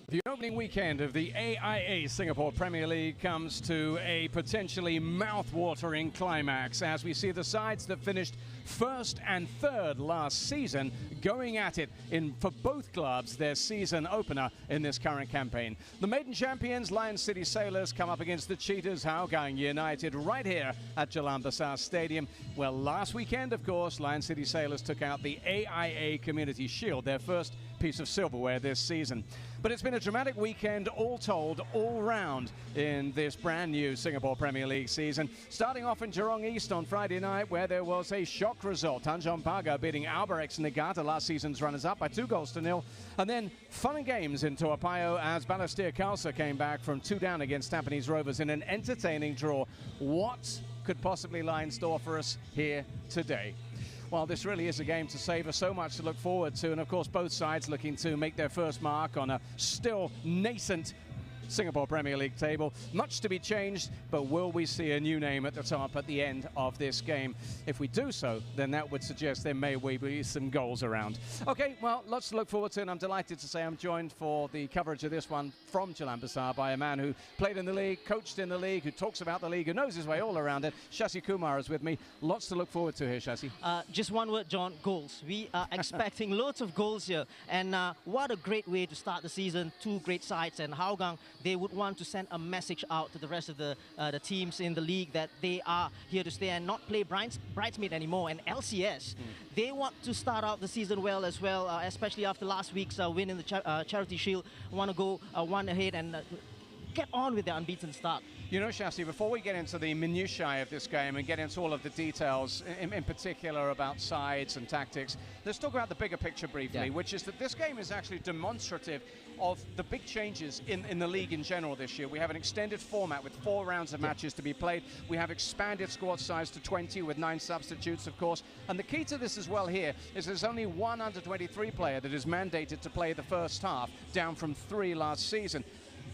The opening weekend of the AIA Singapore Premier League comes to a potentially mouth-watering climax as we see the sides that finished first and third last season going at it for both clubs their season opener in this current campaign. The maiden champions, Lion City Sailors, come up against the cheaters, Hougang United, right here at Jalan Besar Stadium. Well, last weekend, of course, Lion City Sailors took out the AIA Community Shield, their first piece of silverware this season. But it's been a dramatic weekend, all told, all round in this brand new Singapore Premier League season. Starting off in Jurong East on Friday night, where there was a shock result. Tanjong Pagar beating Albirex Niigata, last season's runners-up, by 2-0. And then fun and games in Toa Payoh as Balestier Khalsa came back from 2 down against Tampines Rovers in an entertaining draw. What could possibly lie in store for us here today? Well, this really is a game to savor, so much to look forward to, and of course both sides looking to make their first mark on a still nascent Singapore Premier League table. Much to be changed, but will we see a new name at the top at the end of this game? If we do so, then that would suggest there may be some goals around. Okay, well, lots to look forward to, and I'm delighted to say I'm joined for the coverage of this one from Jalan Besar by a man who played in the league, coached in the league, who talks about the league, who knows his way all around it. Shasi Kumar is with me. Lots to look forward to here, Shasi. Just one word, John, goals. We are expecting loads of goals here, and what a great way to start the season. Two great sides, and Hougang, they would want to send a message out to the rest of the teams in the league that they are here to stay and not play bridesmaid anymore. And LCS, they want to start out the season well as well, especially after last week's win in the Charity Shield. Want to go one ahead and get on with the unbeaten start. You know, Shasi, before we get into the minutiae of this game and get into all of the details, in particular about sides and tactics, let's talk about the bigger picture briefly, which is that this game is actually demonstrative of the big changes in the league in general this year. We have an extended format with 4 rounds of matches to be played. We have expanded squad size to 20 with 9 substitutes, of course. And the key to this as well here is there's only one under-23 player that is mandated to play the first half, down from 3 last season.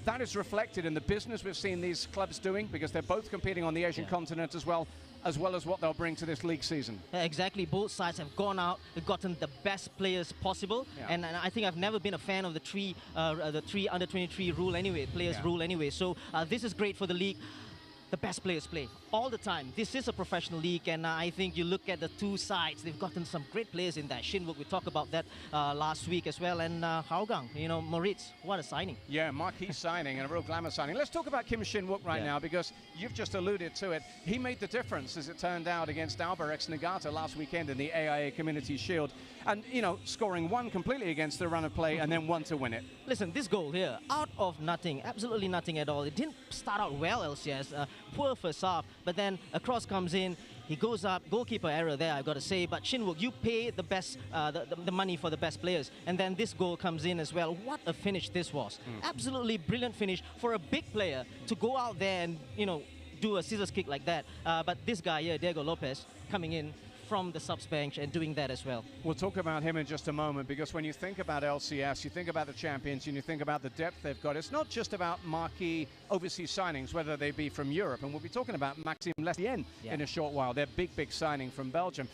That is reflected in the business we've seen these clubs doing, because they're both competing on the Asian continent as well as what they'll bring to this league season. Exactly, both sides have gone out, gotten the best players possible, and I think I've never been a fan of the three under-23 rule anyway, rule anyway. So this is great for the league. The best players play all the time. This is a professional league, and I think you look at the two sides, they've gotten some great players in that. Shinwook, we talked about that last week as well, and Hougang, you know, Moritz, what a signing. Yeah, marquee signing and a real glamour signing. Let's talk about Kim Shinwook right now, because you've just alluded to it. He made the difference, as it turned out, against Albirex Niigata last weekend in the AIA Community Shield, and, you know, scoring 1 completely against the run of play and then 1 to win it. Listen, this goal here, out of nothing, absolutely nothing at all. It didn't start out well, LCS. Poor first half, but then a cross comes in, he goes up, goalkeeper error there, I've got to say, but Shinwook, you pay the best, the money for the best players, and then this goal comes in as well. What a finish this was. Absolutely brilliant finish for a big player to go out there and, you know, do a scissors kick like that. But this guy here, Diego Lopez, coming in from the subs bench and doing that as well. We'll talk about him in just a moment, because when you think about LCS, you think about the champions and you think about the depth they've got. It's not just about marquee overseas signings, whether they be from Europe, and we'll be talking about Maxime Lestien in a short while. Their big signing from Belgium.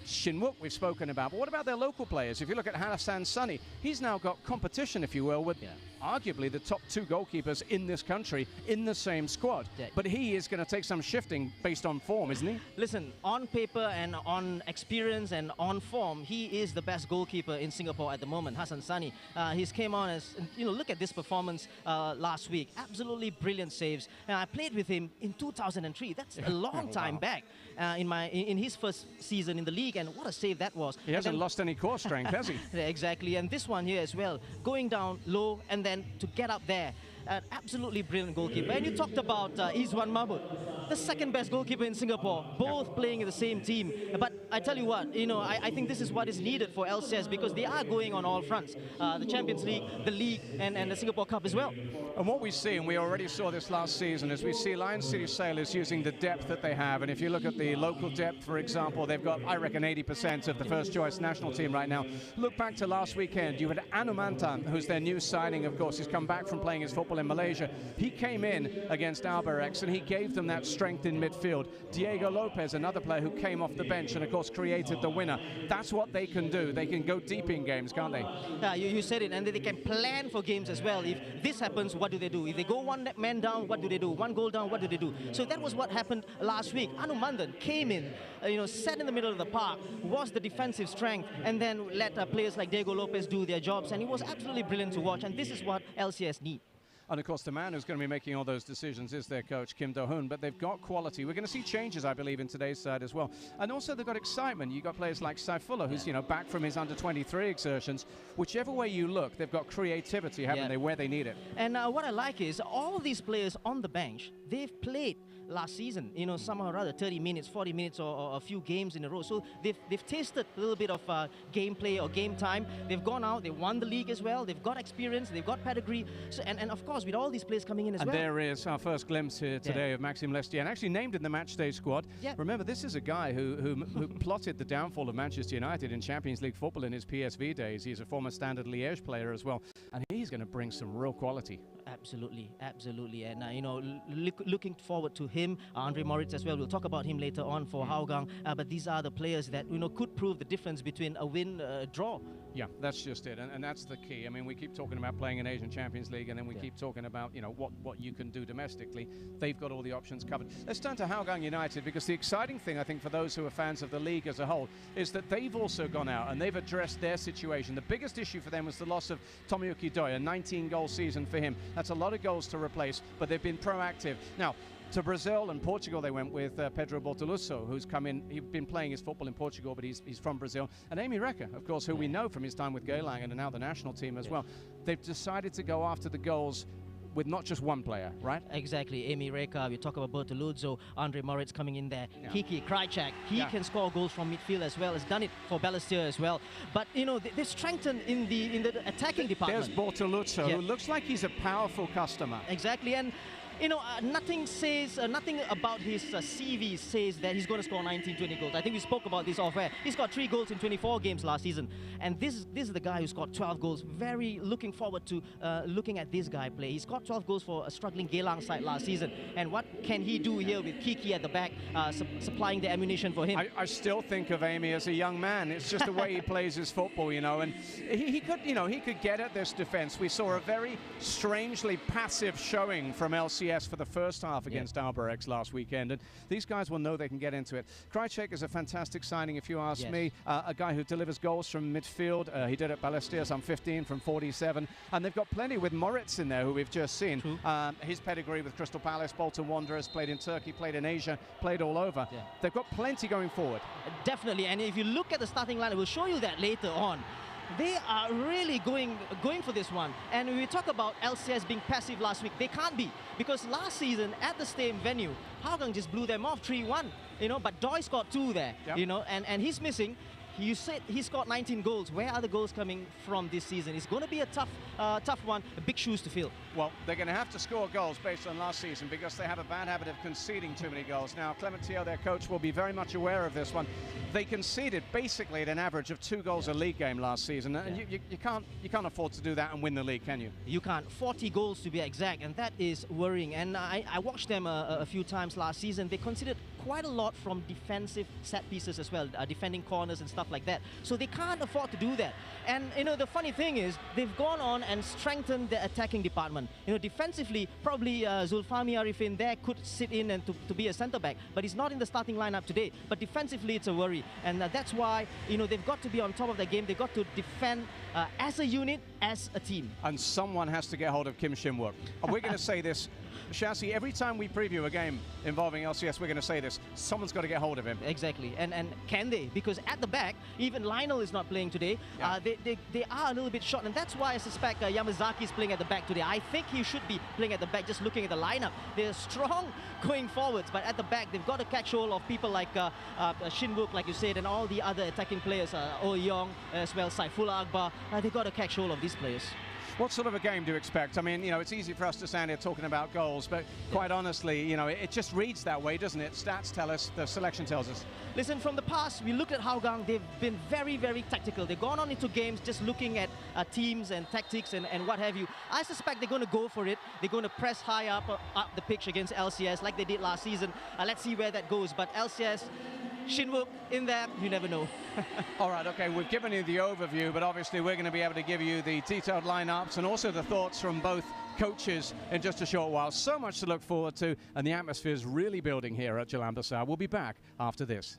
Shinwook we've spoken about, but what about their local players? If you look at Hassan Sunny, he's now got competition, if you will, with arguably the top 2 goalkeepers in this country in the same squad. But he is going to take some shifting based on form, isn't he? Listen, on paper and on experience and on form, he is the best goalkeeper in Singapore at the moment, Hassan Sunny. He's came on as, you know, look at this performance last week. Absolutely brilliant saves. And I played with him in 2003. That's a long time back in his first season in the league, and what a save that was. He hasn't lost any core strength, has he? Exactly, and this one here as well, going down low and then to get up there. Absolutely brilliant goalkeeper. And you talked about Izwan Mahmud, the second best goalkeeper in Singapore, both playing in the same team. But I tell you what, you know, I think this is what is needed for LCS, because they are going on all fronts. The Champions League, the league, and the Singapore Cup as well. And what we see, and we already saw this last season, is we see Lion City Sailors using the depth that they have. And if you look at the local depth, for example, they've got, I reckon, 80% of the first choice national team right now. Look back to last weekend, you had Anumantan, who's their new signing, of course. He's come back from playing his football example, in Malaysia, he came in against Albirex and he gave them that strength in midfield. Diego Lopez, another player who came off the bench and, of course, created the winner. That's what they can do. They can go deep in games, can't they? Yeah, you said it, and they can plan for games as well. If this happens, what do they do? If they go one man down, what do they do? One goal down, what do they do? So that was what happened last week. Anumandan came in, sat in the middle of the park, was the defensive strength, and then let players like Diego Lopez do their jobs, and it was absolutely brilliant to watch, and this is what LCS need. And, of course, the man who's going to be making all those decisions is their coach, Kim Do-hoon. But they've got quality. We're going to see changes, I believe, in today's side as well. And also, they've got excitement. You've got players like Saifullah, who's, back from his under-23 exertions. Whichever way you look, they've got creativity, haven't they, where they need it. And what I like is all these players on the bench, they've played last season, somehow or other, 30 minutes, 40 minutes, or a few games in a row. So they've tasted a little bit of gameplay or game time. They've gone out, they won the league as well. They've got experience, they've got pedigree. So, and of course, with all these players coming in as well. And there is our first glimpse here today of Maxime Lestienne, actually named in the matchday squad. Remember, this is a guy who plotted the downfall of Manchester United in Champions League football in his PSV days. He's a former Standard Liège player as well, and he's going to bring some real quality. Absolutely, absolutely. And, looking forward to him, Andre Moritz as well. We'll talk about him later on for Hougang. But these are the players that, could prove the difference between a win, a draw. Yeah, that's just it. And that's the key. I mean, we keep talking about playing in Asian Champions League, and then we keep talking about, what you can do domestically. They've got all the options covered. Let's turn to Hougang United, because the exciting thing, I think, for those who are fans of the league as a whole, is that they've also gone out and they've addressed their situation. The biggest issue for them was the loss of Tomoyuki Doi, a 19-goal season for him. That's a lot of goals to replace, but they've been proactive. Now, to Brazil and Portugal they went with Pedro Bortoluso, who's come in. He's been playing his football in Portugal, but he's from Brazil. And Amy Reca, of course, who we know from his time with Jalan and now the national team as well. They've decided to go after the goals with not just one player, right? Exactly. Amy Reca, we talk about Bortoluso, Andre Moritz coming in there. Kiki Krajcek, he can score goals from midfield as well. Has done it for Balestier as well. But, they strengthened in the attacking department. There's Bortoluso, who looks like he's a powerful customer. Exactly. And nothing about his CV says that he's going to score 19, 20 goals. I think we spoke about this off air. He scored 3 goals in 24 games last season. And this is the guy who scored 12 goals. Very looking forward to looking at this guy play. He scored 12 goals for a struggling Jalan side last season. And what can he do here with Kiki at the back, supplying the ammunition for him? I still think of Amy as a young man. It's just the way he plays his football, And he could get at this defense. We saw a very strangely passive showing from LCS for the first half against Albirex last weekend, and these guys will know they can get into it. Krajcek is a fantastic signing, if you ask me. A guy who delivers goals from midfield. He did at Balestier, some 15 from 47, and they've got plenty with Moritz in there, who we've just seen. His pedigree with Crystal Palace, Bolton Wanderers, played in Turkey, played in Asia, played all over. They've got plenty going forward. Definitely, and if you look at the starting line, we'll show you that later on. They are really going for this one. And when we talk about LCS being passive last week, they can't be. Because last season, at the same venue, Hougang just blew them off 3-1. But Doi scored 2 there, and he's missing. You said he scored 19 goals. Where are the goals coming from this season? It's going to be a tough one, big shoes to fill. Well, they're going to have to score goals based on last season, because they have a bad habit of conceding too many goals. Now, Clement Teo, their coach, will be very much aware of this one. They conceded basically at an average of 2 goals a league game last season, and you can't afford to do that and win the league, can you? You can't. 40 goals to be exact, and that is worrying. And I watched them a few times last season. They conceded quite a lot from defensive set pieces as well, defending corners and stuff like that. So they can't afford to do that. And, the funny thing is, they've gone on and strengthened the attacking department. Defensively, probably Zulfami Arifin there could sit in and to be a centre-back, but he's not in the starting lineup today. But defensively, it's a worry. And that's why, they've got to be on top of their game. They've got to defend as a unit, as a team. And someone has to get hold of Kim Shin-wook. And we're going to say this, Shasi, every time we preview a game involving LCS, we're going to say this. Someone's got to get hold of him. Exactly. And can they? Because at the back, even Lionel is not playing today. They are a little bit short. And that's why I suspect Yamazaki is playing at the back today. I think he should be playing at the back, just looking at the lineup. They're strong going forwards, but at the back, they've got to catch hold of people like Shin-wook, like you said, and all the other attacking players, Oh Yong as well, Saifullah Akbar. They've got to catch hold of these players. What sort of a game do you expect? I mean, you know, it's easy for us to stand here talking about goals, but quite honestly, you know, it just reads that way, doesn't it? Stats tell us, the selection tells us. Listen, from the past, we looked at Hougang. They've been very, very tactical. They've gone on into games just looking at teams and tactics and what have you. I suspect they're going to go for it. They're going to press high up the pitch against LCS like they did last season. Let's see where that goes. But LCS, Shinwook in there, you never know. All right, okay, we've given you the overview, but obviously we're going to be able to give you the detailed lineups and also the thoughts from both coaches in just a short while. So much to look forward to, and the atmosphere is really building here at Jalan Besar. We'll be back after this.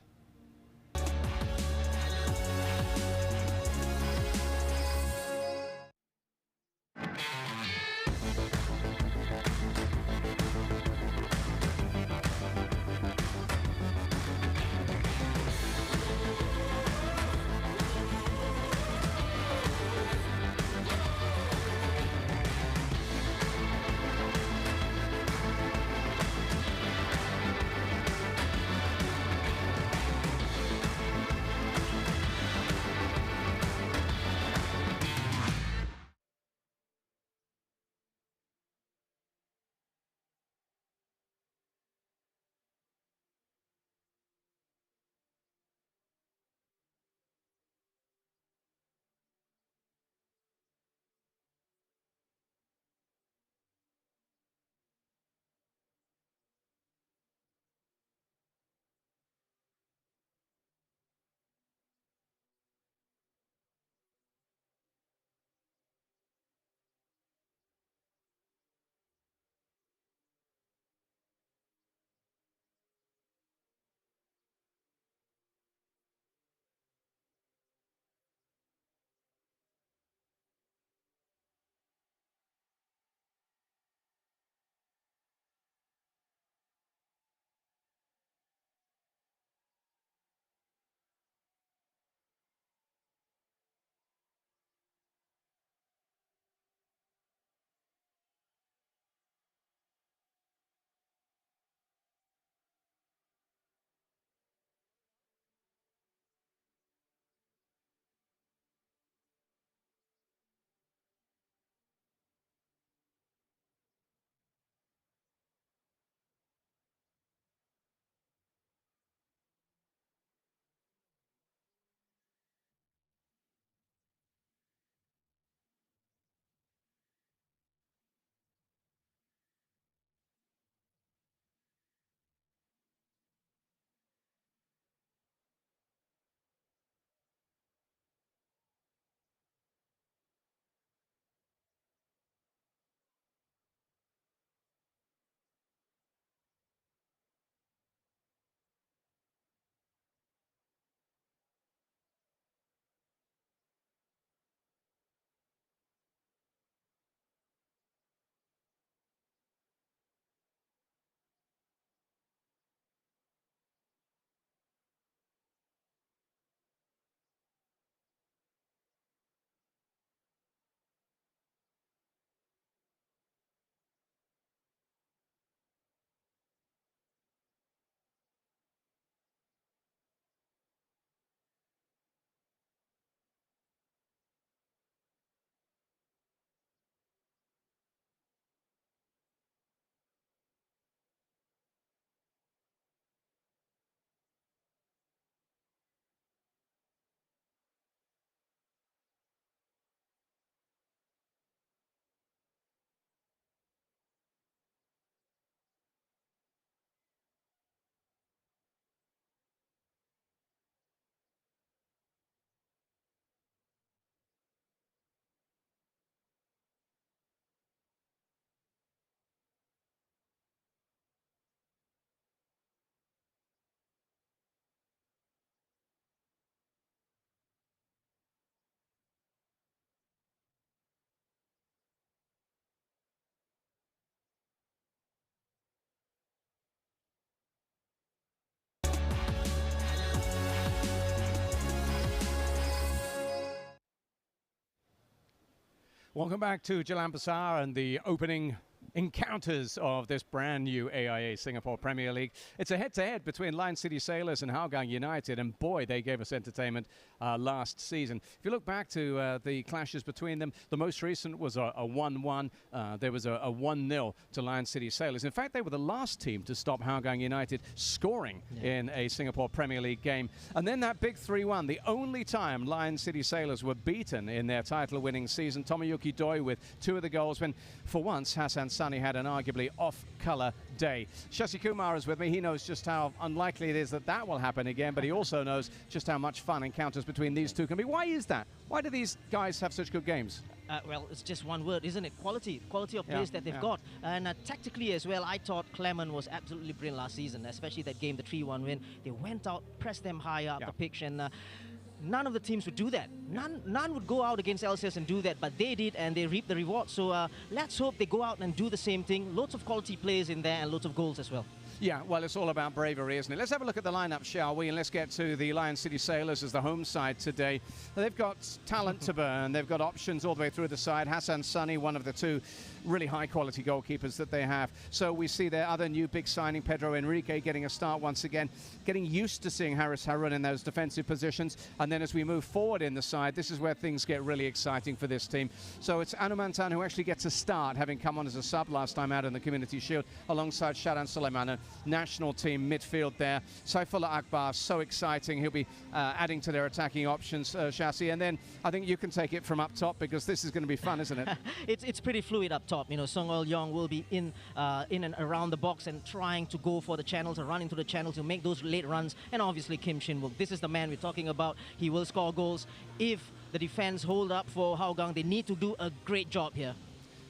Welcome back to Jalan Besar and the opening encounters of this brand new AIA Singapore Premier League. It's a head-to-head between Lion City Sailors and Hougang United, and boy, they gave us entertainment last season. If you look back to the clashes between them, the most recent was a 1-1. There was a 1-0 to Lion City Sailors. In fact, they were the last team to stop Hougang United scoring in a Singapore Premier League game. And then that big 3-1, the only time Lion City Sailors were beaten in their title-winning season. Tomoyuki Doi with 2 of the goals, when for once Hassan Sani had an arguably off-colour day. Shashi Kumar is with me. He knows just how unlikely it is that that will happen again, but he also knows just how much fun encounters between these two can be. Why is that? Why do these guys have such good games? Well, it's just one word, isn't it? Quality of players that they've got. And tactically as well, I thought Clement was absolutely brilliant last season, especially that game, the 3-1 win. They went out, pressed them higher up the pitch, and none of the teams would do that. None would go out against LCS and do that, but they did, and they reaped the reward. So let's hope they go out and do the same thing. Lots of quality players in there and lots of goals as well. Yeah, well, it's all about bravery, isn't it? Let's have a look at the lineup, shall we? And let's get to the Lion City Sailors as the home side today. They've got talent to burn. They've got options all the way through the side. Hassan Sani, one of the 2 really high-quality goalkeepers that they have. So we see their other new big signing, Pedro Enrique, getting a start once again, getting used to seeing Haris Harun in those defensive positions. And then as we move forward in the side, this is where things get really exciting for this team. So it's Anumantan who actually gets a start, having come on as a sub last time out in the Community Shield, alongside Sharan Suleiman, a national team midfield there. Saifullah Akbar, so exciting. He'll be adding to their attacking options, Shasi. And then I think you can take it from up top, because this is going to be fun, isn't it? It's pretty fluid up top. You know, Song Eul Yong will be in and around the box and trying to go for the channel, to run into the channel, to make those late runs. And obviously Kim Shin-wook, this is the man we're talking about. He will score goals. If the defense hold up for Hougang, they need to do a great job here.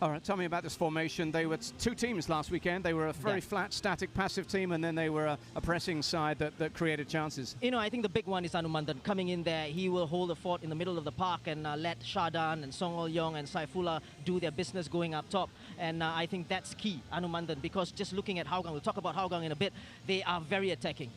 All right, tell me about this formation. They were 2 teams last weekend. They were a very flat, static, passive team, and then they were a pressing side that created chances. You know, I think the big one is Anumantan coming in there. He will hold the fort in the middle of the park and let Shadan and Song Eul Yong and Saifullah do their business going up top. And I think that's key, Anumantan, because just looking at Hougang, we'll talk about Hougang in a bit, they are very attacking.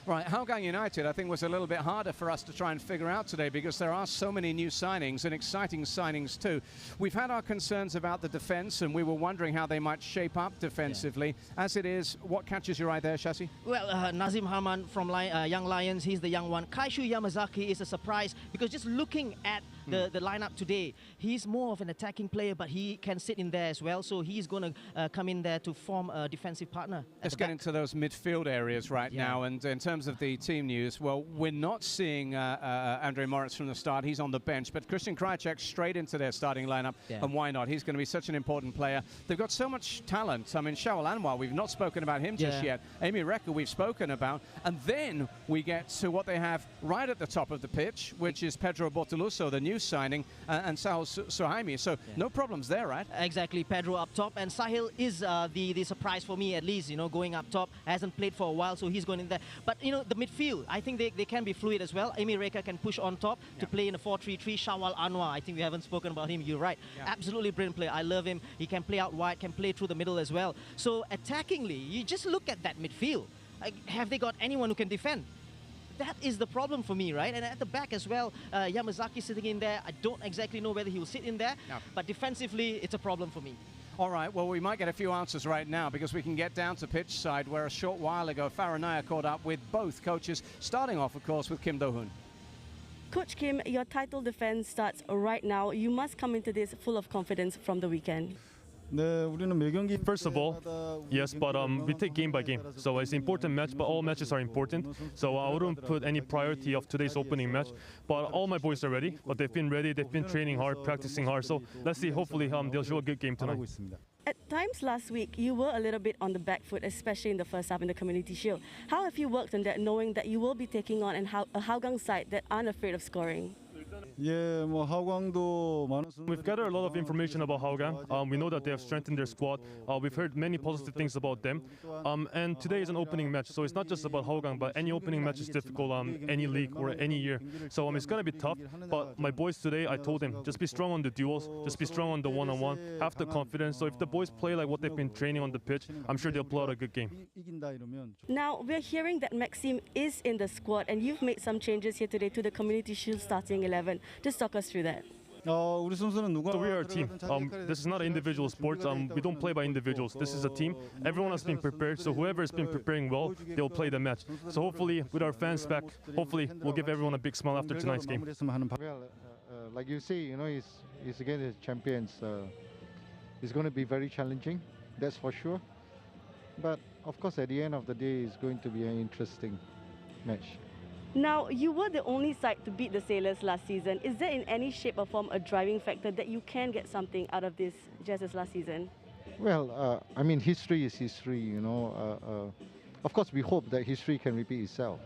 Right, Hougang United, I think, was a little bit harder for us to try and figure out today, because there are so many new signings and exciting signings too. We've had our concerns about the defense, and we were wondering how they might shape up defensively. As it is, what catches your eye there, Shasi? Well, Nazim Haman from Young Lions, he's the young one. Kaishu Yamazaki is a surprise, because just looking at the lineup today, he's more of an attacking player, but he can sit in there as well, so he's going to come in there to form a defensive partner. Let's get into those midfield areas right now, and in terms of the team news, well, we're not seeing Andre Moritz from the start. He's on the bench, but Christian Krajcek straight into their starting lineup, and why not? He's going to be such an important player. They've got so much talent. I mean, Shawal Anwar, we've not spoken about him just yet. Amy Rekha, we've spoken about, and then we get to what they have right at the top of the pitch, which is Pedro Bortoluso, the new signing, and Sahil Suhaimi. So no problems there, right? Exactly, Pedro up top, and Sahil is the surprise for me, at least, you know, going up top. Hasn't played for a while, so he's going in there. But, you know, the midfield, I think they can be fluid as well. Amy Rekha can push on top to play in a 4-3-3. Shawal Anwar, I think we haven't spoken about him. You're right. Absolutely brilliant player. I love him. He can play out wide, can play through the middle as well. So attackingly, you just look at that midfield. Have they got anyone who can defend? That is the problem for me, right? And at the back as well, Yamazaki sitting in there. I don't exactly know whether he will sit in there, but defensively, it's a problem for me. All right, well, we might get a few answers right now, because we can get down to pitch side, where a short while ago, Faranaya caught up with both coaches, starting off, of course, with Kim Do-hoon. Coach Kim, your title defense starts right now. You must come into this full of confidence from the weekend. First of all, yes, but we take game by game. So it's an important match, but all matches are important. So I wouldn't put any priority of today's opening match. But all my boys are ready. But they've been ready. They've been training hard, practicing hard. So let's see. Hopefully, they'll show a good game tonight. At times last week, you were a little bit on the back foot, especially in the first half in the Community Shield. How have you worked on that, knowing that you will be taking on a Hougang side that aren't afraid of scoring? We've gathered a lot of information about Hougang. We know that they have strengthened their squad. We've heard many positive things about them. And today is an opening match, so it's not just about Hougang, but any opening match is difficult, any league or any year. So it's going to be tough, but my boys today, I told them, just be strong on the duels, just be strong on the one-on-one, have the confidence. So if the boys play like what they've been training on the pitch, I'm sure they'll play out a good game. Now, we're hearing that Maxime is in the squad, and you've made some changes here today to the Community Shield starting 11. Just talk us through that. So we are a team. This is not an individual sport. We don't play by individuals. This is a team. Everyone has been prepared. So whoever has been preparing well, they'll play the match. So hopefully, with our fans back, hopefully we'll give everyone a big smile after tonight's game. Well, like you say, you know, it's against the champions. It's going to be very challenging, that's for sure. But of course, at the end of the day, it's going to be an interesting match. Now, you were the only side to beat the Sailors last season. Is there in any shape or form a driving factor that you can get something out of this just as last season? Well, I mean, history is history, you know. Of course, we hope that history can repeat itself.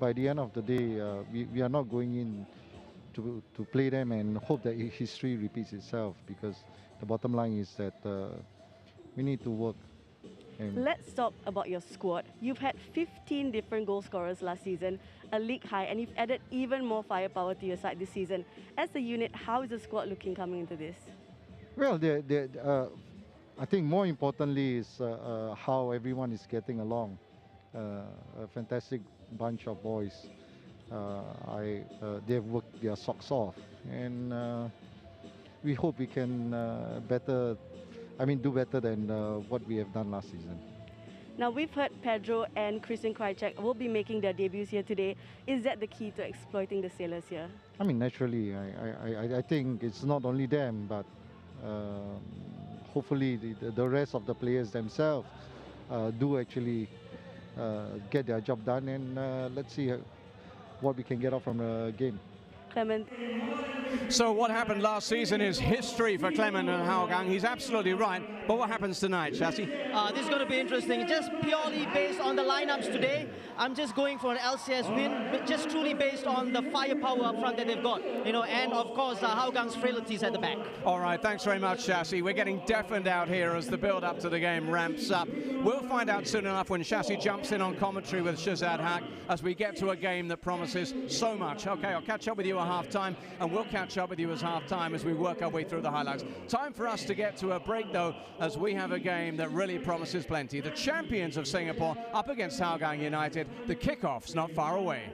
By the end of the day, we are not going in to play them and hope that history repeats itself, because the bottom line is that we need to work. Let's talk about your squad. You've had 15 different goal scorers last season, a league high, and you've added even more firepower to your side this season. As a unit, how is the squad looking coming into this? Well, I think more importantly is how everyone is getting along. A fantastic bunch of boys. They've worked their socks off, and we hope we can do better than what we have done last season. Now, we've heard Pedro and Christian Krajcek will be making their debuts here today. Is that the key to exploiting the Sailors here? I mean, naturally, I think it's not only them, but hopefully the rest of the players themselves do actually get their job done, and let's see what we can get out from the game. Clement. So what happened last season is history for Clement and Hougang. He's absolutely right. But what happens tonight, Shasi? This is going to be interesting. Just purely based on the lineups today, I'm just going for an LCS win, but just truly based on the firepower up front that they've got, you know, and of course Hougang's frailties at the back. All right, thanks very much, Shasi. We're getting deafened out here as the build-up to the game ramps up. We'll find out soon enough when Shasi jumps in on commentary with Shazad Haq as we get to a game that promises so much. Okay, I'll catch up with you at half-time, and we'll catch up with you as half-time as we work our way through the highlights. Time for us to get to a break, though, as we have a game that really promises plenty. The champions of Singapore up against Hougang United. The kickoff's not far away.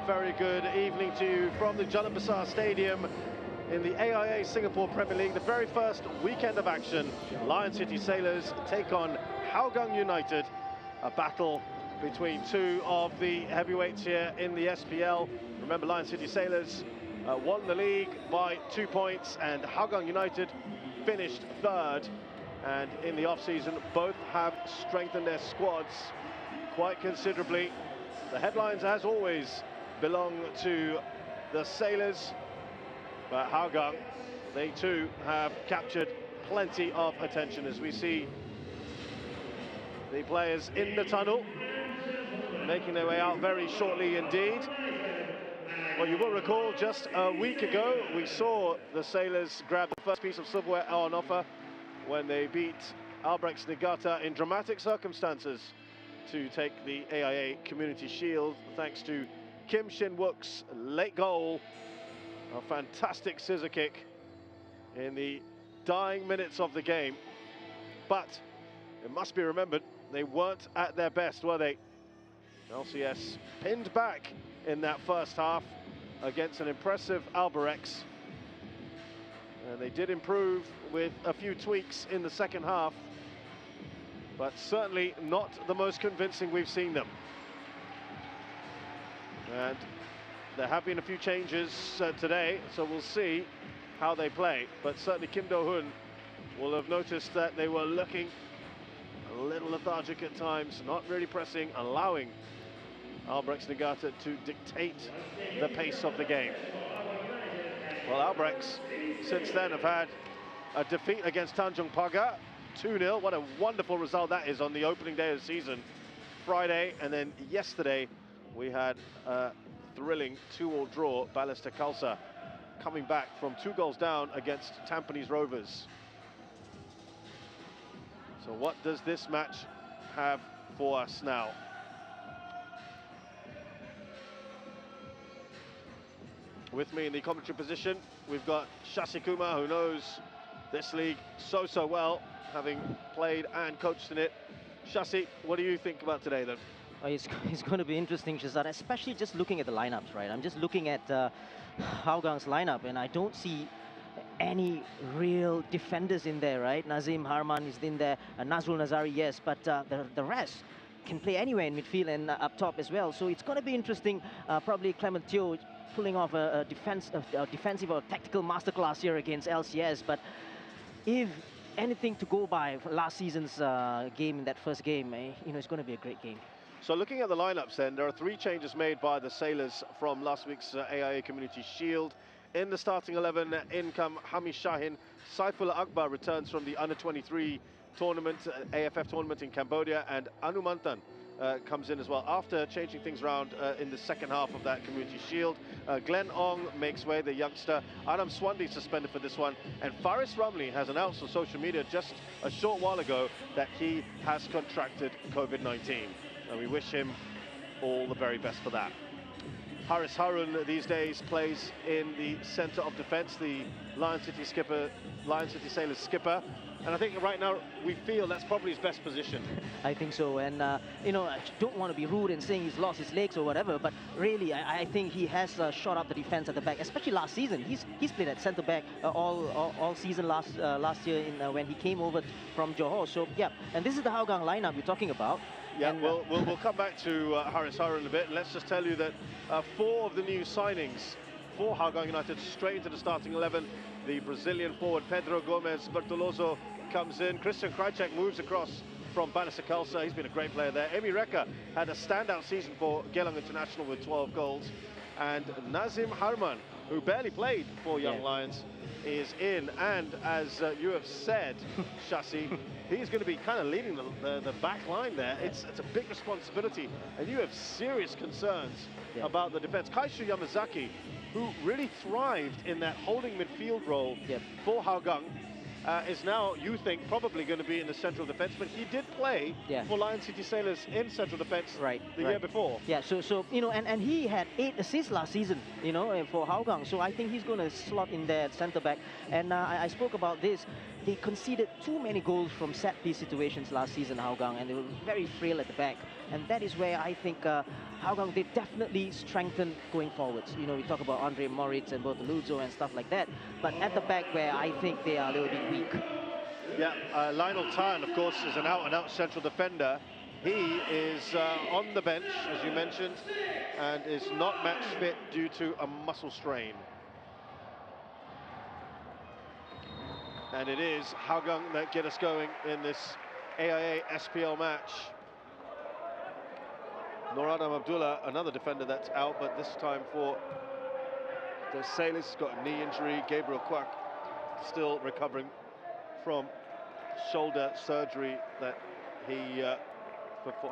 very good evening to you from the Jalan Besar Stadium in the AIA Singapore Premier League. The very first weekend of action. Lion City Sailors take on Hougang United. A battle between two of the heavyweights here in the SPL. Remember, Lion City Sailors won the league by 2 points, and Hougang United finished third. And in the off-season, both have strengthened their squads quite considerably. The headlines, as always, belong to the Sailors, but Hougang, they too have captured plenty of attention as we see the players in the tunnel, making their way out very shortly indeed. Well, you will recall just a week ago, we saw the Sailors grab the first piece of silverware on offer when they beat Albrechts Niigata in dramatic circumstances to take the AIA Community Shield, thanks to Kim Shin-wook's late goal, a fantastic scissor kick in the dying minutes of the game. But it must be remembered, they weren't at their best, were they? LCS pinned back in that first half against an impressive Albrechts. And they did improve with a few tweaks in the second half, but certainly not the most convincing we've seen them. And there have been a few changes today, so we'll see how they play. But certainly Kim Do-hoon will have noticed that they were looking a little lethargic at times, not really pressing, allowing Albrechts Niigata to dictate the pace of the game. Well, Albrechts since then have had a defeat against Tanjung Pagar, 2-0. What a wonderful result that is on the opening day of the season, Friday. And then yesterday we had a thrilling 2-2 draw, Ballester Khalsa coming back from 2 goals down against Tampines Rovers. So what does this match have for us now? With me in the commentary position, we've got Shashi Kumar, who knows this league so well, having played and coached in it. Shashi, what do you think about today then? Oh, it's going to be interesting, Shazad, especially just looking at the lineups, right? I'm just looking at Hougang's lineup, and I don't see any real defenders in there, right? Nazim Harman is in there, Nazrul Nazari, yes, but the rest can play anywhere in midfield and up top as well. So it's going to be interesting. Probably Clement Teo pulling off a defensive or tactical masterclass here against LCS. But if anything to go by for last season's game, in that first game, it's going to be a great game. So looking at the lineups then, there are 3 changes made by the Sailors from last week's AIA Community Shield. In the starting 11, in come Hamish Shahin. Saifullah Akbar returns from the Under-23 tournament, AFF tournament in Cambodia, and Anumantan comes in as well after changing things around in the second half of that Community Shield. Glenn Ong makes way, the youngster. Adam Swandi suspended for this one, and Faris Ramli has announced on social media just a short while ago that he has contracted COVID-19, and we wish him all the very best for that. Haris Harun these days plays in the centre of defence, the Lion City Sailors skipper. And I think right now we feel that's probably his best position. I think so, and I don't want to be rude in saying he's lost his legs or whatever, but really I think he has shot up the defense at the back, especially last season. He's played at centre back all season last year when he came over from Johor. So yeah, and this is the Hougang lineup you're talking about. Yeah, and we'll come back to Haris Harun in a bit. Let's just tell you that 4 of the new signings for Hougang United straight into the starting 11. The Brazilian forward Pedro Gomes Bertoloso comes in. Christian Krajcek moves across from Ballester Khalsa. He's been a great player there. Emi Reka had a standout season for Geylang International with 12 goals. And Nazim Harman, who barely played for Young Lions, is in. And as you have said, Shashi, he's going to be kind of leading the back line there. It's a big responsibility, and you have serious concerns about the defense. Kaishu Yamazaki, who really thrived in that holding midfield role for Hougang, is now, you think, probably going to be in the central defence, but he did play for Lion City Sailors in central defence the year before. Yeah, so and he had 8 assists last season, for Hougang, so I think he's going to slot in there at centre back. And I spoke about this. they conceded too many goals from set-piece situations last season, Hougang, and they were very frail at the back. And that is where I think Hougang, they definitely strengthened going forwards. You know, we talk about Andre Moritz and both Ludzo and stuff like that, but at the back where I think they are a little bit weak. Yeah, Lionel Tan, of course, is an out-and-out central defender. He is on the bench, as you mentioned, and is not match fit due to a muscle strain. And it is Hougang that get us going in this AIA SPL match. Nur Adam Abdullah, another defender that's out, but this time for the Sailors. He's got a knee injury. Gabriel Kwak still recovering from shoulder surgery that he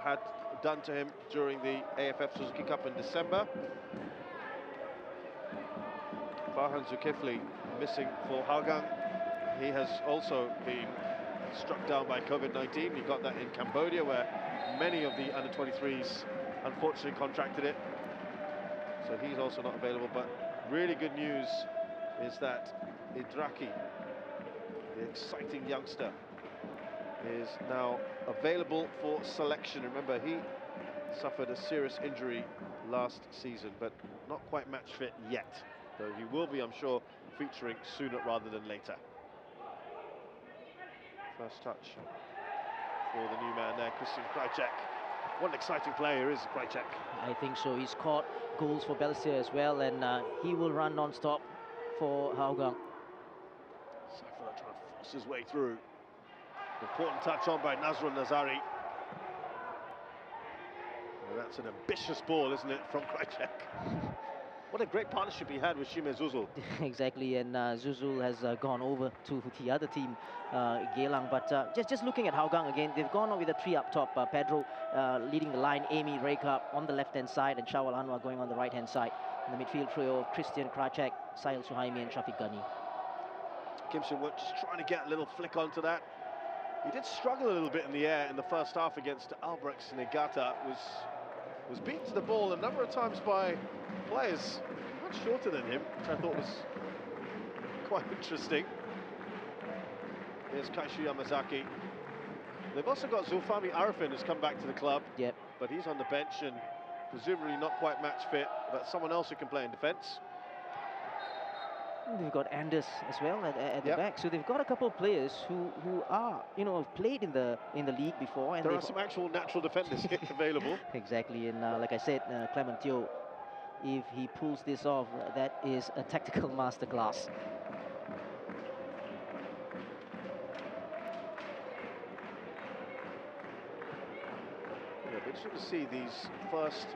had done to him during the AFF Suzuki Cup in December. Farhan Zulkifli missing for Hougang. He has also been struck down by COVID-19. He got that in Cambodia, where many of the under-23s unfortunately contracted it. So he's also not available. But really good news is that Idraki, the exciting youngster, is now available for selection. Remember, he suffered a serious injury last season, but not quite match fit yet. Though he will be, I'm sure, featuring sooner rather than later. First touch for the new man there, Christian Krajcek. What an exciting player is Krajcek. I think so. He scored goals for Besar as well, and he will run non-stop for Hougang. Saifullah trying to force his way through. Important touch on by Nazrul Nazari. Well, that's an ambitious ball, isn't it, from Krajcek? What a great partnership he had with Shime Zuzul. Exactly, and Zuzul has gone over to the other team, Jalan. But just looking at Hougang again, they've gone on with the three up top. Pedro leading the line, Amy Rekha on the left-hand side, and Shawal Anwar going on the right-hand side. In the midfield trio of Christian Krajcek, Sahil Suhaimi, and Shafiq Ghani. Kim Shin-wook just trying to get a little flick onto that. He did struggle a little bit in the air in the first half against Albrecht Negata. Was beaten to the ball a number of times by players much shorter than him, which I thought was quite interesting. Here's Kaishu Yamazaki. They've also got Zulfami Arifin, who's come back to the club. Yep. But he's on the bench and presumably not quite match fit, but someone else who can play in defence. They've got Anders as well at the Yep. back, so they've got a couple of players who are, you know, have played in the league before. And there are some actual natural defenders available. Exactly, and like I said, Clement Teo, if he pulls this off, that is a tactical masterclass. Yeah, but interesting to see these first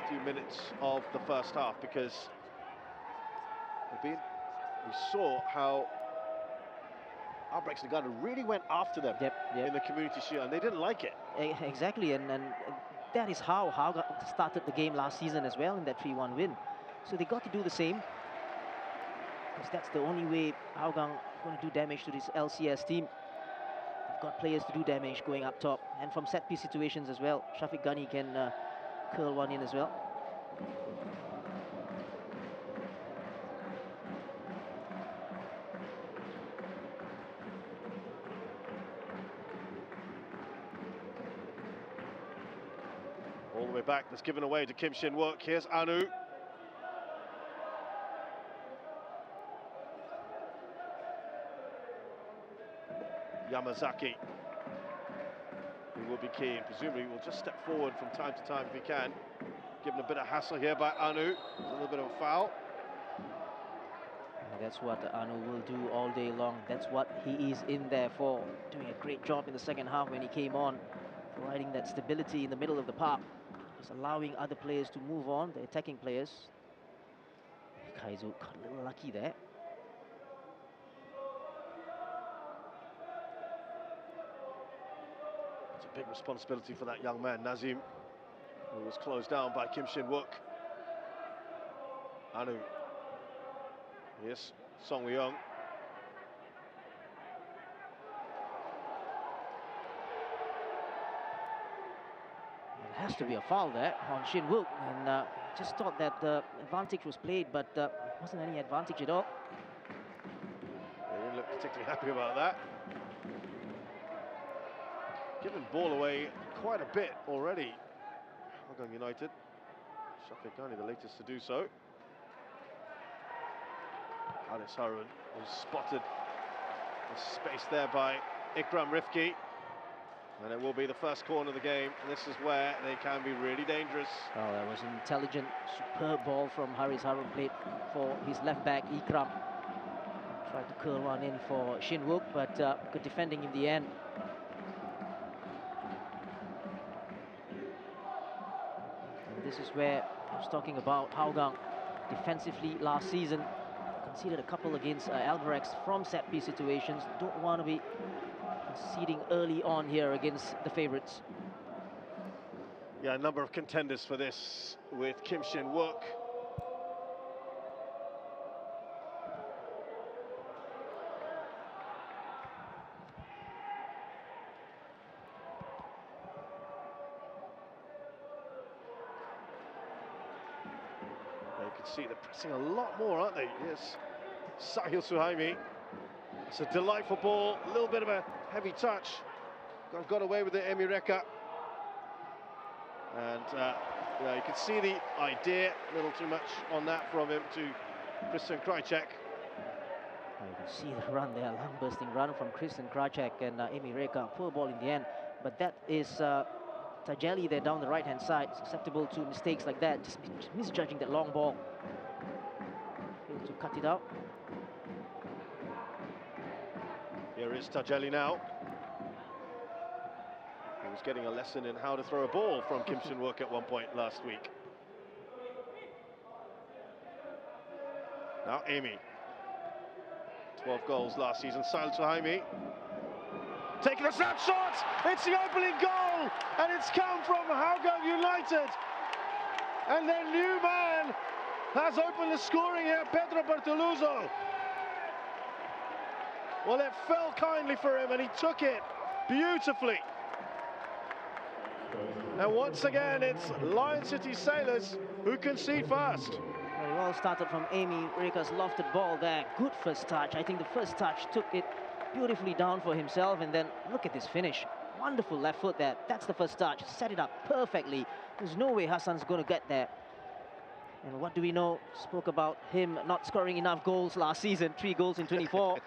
few minutes of the first half, because we saw how Albrecht Negata really went after them in the Community Shield, and they didn't like it. Exactly, and that is how Hougang started the game last season as well in that 3-1 win. So they got to do the same, because that's the only way Hougang going to do damage to this LCS team. They've got players to do damage going up top, and from set-piece situations as well. Shafiq Ghani can curl one in as well. All the way back, that's given away to Kim Shin-wook. Here's Anu. Yamazaki, who will be keen. Presumably will just step forward from time to time if he can. Given a bit of hassle here by Anu. A little bit of a foul. That's what Anu will do all day long. That's what he is in there for. Doing a great job in the second half when he came on, providing that stability in the middle of the park. Just allowing other players to move on, the attacking players. Kaizu got a little lucky there. It's a big responsibility for that young man, Nazim, who was closed down by Kim Shin-wook. Anu. Yes, Song Woo-young. It has to be a foul there on Shin-wook, and just thought that the advantage was played, but wasn't any advantage at all. They didn't look particularly happy about that. Given ball away quite a bit already. Hougang United. Shaka Ghani the latest to do so. Haris Harun was spotted. The space there by Ikram Rifki. And it will be the first corner of the game. And this is where they can be really dangerous. Oh, that was an intelligent, superb ball from Haris Harun, played for his left back, Ikram. Tried to curl one in for Shin Wook, but good defending in the end. And this is where I was talking about Hougang defensively last season. Conceded a couple against Albirex from set-piece situations. Don't want to be conceding early on here against the favourites. Yeah, a number of contenders for this with Kim Shin Wook. You can see they're pressing a lot more, aren't they? Yes. Sahil Suhaimi. It's a delightful ball, a little bit of a heavy touch. Got away with it, Emi Reka. And yeah, you can see the idea, a little too much on that from him to Christian Krajcek. You can see the run there, lung-bursting run from Christian Krajcek and Emi Reka. Poor ball in the end, but that is Tajeli there down the right-hand side, susceptible to mistakes like that, just misjudging that long ball. Failed to cut it out. Here is Tajeli now. He was getting a lesson in how to throw a ball from Kim Shin Wook at one point last week. Now Amy. 12 goals last season. Sahil Suhaimi taking a snapshot. It's the opening goal, and it's come from Hougang United. And their new man has opened the scoring here, Pedro Bertoluzo. Well, it fell kindly for him, and he took it beautifully. And once again, it's Lion City Sailors who concede first. Well, it all started from Emi Reka's lofted ball there. Good first touch. I think the first touch took it beautifully down for himself, and then look at this finish. Wonderful left foot there. That's the first touch. Set it up perfectly. There's no way Hassan's going to get there. And what do we know? Spoke about him not scoring enough goals last season. 3 goals in 24.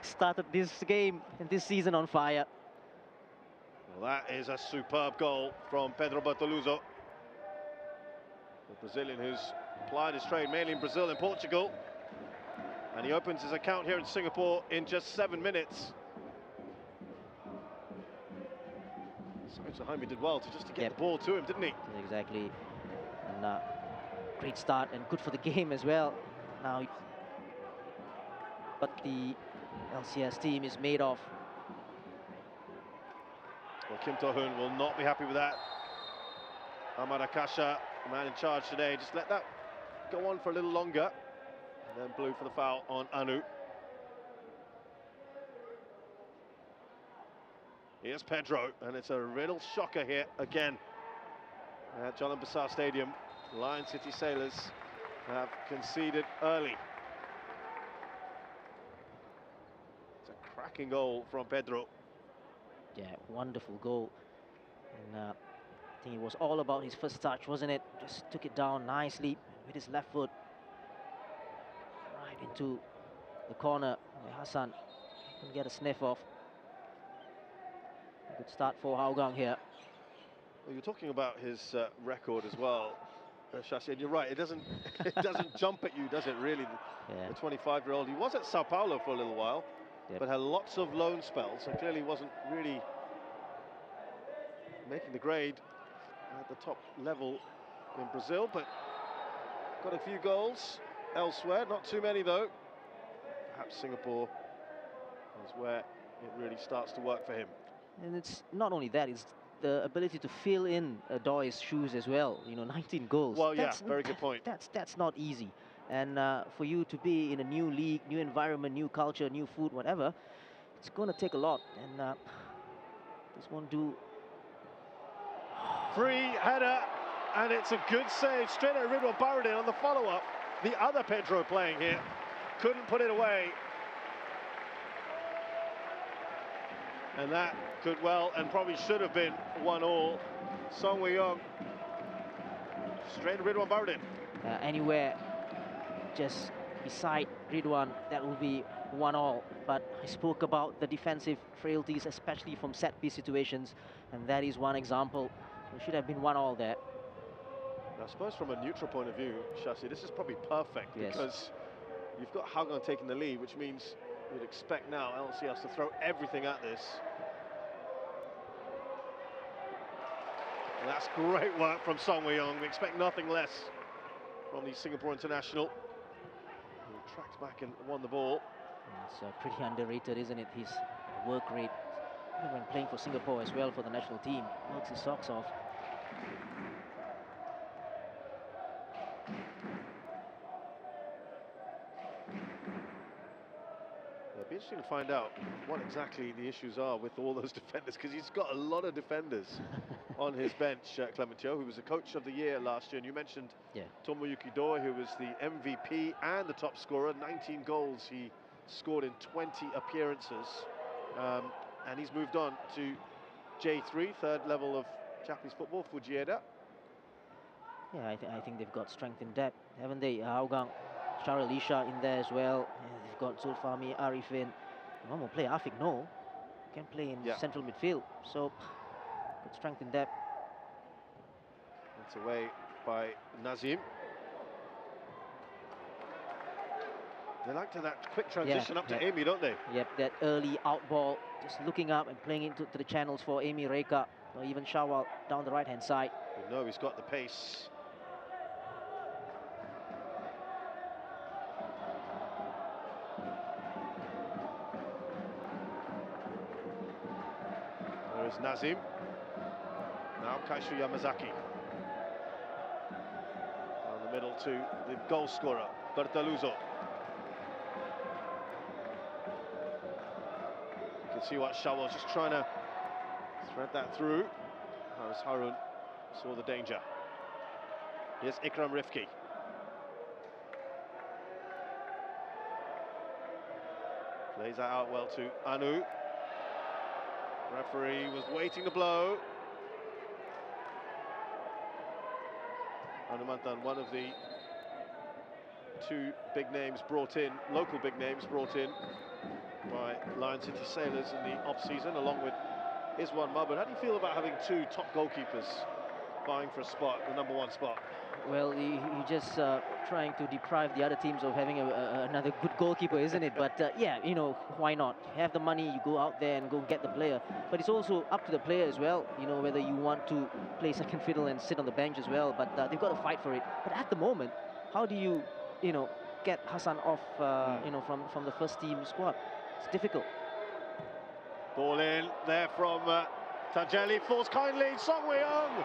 Started this game and this season on fire. Well, that is a superb goal from Pedro Bertoluzo, the Brazilian who's plied his trade mainly in Brazil and Portugal. And he opens his account here in Singapore in just 7 minutes. Suhaimi did well to get the ball to him, didn't he? Exactly. And great start and good for the game as well. Now, but the LCS team is made of. Well, Kim To-hoon will not be happy with that. Ahmad Akasha, the man in charge today, just let that go on for a little longer. And then blew for the foul on Anu. Here's Pedro, and it's a real shocker here again at Jalan Besar Stadium. Lion City Sailors have conceded early. It's a cracking goal from Pedro. Yeah, wonderful goal. And I think it was all about his first touch, wasn't it? Just took it down nicely with his left foot. Right into the corner where Hassan couldn't get a sniff off. A good start for Hougang here. Well, you're talking about his record as well, Shashi, and you're right, it doesn't jump at you, does it, really? Yeah. The 25-year-old, he was at Sao Paulo for a little while, but had lots of loan spells, and clearly wasn't really making the grade at the top level in Brazil, but got a few goals elsewhere, not too many though. Perhaps Singapore is where it really starts to work for him. And it's not only that, it's the ability to fill in Doy's shoes as well. You know, 19 goals. Well, yeah, very good point. That's not easy. And for you to be in a new league, new environment, new culture, new food, whatever, it's going to take a lot. And this won't do. Free header, and it's a good save. Straight at Ridwan Baradin on the follow-up. The other Pedro playing here couldn't put it away. And that could well and probably should have been 1-all. Song Wei-young straight to Ridwan Baradin. Anywhere just beside Ridwan, that will be 1-all. But I spoke about the defensive frailties, especially from set-piece situations, and that is one example. It should have been 1-all there. I suppose from a neutral point of view, Shashi, this is probably perfect, Yes. because you've got Hougang taking the lead, which means you'd expect now LCS to throw everything at this. And that's great work from Song Wei-young. We expect nothing less from the Singapore international, who tracked back and won the ball. It's pretty underrated, isn't it? His work rate, even when playing for Singapore as well for the national team, works his socks off. It'll be interesting to find out what exactly the issues are with all those defenders, because he's got a lot of defenders on his bench. Clementio, who was the coach of the year last year, and you mentioned Tomoyuki Doi, who was the MVP and the top scorer. 19 goals he scored in 20 appearances, and he's moved on to J3, third level of Japanese football, Fujieda. Yeah, I think they've got strength in depth, haven't they? Hougang, Shara Lisha in there as well. Yeah, they've got Zulfami, Arifin. One more player, Afik, no. Can play in central midfield. So, good strength in depth. It's away by Nazim. They like to that quick transition up to Amy, don't they? Yep, that early out ball, just looking up and playing into the channels for Amy Reka, or even Shawal down the right-hand side. We know he's got the pace. There is Nazim. Now Kaishu Yamazaki. Down the middle to the goal scorer, Bertaluzo. You can see what Shawal's just trying to thread that through. Haris Harun saw the danger. Here's Ikram Rifki. Plays that out well to Anu. Referee was waiting to blow. Anumantan, one of the two big names brought in, local big names brought in by Lion City Sailors in the off-season, along with Iswan Mabud. How do you feel about having two top goalkeepers vying for a spot, the #1 spot? Well, you're just trying to deprive the other teams of having another good goalkeeper, isn't it? But yeah, you know, why not? You have the money, you go out there and go get the player. But it's also up to the player as well, you know, whether you want to play second fiddle and sit on the bench as well. But they've got to fight for it. But at the moment, how do you, you know, get Hassan off, you know, from the first team squad? It's difficult. Ball in there from Tajeli, falls kindly, Song Wei-young.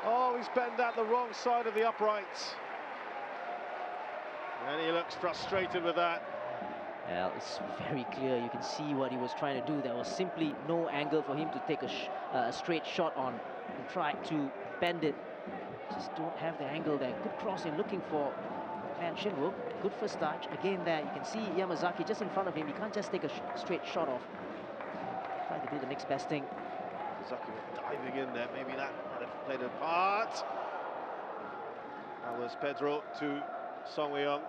Oh, he's bent at the wrong side of the uprights. And he looks frustrated with that. Well, it's very clear. You can see what he was trying to do. There was simply no angle for him to take a straight shot on and try to bend it. Just don't have the angle there. Good crossing, looking for Man Shinwook. Good first touch. Again there, you can see Yamazaki just in front of him. He can't just take a straight shot off. Try to do the next best thing. Yamazaki diving in there. Maybe that might have played a part. That was Pedro to Song Wei-young.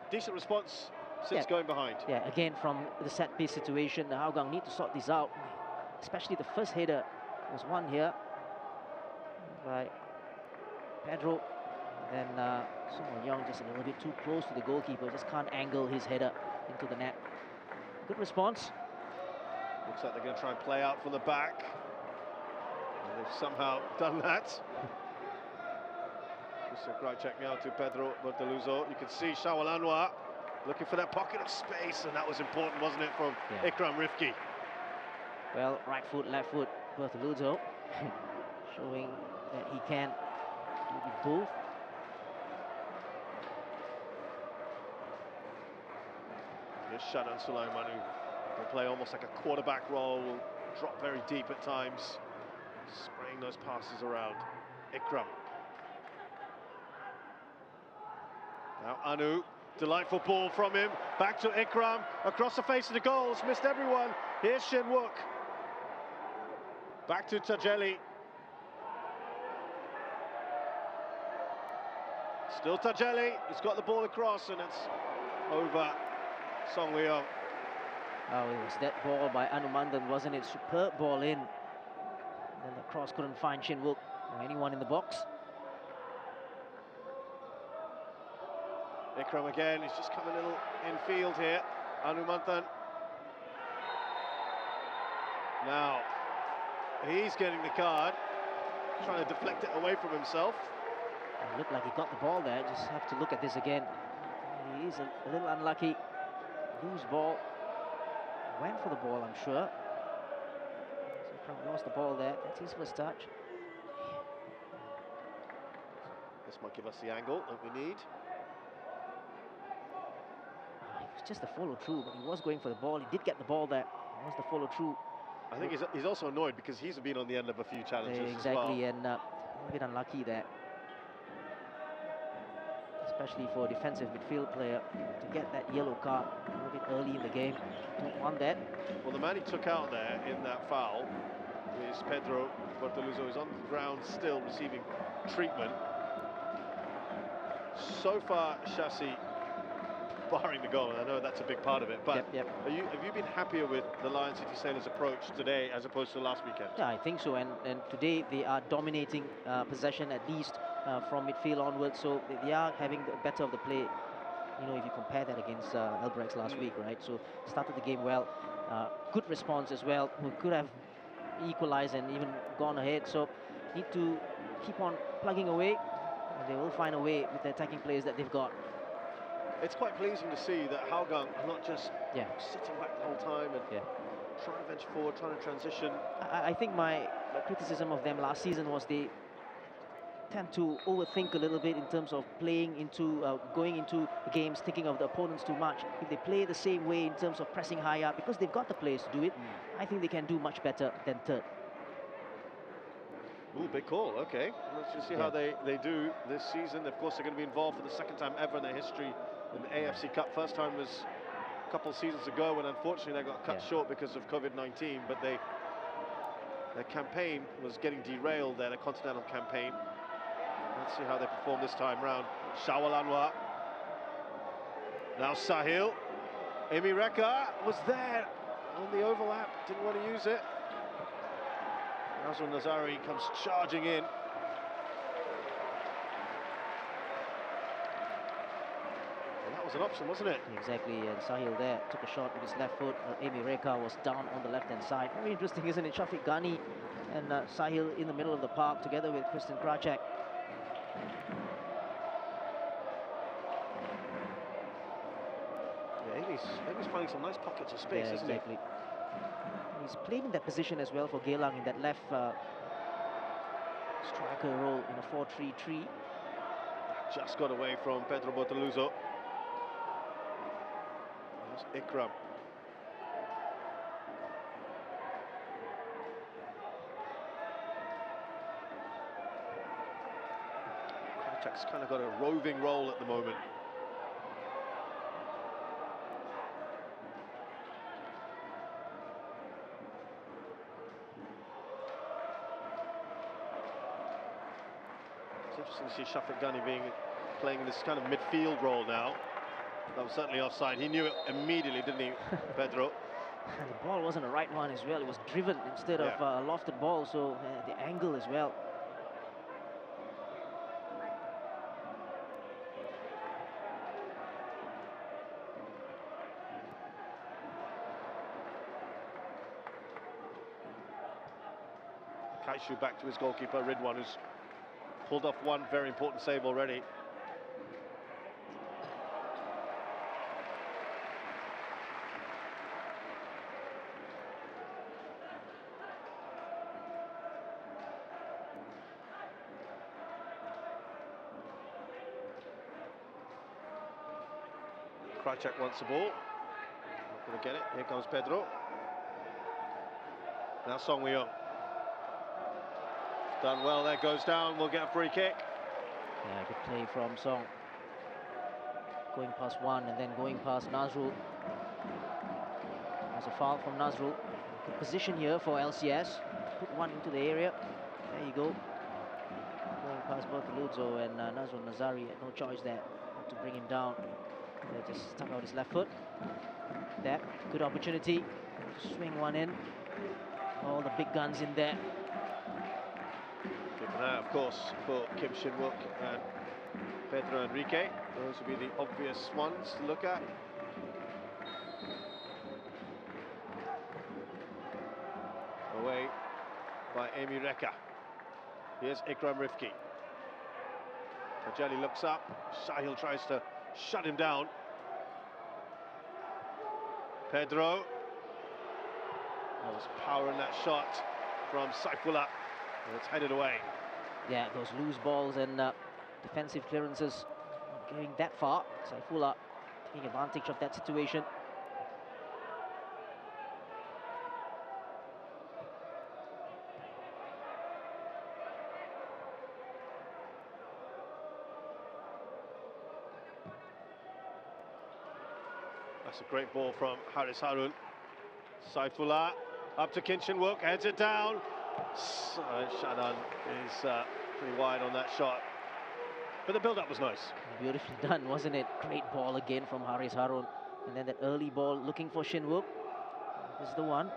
Decent response since going behind. Yeah, again from the set piece situation, the Hougang need to sort this out. Especially the first header was one here by Pedro. Then Song Wei-young just a little bit too close to the goalkeeper, just can't angle his header into the net. Good response. Looks like they're going to try and play out from the back. And they've somehow done that. Just a great check now to Pedro Bertaluzo. You can see Shawal Anwar looking for that pocket of space, and that was important, wasn't it, from Ikram Rifki? Well, right foot, left foot, Bertaluzo showing that he can do both. Here's Shadan Sulaiman, who will play almost like a quarterback role, will drop very deep at times, spraying those passes around. Ikram. Now Anu, delightful ball from him, back to Ikram, across the face of the goals, missed everyone. Here's Shin Wook. Back to Tajeli. Still Tajeli. He's got the ball across, and it's over Song Wei-yong. Oh, it was that ball by Anumandan, wasn't it? Superb ball in. Then the cross couldn't find Shin Wook or anyone in the box. Ikram again, he's just come a little infield here. Anumantan. Now, he's getting the card, trying to deflect it away from himself. It looked like he got the ball there. Just have to look at this again. He is a little unlucky. Loose ball. Went for the ball, I'm sure. So Ikram lost the ball there. That's his first touch. This might give us the angle that we need. It was just a follow through, but he was going for the ball. He did get the ball there. It was the follow through. I think he's also annoyed because he's been on the end of a few challenges exactly, as well. and a bit unlucky there. Especially for a defensive midfield player to get that yellow card a little bit early in the game. Don't want that. Well, the man he took out there in that foul is Pedro Bortoluzo. He's on the ground still receiving treatment. So far, Chassis barring the goal, and I know that's a big part of it, but Yep. have you been happier with the Lion City Sailors' approach today as opposed to last weekend? Yeah, I think so, and today they are dominating possession at least from midfield onwards, so they are having the better of the play. You know, if you compare that against Albrecht's last week, right? So started the game well, good response as well. We could have equalized and even gone ahead, so need to keep on plugging away, and they will find a way with the attacking players that they've got. It's quite pleasing to see that Hougang are not just sitting back the whole time and trying to venture forward, trying to transition. I think my criticism of them last season was they tend to overthink a little bit in terms of playing into, going into games, thinking of the opponents too much. If they play the same way in terms of pressing high up, because they've got the players to do it, I think they can do much better than third. Ooh, big call, okay. Let's just see how they do this season. Of course, they're going to be involved for the second time ever in their history in the AFC Cup. First time was a couple of seasons ago when unfortunately they got cut short because of COVID-19, but their campaign was getting derailed there, their continental campaign. Let's see how they perform this time round. Shawal Anwar. Now Sahil. Amy Reka was there on the overlap, didn't want to use it. Nazim Nazari comes charging in. And that was an option, wasn't it? Exactly, and Sahil there took a shot with his left foot. Amy Reka was down on the left-hand side. Very interesting, isn't it? Shafiq Ghani and Sahil in the middle of the park together with Kristen Krajcek. Yeah, Amy's finding some nice pockets of space, isn't exactly. He's played in that position as well for Geylang in that left striker role in a 4-3-3. Just got away from Pedro Bortoluzo. There's Ikram. Krajcek's kind of got a roving role at the moment. It's interesting to see Shafiq Ghani playing in this kind of midfield role now. That was certainly offside. He knew it immediately, didn't he, Pedro? And the ball wasn't a right one as well. It was driven instead of a lofted ball, so the angle as well. Kaishu back to his goalkeeper, Ridwan, who's pulled off one very important save already. Krajcek wants the ball. Not going to get it. Here comes Pedro. Now Song Wei-yong. Done well there, goes down, we'll get a free kick. Yeah, good play from Song. Going past one and then going past Nazrul. There's a foul from Nazrul. Good position here for LCS. put one into the area. There you go. Going past both Ludzo and Nazrul Nazari had no choice there but to bring him down. They just stuck out his left foot. That good opportunity to swing one in. All the big guns in there. Keep an eye, of course, for Kim Shin-wook and Pedro Enrique. Those would be the obvious ones to look at. Away by Amy Reka. Here's Ikram Rifki. Kajali looks up. Sahil tries to shut him down. Pedro. There was power in that shot from Saifullah. And it's headed away. Yeah, those loose balls and defensive clearances not going that far. Saifullah taking advantage of that situation. That's a great ball from Haris Harun. Saifullah up to Kim Shin-wook, heads it down. Shadan is pretty wide on that shot. But the build-up was nice. Beautifully done, wasn't it? Great ball again from Haris Harun. And then that early ball looking for Shin-wook. This is the one.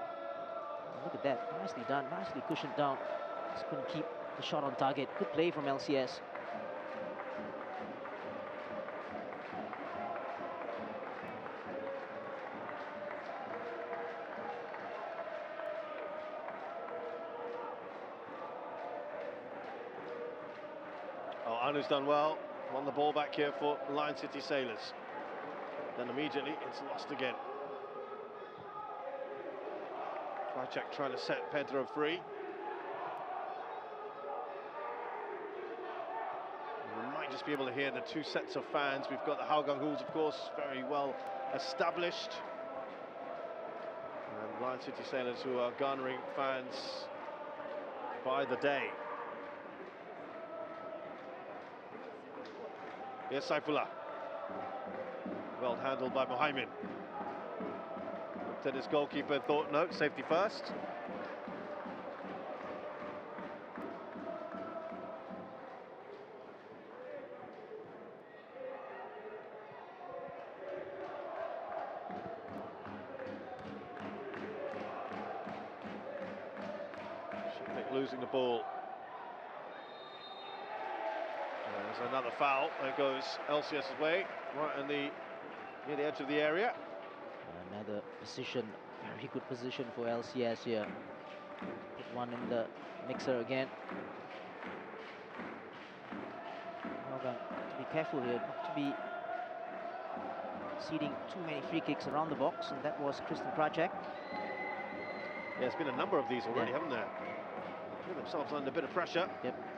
Look at that, nicely done, nicely cushioned down. Just couldn't keep the shot on target. Good play from LCS. Oh, Anu's done well. Won the ball back here for Lion City Sailors. Then immediately it's lost again. Krajcek trying to set Pedro free. We might just be able to hear the two sets of fans. We've got the Hougang Halls, of course, very well established. And Lion City Sailors, who are garnering fans by the day. Here's Saifullah. Well handled by Mohamed. Looked at his goalkeeper, thought, no, safety first. Shipnick losing the ball. There's another foul. There goes LCS's way, right on near the edge of the area. Another position, very good position for LCS here. Put one in the mixer again. Hougang to be careful here, not to be ceding too many free kicks around the box, and that was Kristen Krajcek. Yeah, there's been a number of these already, haven't there? Put themselves under a bit of pressure. Yep.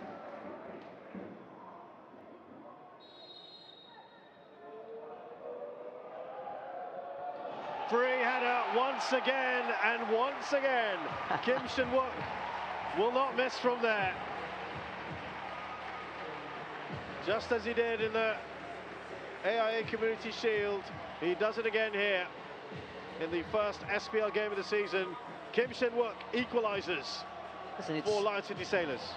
Free header once again, and once again, Kim Shin-wook will not miss from there. Just as he did in the AIA Community Shield, he does it again here in the first SPL game of the season. Kim Shin-wook equalises for Lion City Sailors.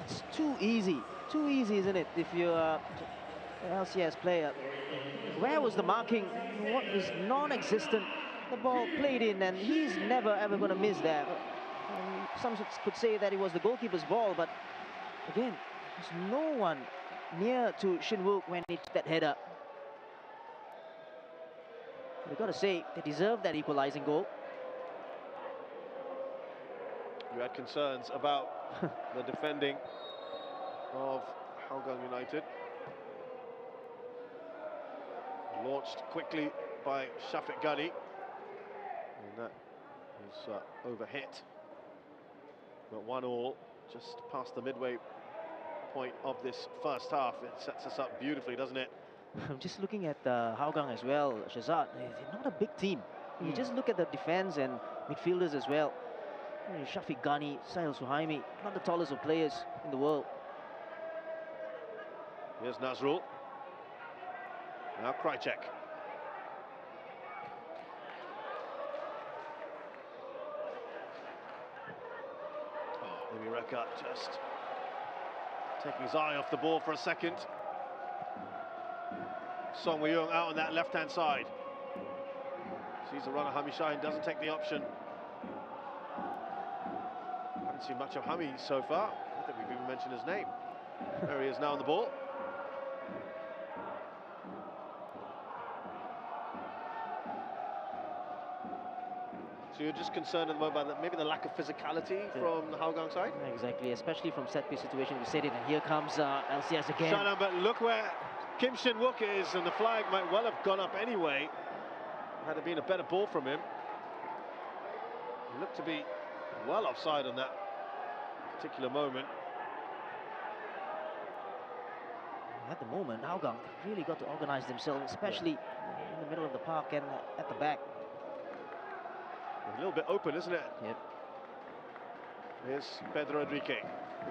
It's too easy, isn't it? If you're an LCS player, where was the marking? What is non-existent? The ball played in, and he's never ever going to miss that. Some could say that it was the goalkeeper's ball, but again, there's no one near to Shin-wook when he took that header. We've got to say, they deserve that equalizing goal. You had concerns about the defending of Hougang United. Launched quickly by Shafiq Ghani, and that was overhit. But 1-1, just past the midway point of this first half. It sets us up beautifully, doesn't it? I'm just looking at Hougang as well, Shazad. They're not a big team. You just look at the defense and midfielders as well. Shafiq Ghani, Sahil Suhaimi, not the tallest of players in the world. Here's Nazrul. Now Krajcek. Amy Reka just taking his eye off the ball for a second. Song Woo-young out on that left-hand side. Sees the runner, Hami Shahin doesn't take the option. Haven't seen much of Hami so far. I don't think we've even mentioned his name. There he is now on the ball. So you're just concerned at the moment about maybe the lack of physicality from the Hougang side? Exactly, especially from set-piece situation. We said it, and here comes LCS again. Jalan, but look where Kim Shin-wook is, and the flag might well have gone up anyway. Had it been a better ball from him. He looked to be well offside on that particular moment. At the moment, Hougang really got to organize themselves, especially in the middle of the park and at the back. A little bit open, isn't it? Yep. Here's Pedro Enrique.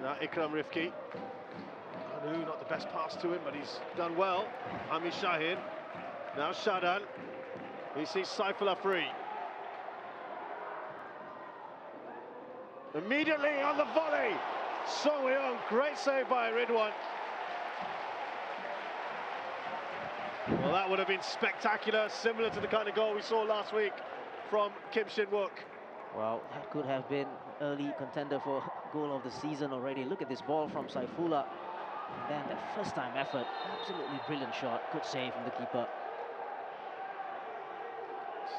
Now Ikram Rifki. Anu, not the best pass to him, but he's done well. Hami Shahin. Now Shadan. He sees Saifullah free. Immediately on the volley. Song Woo-young, great save by Ridwan. Well, that would have been spectacular, similar to the kind of goal we saw last week from Kim Shin-wook. Well, that could have been early contender for goal of the season already. Look at this ball from Saifullah. And then that first time effort, absolutely brilliant shot. Good save from the keeper.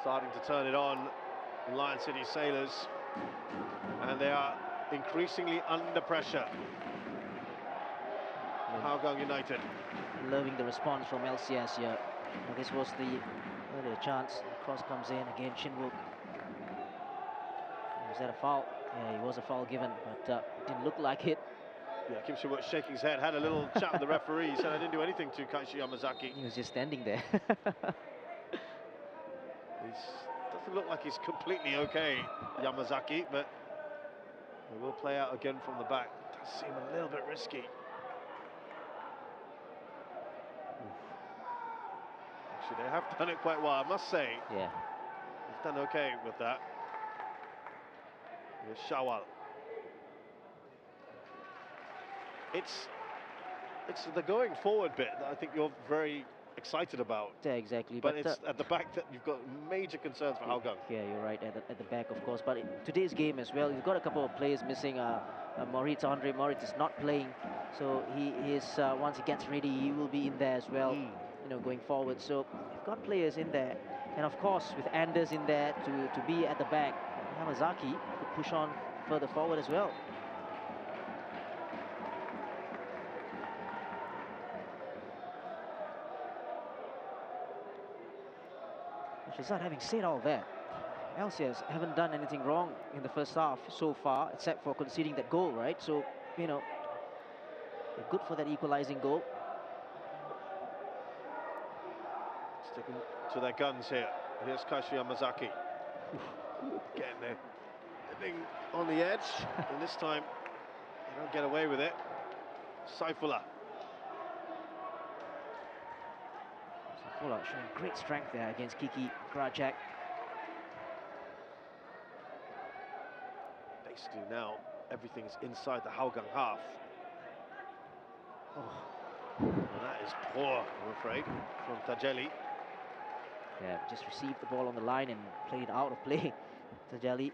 Starting to turn it on, Lion City Sailors. And they are increasingly under pressure. Hougang United. Loving the response from LCS here. And this was the earlier chance. The cross comes in again. Shin-wook. Was that a foul? Yeah, it was a foul given, but it didn't look like it. Yeah, Kim Shin-wook shaking his head. Had a little chat with the referee. He said, "I didn't do anything to Kaishi Yamazaki." He was just standing there. Doesn't look like he's completely okay, Yamazaki, but it will play out again from the back. It does seem a little bit risky. Actually, they have done it quite well, I must say. Yeah. They've done okay with that. Here's Shawal. It's the going forward bit that I think you're very excited about. Yeah, exactly. But it's at the back that you've got major concerns for Hougang. Yeah, you're right, at the back, of course. But in today's game as well, you've got a couple of players missing. Moritz, Andre Moritz is not playing. So he is, once he gets ready, he will be in there as well, you know, going forward. So you've got players in there. And of course, with Anders in there to be at the back, Yamazaki could push on further forward as well. Shazad, having said all that, LCS haven't done anything wrong in the first half so far, except for conceding that goal, right? So, you know, they're good for that equalizing goal. Sticking to their guns here. Here's Kaishi Yamazaki. Getting there. Living on the edge. And this time, they don't get away with it. Saifullah. Showing great strength there against Kiki Grajak. Basically now, everything's inside the Hougang half. Oh. Well, that is poor, I'm afraid, from Tajeli. Yeah, just received the ball on the line and played out of play. Tajeli.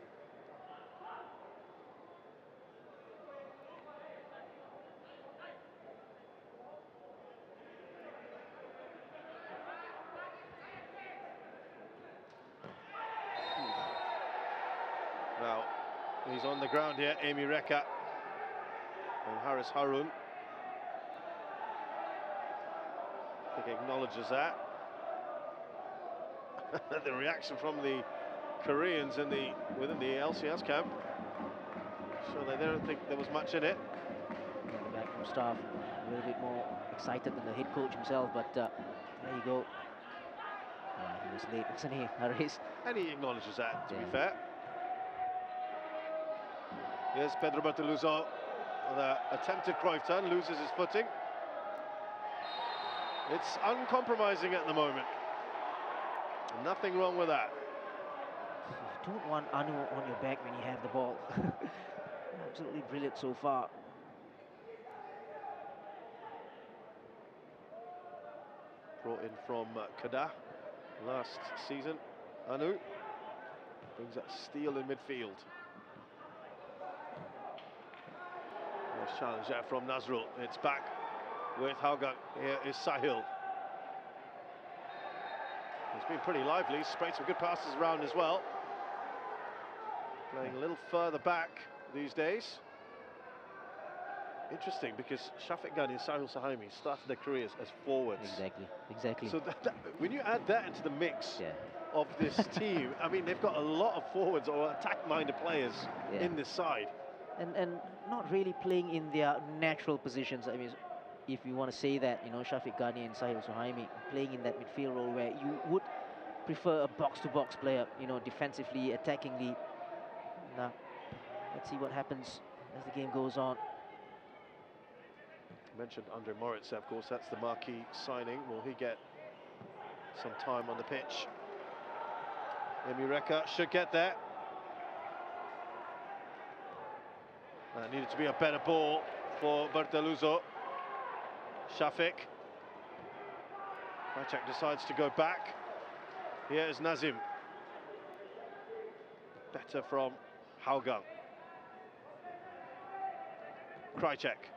Now, he's on the ground here, Amy Reka and Haris Harun. I think he acknowledges that. The reaction from the Koreans within the LCS camp. So they don't think there was much in it. The backroom staff a little bit more excited than the head coach himself, but there you go. He was late, wasn't he, Haris? And he acknowledges that, to be fair. Here's Pedro Bertoluzo with an attempted Cruyff turn, loses his footing. It's uncompromising at the moment. Nothing wrong with that. You don't want Anu on your back when you have the ball. Absolutely brilliant so far. Brought in from Kedah last season. Anu brings that steal in midfield. Nice challenge there from Nazrul. It's back with Hougang. Here is Sahil. He's been pretty lively, sprayed some good passes around as well. Playing a little further back these days. Interesting, because Shafiq Ghani and Sahil Suhaimi started their careers as forwards. Exactly. So when you add that into the mix of this team, I mean, they've got a lot of forwards or attack-minded players in this side. And not really playing in their natural positions. I mean, if you want to say that, you know, Shafiq Ghani and Sahil Suhaimi playing in that midfield role where you would prefer a box-to-box player, you know, defensively, attackingly. Now, let's see what happens as the game goes on. You mentioned Andre Moritz, of course, that's the marquee signing. Will he get some time on the pitch? Emireka should get there. That needed to be a better ball for Berteluzzo. Shafiq. Krajcek decides to go back. Here is Nazim. Better from Hougang. Krajcek.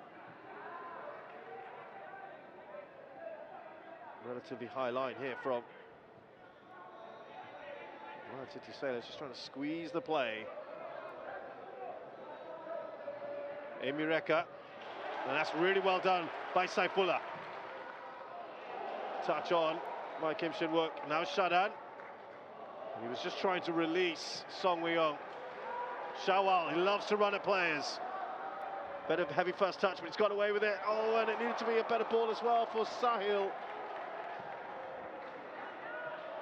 Relatively high line here from Lion City Sailors, just trying to squeeze the play. Emireka, and that's really well done by Saifullah. Touch on by Kim Shin-wook. Now Shadan. He was just trying to release Song Wei-yong. Shawal, he loves to run at players. Better heavy first touch, but he's got away with it. Oh, and it needed to be a better ball as well for Sahil.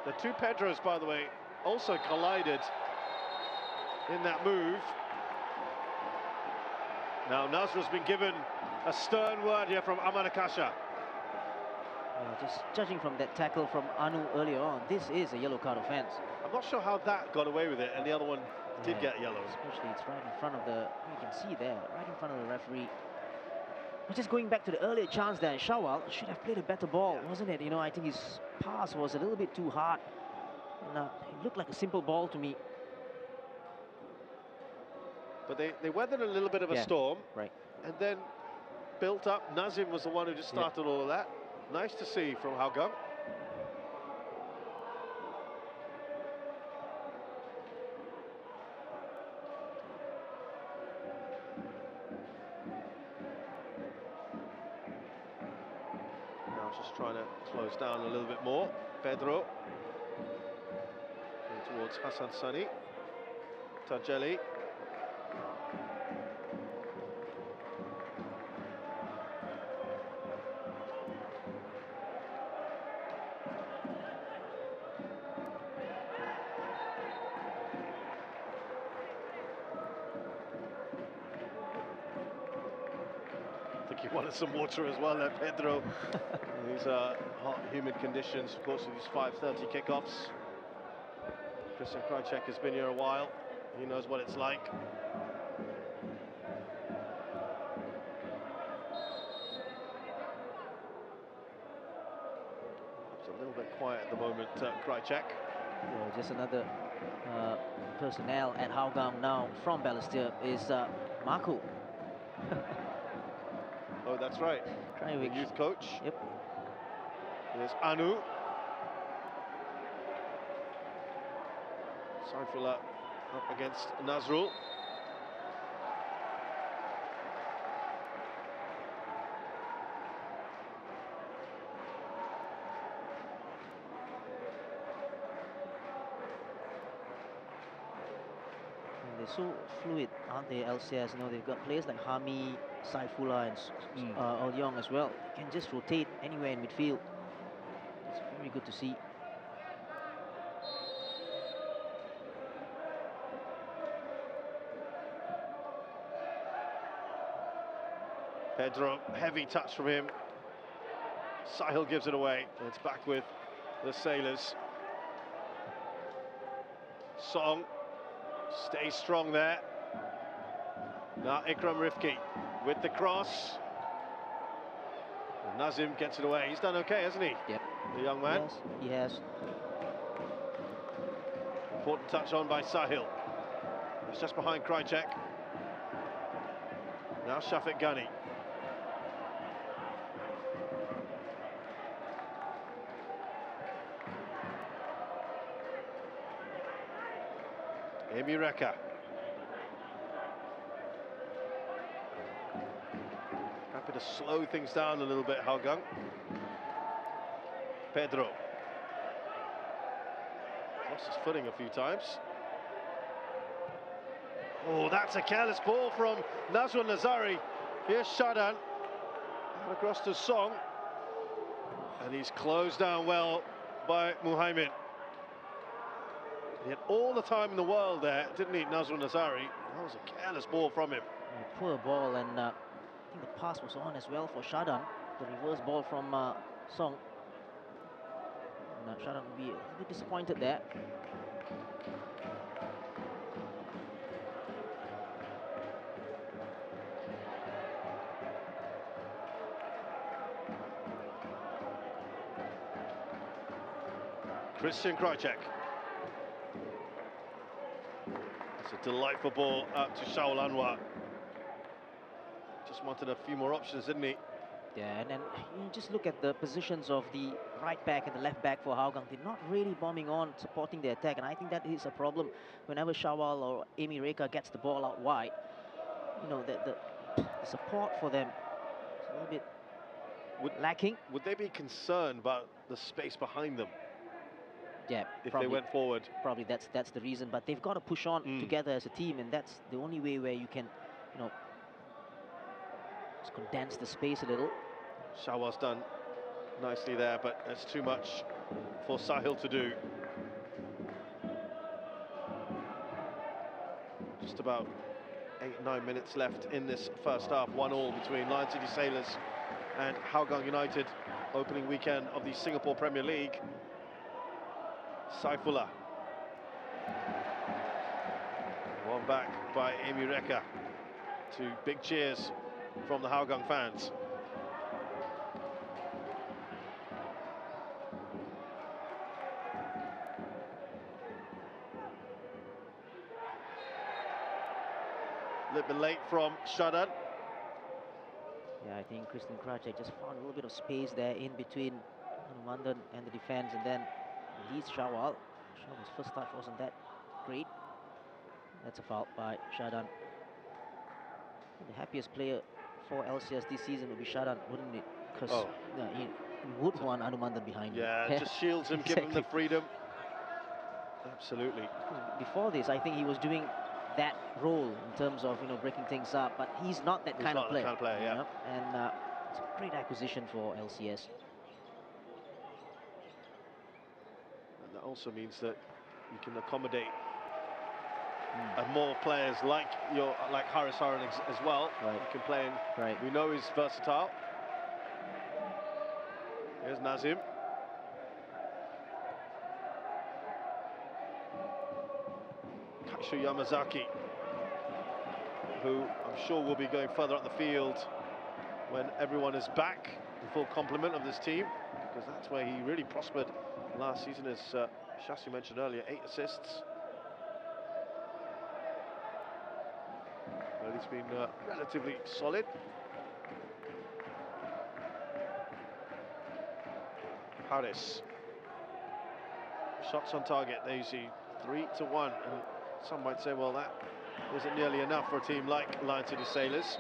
The two Pedros, by the way, also collided in that move. Now Nasrul's been given a stern word here from Amanakasha. Just judging from that tackle from Anu earlier on, this is a yellow card offence. I'm not sure how that got away with it, and the other one did get yellow. Especially it's right in front of the, you can see there, right in front of the referee. But just going back to the earlier chance there, Shawal should have played a better ball, wasn't it? You know, I think his pass was a little bit too hard. And, it looked like a simple ball to me. But they weathered a little bit of a storm. Right. And then built up. Nazim was the one who just started all of that. Nice to see from Hougang. Now just trying to close down a little bit more. Pedro. Going towards Hassan Sani. Tajeli. He wanted some water as well there, Pedro. These hot, humid conditions, of course, with these 5:30 kickoffs. Christian Krajcek has been here a while. He knows what it's like. It's a little bit quiet at the moment, Krajcek. Yeah, just another personnel at Hougang now from Balestier is Marco. Oh, that's right. The youth coach. Yep. There's Anu. Saifullah up against Nazrul. They're so fluid, aren't they, LCS? You know, they've got players like Hami, Saifullah, and Olyong as well. They can just rotate anywhere in midfield. It's very good to see. Pedro, heavy touch from him. Sahil gives it away. It's back with the Sailors. Song stays strong there. Now Ikram Rifki with the cross. And Nazim gets it away. He's done okay, hasn't he? Yep. The young man. Yes, he has. Important touch on by Sahil. It's just behind Krychek. Now Shafiq Ghani. Amy Reka. Happy to slow things down a little bit, Hougang. Pedro. Lost his footing a few times. Oh, that's a careless ball from Nazim Nazari. Here's Jalan. Across to Song. And he's closed down well by Muhaimin. He had all the time in the world there, didn't he, Nazim Nazari? That was a careless ball from him. Poor ball, and I think the pass was on as well for Jalan. The reverse ball from Song. And, Jalan will be a bit disappointed there. Christian Krychek. It's a delightful ball out to Shaul Anwar. Just wanted a few more options, didn't he? Yeah, and then you just look at the positions of the right back and the left back for Hougang. They're not really bombing on, supporting the attack, and I think that is a problem. Whenever Shawal or Amy Reka gets the ball out wide, you know, the support for them is a little bit lacking. Would they be concerned about the space behind them? Yeah, if probably, they went forward. Probably that's the reason. But they've got to push on together as a team, and that's the only way where you can, you know, just condense the space a little. Shawal's done nicely there, but it's too much for Sahil to do. Just about 8-9 minutes left in this first half. 1-1 between Lion City Sailors and Hougang United. Opening weekend of the Singapore Premier League. Saifullah. One back by Amy Reka. To big cheers from the Hougang fans. A little bit late from Jalan. Yeah, I think Christian Krychek just found a little bit of space there in between Anumandan and the defense, and then leads Shawal. Shawal's first touch wasn't that great. That's a foul by Jalan. The happiest player for LCS this season would be Jalan, wouldn't it? Because he would want Anumandan behind him. Yeah, just shields him, Exactly. give him the freedom. Absolutely. Before this, I think he was doing that role in terms of, you know, breaking things up, but he's not that kind of player. Kind of player, yeah. You know? And it's a great acquisition for LCS. And that also means that you can accommodate more players like Haris Haran as well. Right. You can play in. Right. We know he's versatile. Here's Nazim. Yamazaki, who I'm sure will be going further up the field when everyone is back in full complement of this team, because that's where he really prospered last season, as Shasu mentioned earlier, 8 assists. Well, he's been relatively solid. Haris. Shots on target, there you see 3-1, and some might say, well, that isn't nearly enough for a team like Lion City Sailors.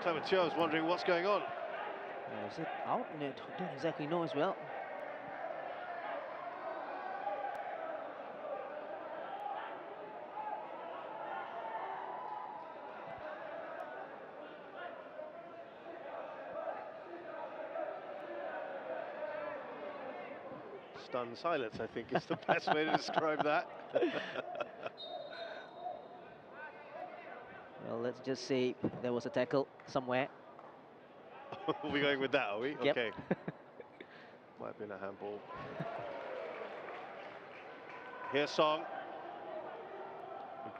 Clement Teo is wondering what's going on. Is it out? No, don't exactly know as well. Stunned silence, I think, is the best way to describe that. Well, let's just say there was a tackle somewhere. We're going with that, are we? Yep. Okay. Might have been a handball. Here's Song.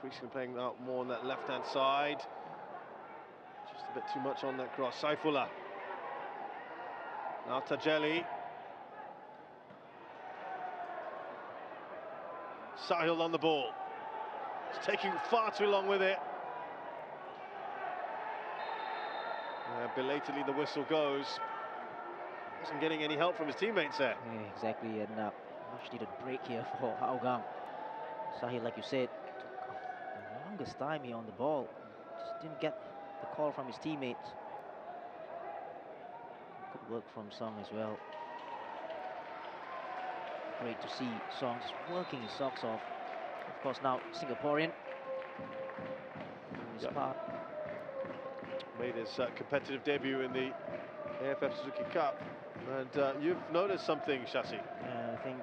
increasingly playing out more on that left-hand side. Just a bit too much on that cross. Saifullah. Now Tajeli. Sahil on the ball. It's taking far too long with it. Belatedly the whistle goes. Wasn't getting any help from his teammates there. Yeah, exactly, and much needed break here for Hougang. Sahil, like you said, took the longest time here on the ball. Just didn't get the call from his teammates. Good work from Song as well. Great to see Song just working his socks off. Of course, now Singaporean. His part. Made his competitive debut in the AFF Suzuki Cup. And you've noticed something, Shasi. I think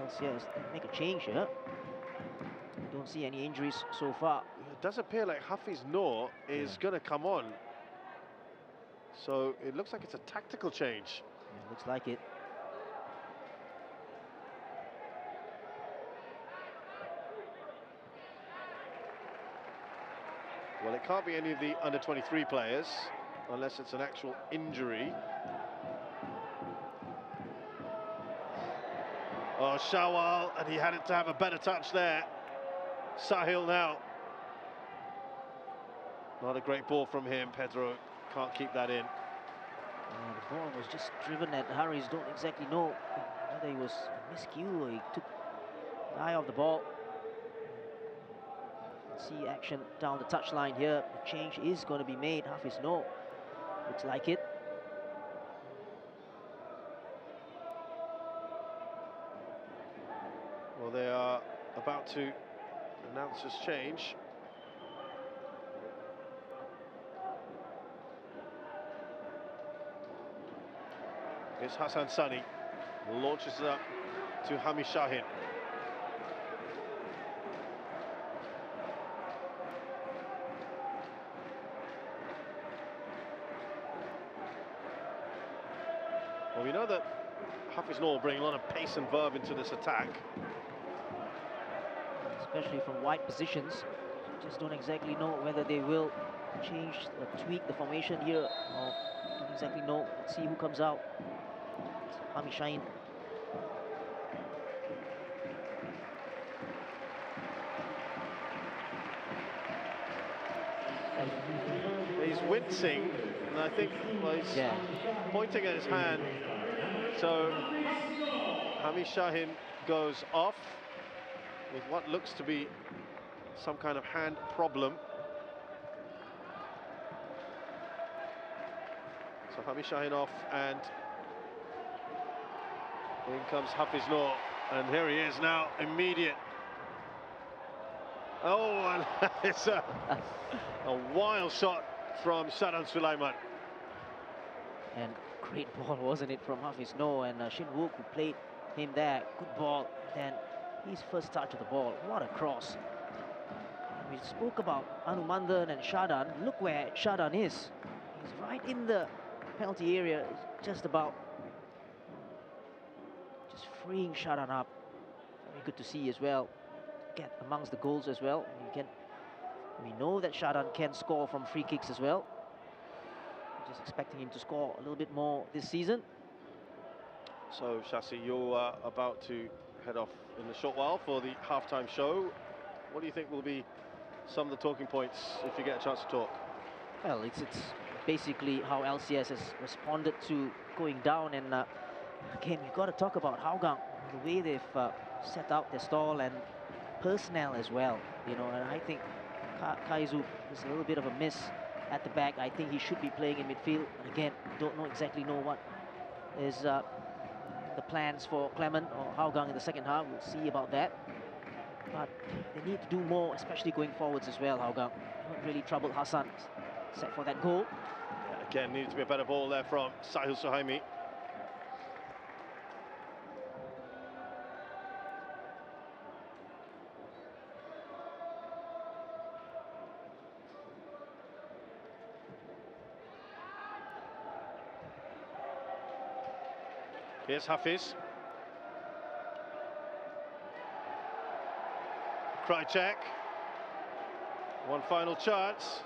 LCS make a change here. Don't see any injuries so far. It does appear like Hafiz Noor is going to come on. So it looks like it's a tactical change. Yeah, looks like it. Well, it can't be any of the under-23 players, unless it's an actual injury. Oh, Shawal, and he had it to have a better touch there. Sahil now. Not a great ball from him, Pedro. Can't keep that in. The ball was just driven at Harris. Don't exactly know whether he was miscue or he took the eye off the ball. See action down the touchline here. The change is going to be made. Hafiz Noor. Looks like it. Well, they are about to announce this change. Here's Hassan Sani. Launches it up to Hami Shahin. Well, we know that Hafiz Noor bring a lot of pace and verve into this attack. Especially from wide positions. Just don't exactly know whether they will change or tweak the formation here, or don't exactly know. Let's see who comes out. It's Hami Shahin. He's wincing, and I think he's pointing at his hand. So Hami Shahin goes off with what looks to be some kind of hand problem. So Hami Shahin off, and in comes Hafiz Noor, and here he is now, immediate. Oh, and it's a wild shot from Sharan Sulaiman. And great ball, wasn't it, from Hafiz Noor, and Shin Wook, who played him there. Good ball. Then his first touch of the ball. What a cross. We spoke about Anumandan and Shadan. Look where Shadan is. He's right in the penalty area. Just about just freeing Shadan up. Very good to see as well. Get amongst the goals as well. We know that Shadan can score from free kicks as well. Just expecting him to score a little bit more this season. So, Shasi, you're about to head off in a short while for the halftime show. What do you think will be some of the talking points if you get a chance to talk? Well, it's basically how LCS has responded to going down, and again, you've got to talk about Hougang, the way they've set out their stall and personnel as well. You know, and I think Kaizu is a little bit of a miss at the back. I think he should be playing in midfield. But again, don't exactly know what is the plans for Clement or Hougang in the second half. We'll see about that. But they need to do more, especially going forwards as well, Hougang. Not really troubled Hassan, except for that goal. Yeah, again, needed to be a better ball there from Sahil Suhaimi. Here's Hafiz. Krychek. One final chance.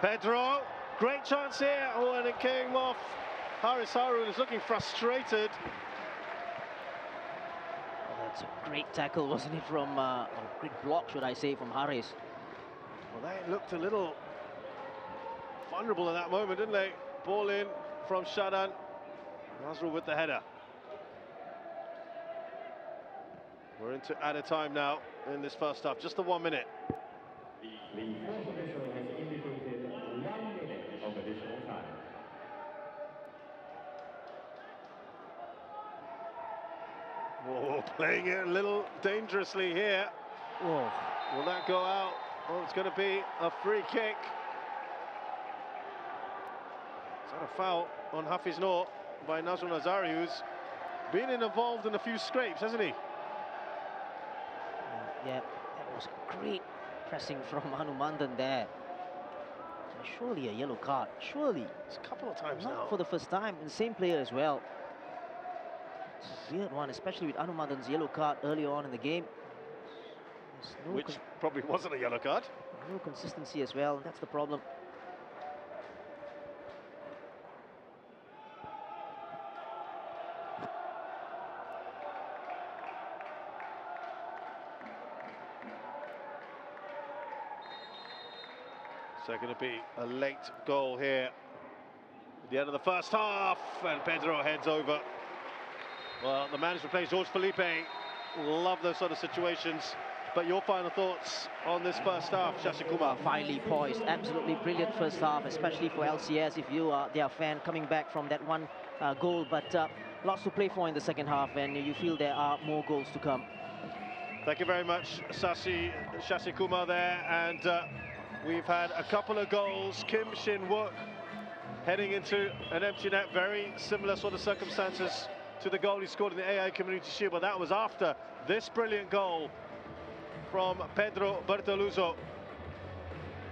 Pedro, great chance here. Oh, and it came off. Haris Harun is looking frustrated. That's a great tackle, wasn't it, from, or great block, should I say, from Haris. Well, they looked a little vulnerable in that moment, didn't they? Ball in from Jalan. Nazrul with the header. We're into added time now in this first half, just the 1 minute. The first official has indicated 1 minute of additional time. Oh, playing it a little dangerously here. Oh, Will that go out? Oh, it's going to be a free kick. Is that a foul on Hafiz Noor by Nazrul Nazari, who's been involved in a few scrapes, hasn't he? yeah, that was great pressing from Hanumandan there. And surely a yellow card, surely. It's a couple of times Not now. for the first time, and same player as well. It's a weird one, especially with Hanumandan's yellow card earlier on in the game. There's no Which probably wasn't a yellow card. no consistency as well, and that's the problem. So going to be a late goal here at the end of the first half, and Pedro heads over. Well, the man who's replaced George Felipe. Love those sort of situations. But your final thoughts on this first half, Shashi Kumar? Finely poised, absolutely brilliant first half, especially for LCS if you are their fan coming back from that one goal. But lots to play for in the second half, and you feel there are more goals to come. Thank you very much, Shashi Kumar there. And we've had a couple of goals. Kim Shin-wook heading into an empty net. Very similar sort of circumstances to the goal he scored in the AIA Community Shield, but that was after this brilliant goal from Pedro Bertoluso.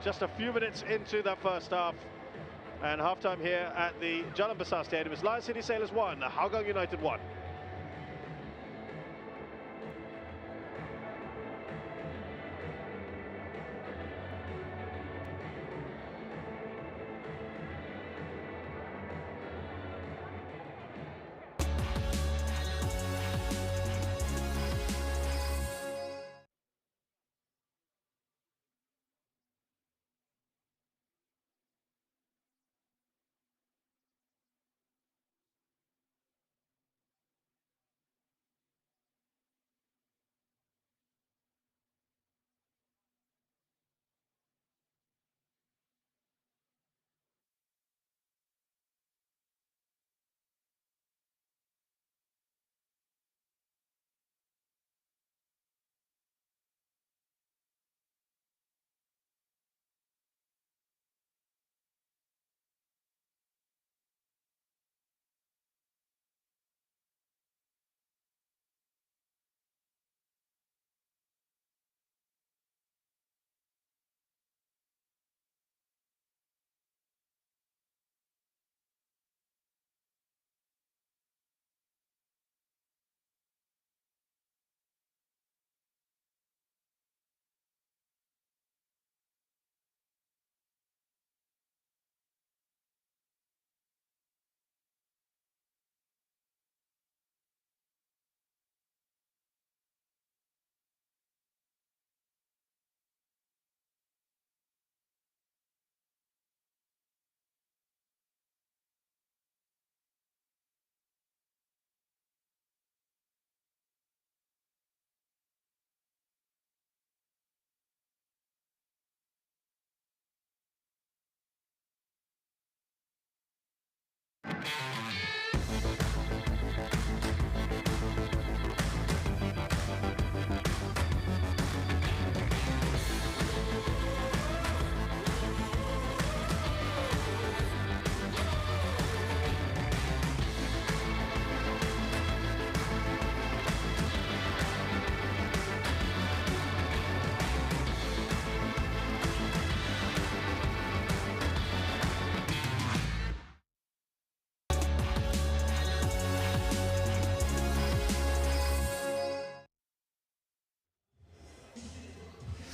Just a few minutes into that first half, and halftime here at the Jalan Besar Stadium is Lion City Sailors 1, Hougang United 1.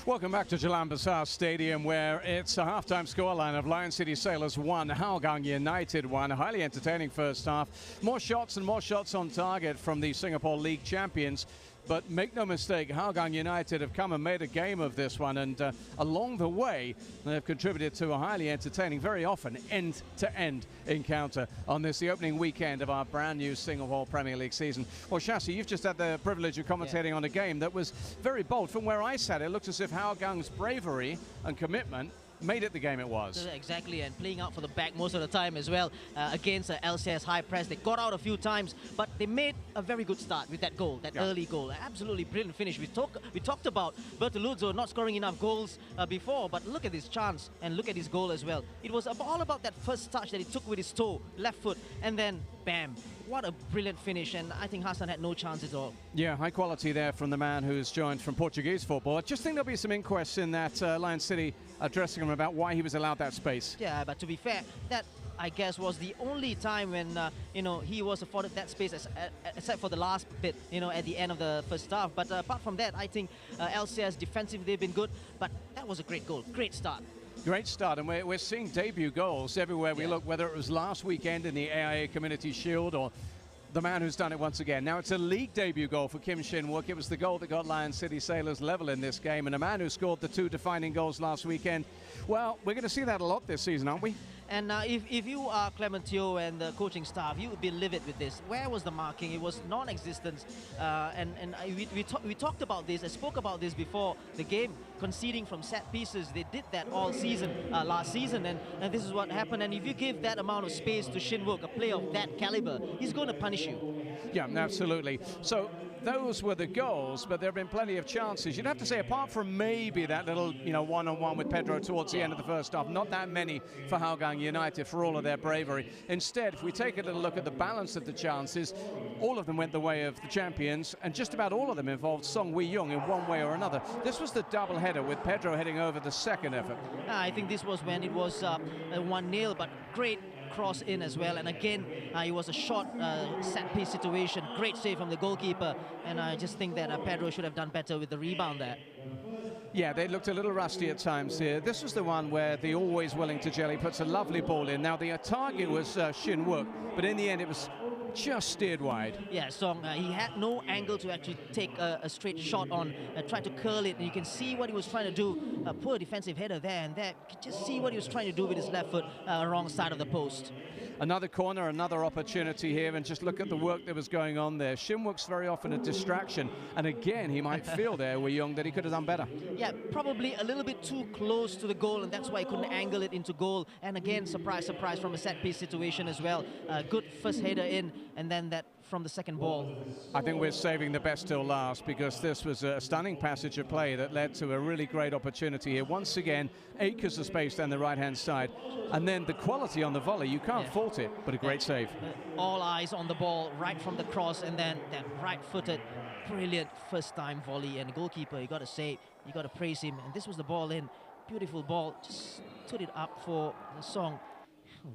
Welcome back to Jalan Besar Stadium, where it's a halftime scoreline of Lion City Sailors 1, Hougang United 1. A highly entertaining first half. More shots and more shots on target from the Singapore League champions. But make no mistake, Hougang United have come and made a game of this one, and along the way, they've contributed to a highly entertaining, very often end-to-end encounter on this, the opening weekend of our brand new Singapore Premier League season. Well, Shassi, you've just had the privilege of commentating on a game that was very bold. From where I sat, it looked as if Hougang's bravery and commitment made it the game it was. Exactly, and playing out for the back most of the time as well against LCS high press. They got out a few times, but they made a very good start with that goal, that early goal. Absolutely brilliant finish. We talked about Bertoluzzo not scoring enough goals before, but look at this chance and look at his goal as well. It was all about that first touch that he took with his toe, left foot, and then bam. What a brilliant finish, and I think Hassan had no chance at all. Yeah, high quality there from the man who's joined from Portuguese football. I just think there'll be some inquests in that Lion City dressing room about why he was allowed that space. Yeah, but to be fair, that I guess was the only time when he was afforded that space, except for the last bit, at the end of the first half. But apart from that, I think LCS defensively they've been good. But that was a great goal, great start. Great start, and we're seeing debut goals everywhere we look, whether it was last weekend in the AIA Community Shield or the man who's done it once again. Now it's a league debut goal for Kim Shin-wook. It was the goal that got Lion City Sailors level in this game, and a man who scored the two defining goals last weekend. Well, we're going to see that a lot this season, aren't we? And if you are Clement Teo and the coaching staff, you would be livid with this. Where was the marking? It was non-existent. We talked about this. I spoke about this before the game, conceding from set pieces. They did that all season, last season, and this is what happened. And if you give that amount of space to Shin-wook, a player of that caliber, he's going to punish you. Yeah, absolutely. So those were the goals, but there have been plenty of chances. You'd have to say, apart from maybe that little, one-on-one with Pedro towards the end of the first half, not that many for Hougang United for all of their bravery. Instead, if we take a little look at the balance of the chances, all of them went the way of the champions, and just about all of them involved Song Wee-young in one way or another. This was the double header with Pedro heading over the second effort. I think this was when it was 1-0, but great cross in as well, and again it was a short set piece situation. Great save from the goalkeeper, and I just think that Pedro should have done better with the rebound there. Yeah, they looked a little rusty at times here. This was the one where the always willing to jelly puts a lovely ball in. Now the target was Shin-wook, but in the end it was just steered wide. Yeah, Song, he had no angle to actually take a straight shot on, tried to curl it, and you can see what he was trying to do. A poor defensive header there, and there, you can just see what he was trying to do with his left foot, wrong side of the post. Another corner, another opportunity here, and just look at the work that was going on there. Shin-wook's very often a distraction, and again, he might feel there, Wee-young, that he could have done better. Yeah, probably a little bit too close to the goal, and that's why he couldn't angle it into goal. And again, surprise, surprise, from a set-piece situation as well. Good first header in, and then that from the second ball. I think we're saving the best till last, because this was a stunning passage of play that led to a really great opportunity here. Once again, acres of space down the right-hand side. And then the quality on the volley, you can't fault it, but a great save. All eyes on the ball right from the cross, and then that right-footed, brilliant first-time volley. And the goalkeeper, you got to say, you got to praise him. And this was the ball in. Beautiful ball. Just stood it up for the Song.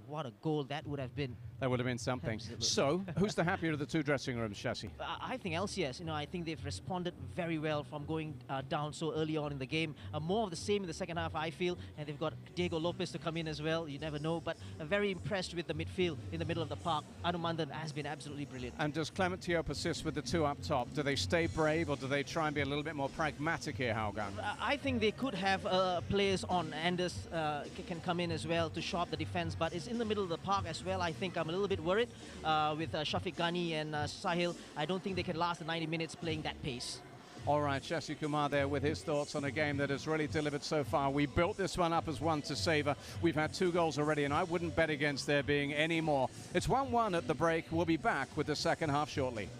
What a goal that would have been. That would have been something. Absolutely. So, who's the happier of the two dressing rooms, Shassi? I think LCS. I think they've responded very well from going down so early on in the game. More of the same in the second half, I feel. And they've got Diego Lopez to come in as well. You never know. But very impressed with the midfield in the middle of the park. Anumandan has been absolutely brilliant. And does Clement Teo persist with the two up top? Do they stay brave, or do they try and be a little bit more pragmatic here, Hougang? I think they could have players on. Anders can come in as well to shore up the defense. But it's in the middle of the park as well. I think I'm a little bit worried with Shafiq Ghani and Sahil. I don't think they can last the 90 minutes playing that pace. All right, Shassi Kumar there with his thoughts on a game that has really delivered so far. We built this one up as one to savor. We've had 2 goals already, and I wouldn't bet against there being any more. It's 1-1 at the break. We'll be back with the second half shortly.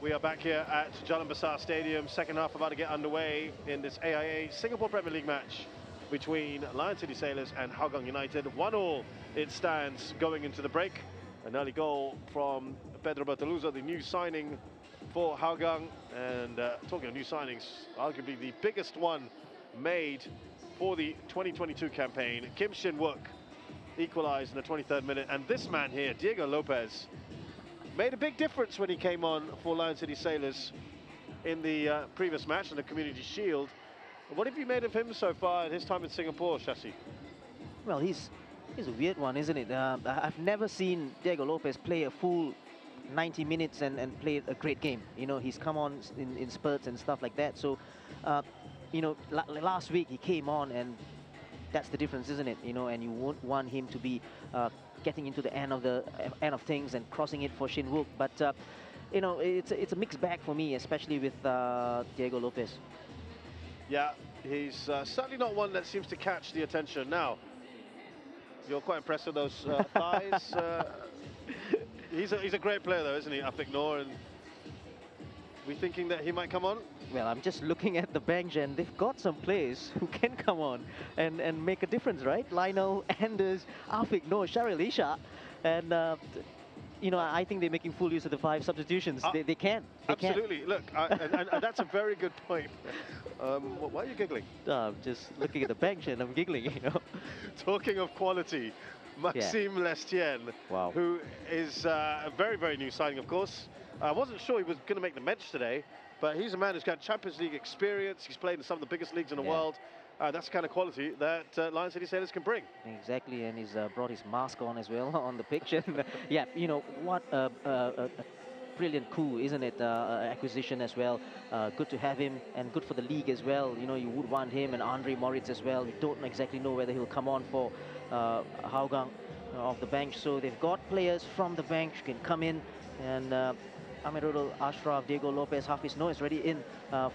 We are back here at Jalan Besar Stadium. Second half about to get underway in this AIA Singapore Premier League match between Lion City Sailors and Hougang United. 1-1 it stands going into the break. An early goal from Pedro Bertoluza, the new signing for Hougang. And talking of new signings, arguably the biggest one made for the 2022 campaign. Kim Shin-wook equalised in the 23rd minute. And this man here, Diego Lopez, made a big difference when he came on for Lion City Sailors in the previous match in the Community Shield. What have you made of him so far in his time in Singapore, Shashi? Well, he's a weird one, isn't it? I've never seen Diego Lopez play a full 90 minutes and play a great game. You know, he's come on in spurts and stuff like that. So, you know, last week he came on, and that's the difference, isn't it? You know, and you won't want him to be getting into the end of things and crossing it for Shin-wook. But you know, it's a mixed bag for me, especially with Diego Lopez. Yeah, he's certainly not one that seems to catch the attention. Now, you're quite impressed with those thighs. He's a great player, though, isn't he, Afiq Noor? And we thinking that he might come on? Well, I'm just looking at the bench, and they've got some players who can come on and make a difference, right? Lionel, Anders, Afiq Noor, Sharil Isha, and you know, I think they're making full use of the 5 substitutions. They can. Absolutely. Look, and that's a very good point. Why are you giggling? I'm just looking at the bench and I'm giggling, you know. Talking of quality, Maxime Lestienne, wow, who is a very, very new signing, of course. I wasn't sure he was going to make the bench today, but he's a man who's got Champions League experience. He's played in some of the biggest leagues in the world. That's the kind of quality that Lion City Sailors can bring. Exactly, and he's brought his mask on as well on the pitch. Yeah, you know, what a brilliant coup, isn't it? Acquisition as well. Good to have him, and good for the league as well. You know, you would want him and Andre Moritz as well. We don't exactly know whether he'll come on for Hougang off the bench. So they've got players from the bench who can come in, and Amirul Ashraf, Diego Lopez, Hafiz Noor is already in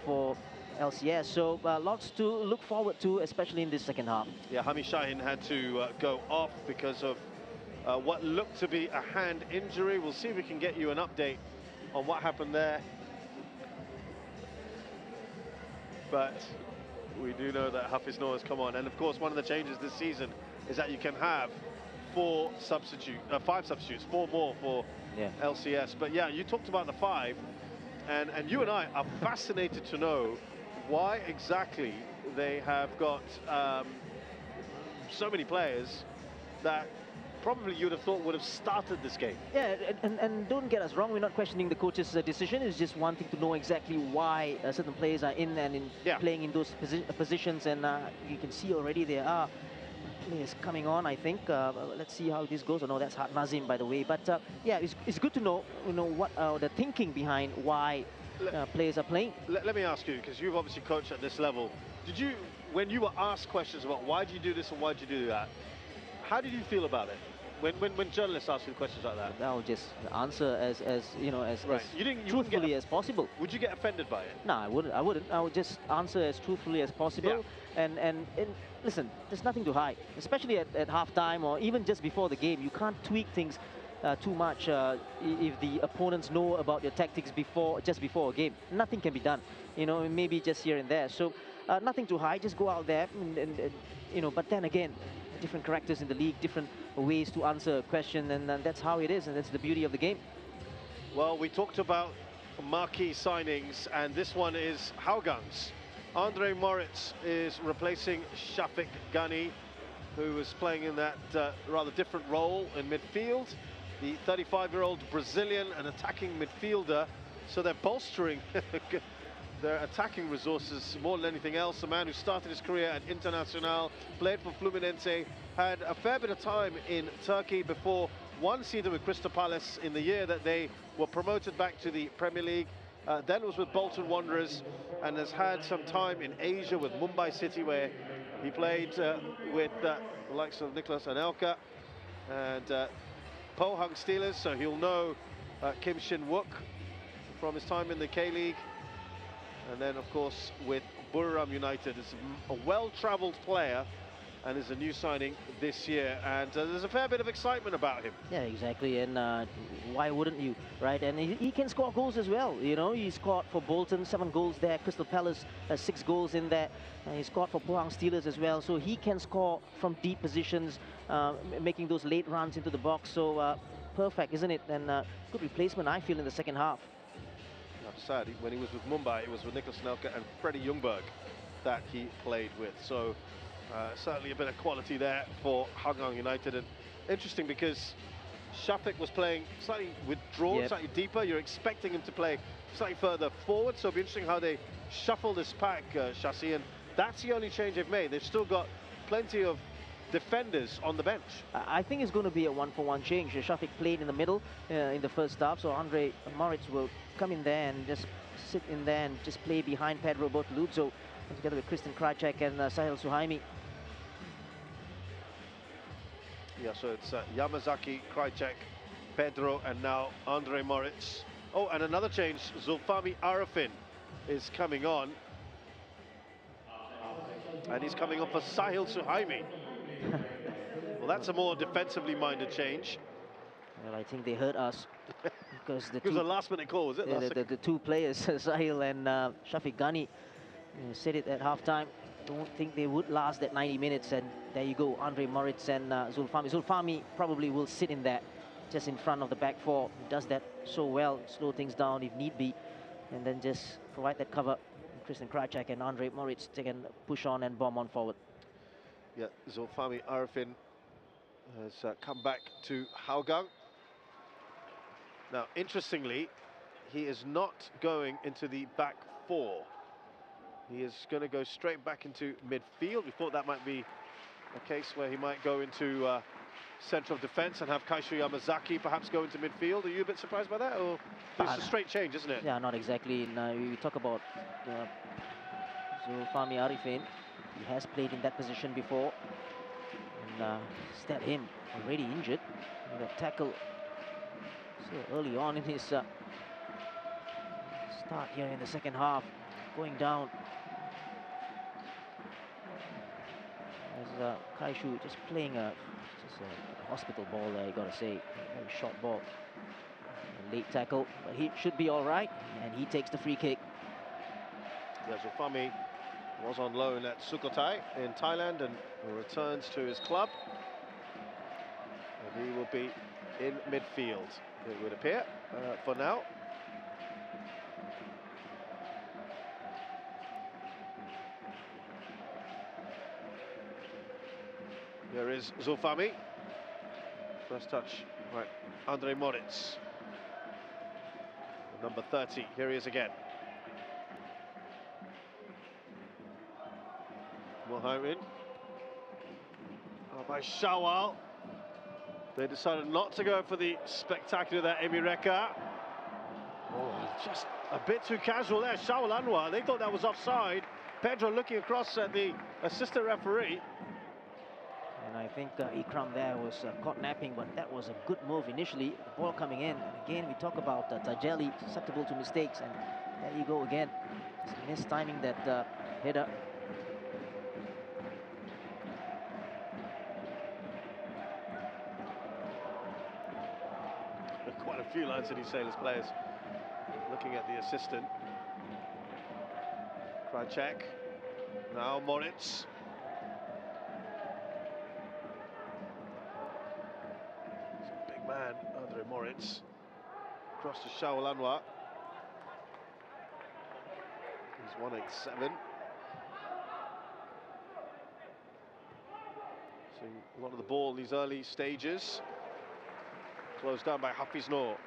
for LCS. So lots to look forward to, especially in this second half. Yeah, Hami Shahin had to go off because of what looked to be a hand injury. We'll see if we can get you an update on what happened there. But we do know that Hafiz Noor has come on. And of course, one of the changes this season is that you can have 5 substitutes, 4 more for LCS. But yeah, you talked about the 5, and you and I are fascinated to know why exactly they have got so many players that probably you'd have thought would have started this game. Yeah, and don't get us wrong, we're not questioning the coach's decision. It's just wanting to know exactly why certain players are in and playing in those positions. And you can see already there are players coming on, I think. Let's see how this goes. Oh no, that's Nazim, by the way. But yeah, it's good to know, you know, what the thinking behind why players are playing. Let me ask you, because you've obviously coached at this level. Did you, when you were asked questions about why do you do this and why do you do that, how did you feel about it? When journalists ask you questions like that? I'll just answer as you know, as truthfully as possible. Would you get offended by it? No, I wouldn't. I would just answer as truthfully as possible. Yeah. And listen, there's nothing to hide, especially at halftime or even just before the game. You can't tweak things too much if the opponents know about your tactics just before a game. Nothing can be done, you know, maybe just here and there. So nothing to hide, just go out there and you know, but then again, different characters in the league, different ways to answer a question, and that's how it is, and that's the beauty of the game. Well, we talked about marquee signings, and this one is Hougang's. Andre Moritz is replacing Shafiq Ghani, who was playing in that rather different role in midfield. The 35-year-old Brazilian, an attacking midfielder, so they're bolstering their attacking resources more than anything else. A man who started his career at Internacional, played for Fluminense, had a fair bit of time in Turkey before one season with Crystal Palace in the year that they were promoted back to the Premier League. Then was with Bolton Wanderers, and has had some time in Asia with Mumbai City, where he played with the likes of Nicholas Anelka and Pohang Steelers, so he'll know Kim Shin-wook from his time in the K-League. And then, of course, with Buriram United, is a well-travelled player, and is a new signing this year, and there's a fair bit of excitement about him. Yeah, exactly, and why wouldn't you, right? And he can score goals as well, you know. He scored for Bolton, 7 goals there. Crystal Palace has 6 goals in there. He scored for Hougang Steelers as well, so he can score from deep positions, making those late runs into the box. So perfect, isn't it? And good replacement, I feel, in the second half. That's sad. When he was with Mumbai, it was with Nicholas Nelka and Freddie Ljungberg that he played with. So certainly a bit of quality there for Hougang United. And interesting because Shafiq was playing slightly withdrawn, slightly deeper. You're expecting him to play slightly further forward. So it'll be interesting how they shuffle this pack, Shasi. And that's the only change they've made. They've still got plenty of defenders on the bench. I think it's going to be a 1-for-1 change. Shafiq played in the middle in the first half, so Andre Moritz will come in there and just sit in there and just play behind Pedro Bortoluzzo together with Christian Krajcek and Sahil Suhaimi. Yeah, so it's Yamazaki, Krajcek, Pedro, and now Andre Moritz. Oh, and another change, Zulfami Arifin is coming on. And he's coming on for Sahil Suhaimi. Well, that's a more defensively minded change. Well, I think they hurt us because It was a last-minute call, was it? The two players, Sahil and Shafiq Ghani, said it at halftime. Don't think they would last that 90 minutes, and there you go, Andre Moritz and Zulfami. Zulfami probably will sit in there, just in front of the back four. He does that so well, slow things down if need be, and then just provide that cover. Christian Krajcek and Andre Moritz can push on and bomb on forward. Yeah, Zulfami Arifin has come back to Hougang. Now, interestingly, he is not going into the back four. He is going to go straight back into midfield. We thought that might be a case where he might go into centre of defence and have Kaishu Yamazaki perhaps go into midfield. Are you a bit surprised by that? Or it's a straight change, isn't it? Yeah, not exactly. Now, we talk about Zulfami Arifin. He has played in that position before. And instead him, already injured. The tackle so early on in his start here in the second half, going down. As Kaishu just playing a hospital ball there, you got to say. A very short ball. A late tackle, but he should be all right. And he takes the free kick. Yeah, Zulfami was on loan at Sukhothai in Thailand and returns to his club. And he will be in midfield, it would appear, for now. Here is Zulfami. First touch, right, Andre Moritz. Number 30, here he is again. Mohamed. Oh, by Shawal. They decided not to go for the spectacular there, Emireka. Oh, just a bit too casual there, Shawal Anwar. They thought that was offside. Pedro looking across at the assistant referee. And I think Ikram there was caught napping, but that was a good move initially. The ball coming in. And again, we talk about Tajeli, susceptible to mistakes. And there you go again. Just mistiming that header. Quite a few Lion City Sailors players looking at the assistant. Krajcek. Now Moritz. Big man, Andre Moritz. Across to Shawal Anwar. He's 187. Seeing a lot of the ball in these early stages. Closed down by Hafiz Noor.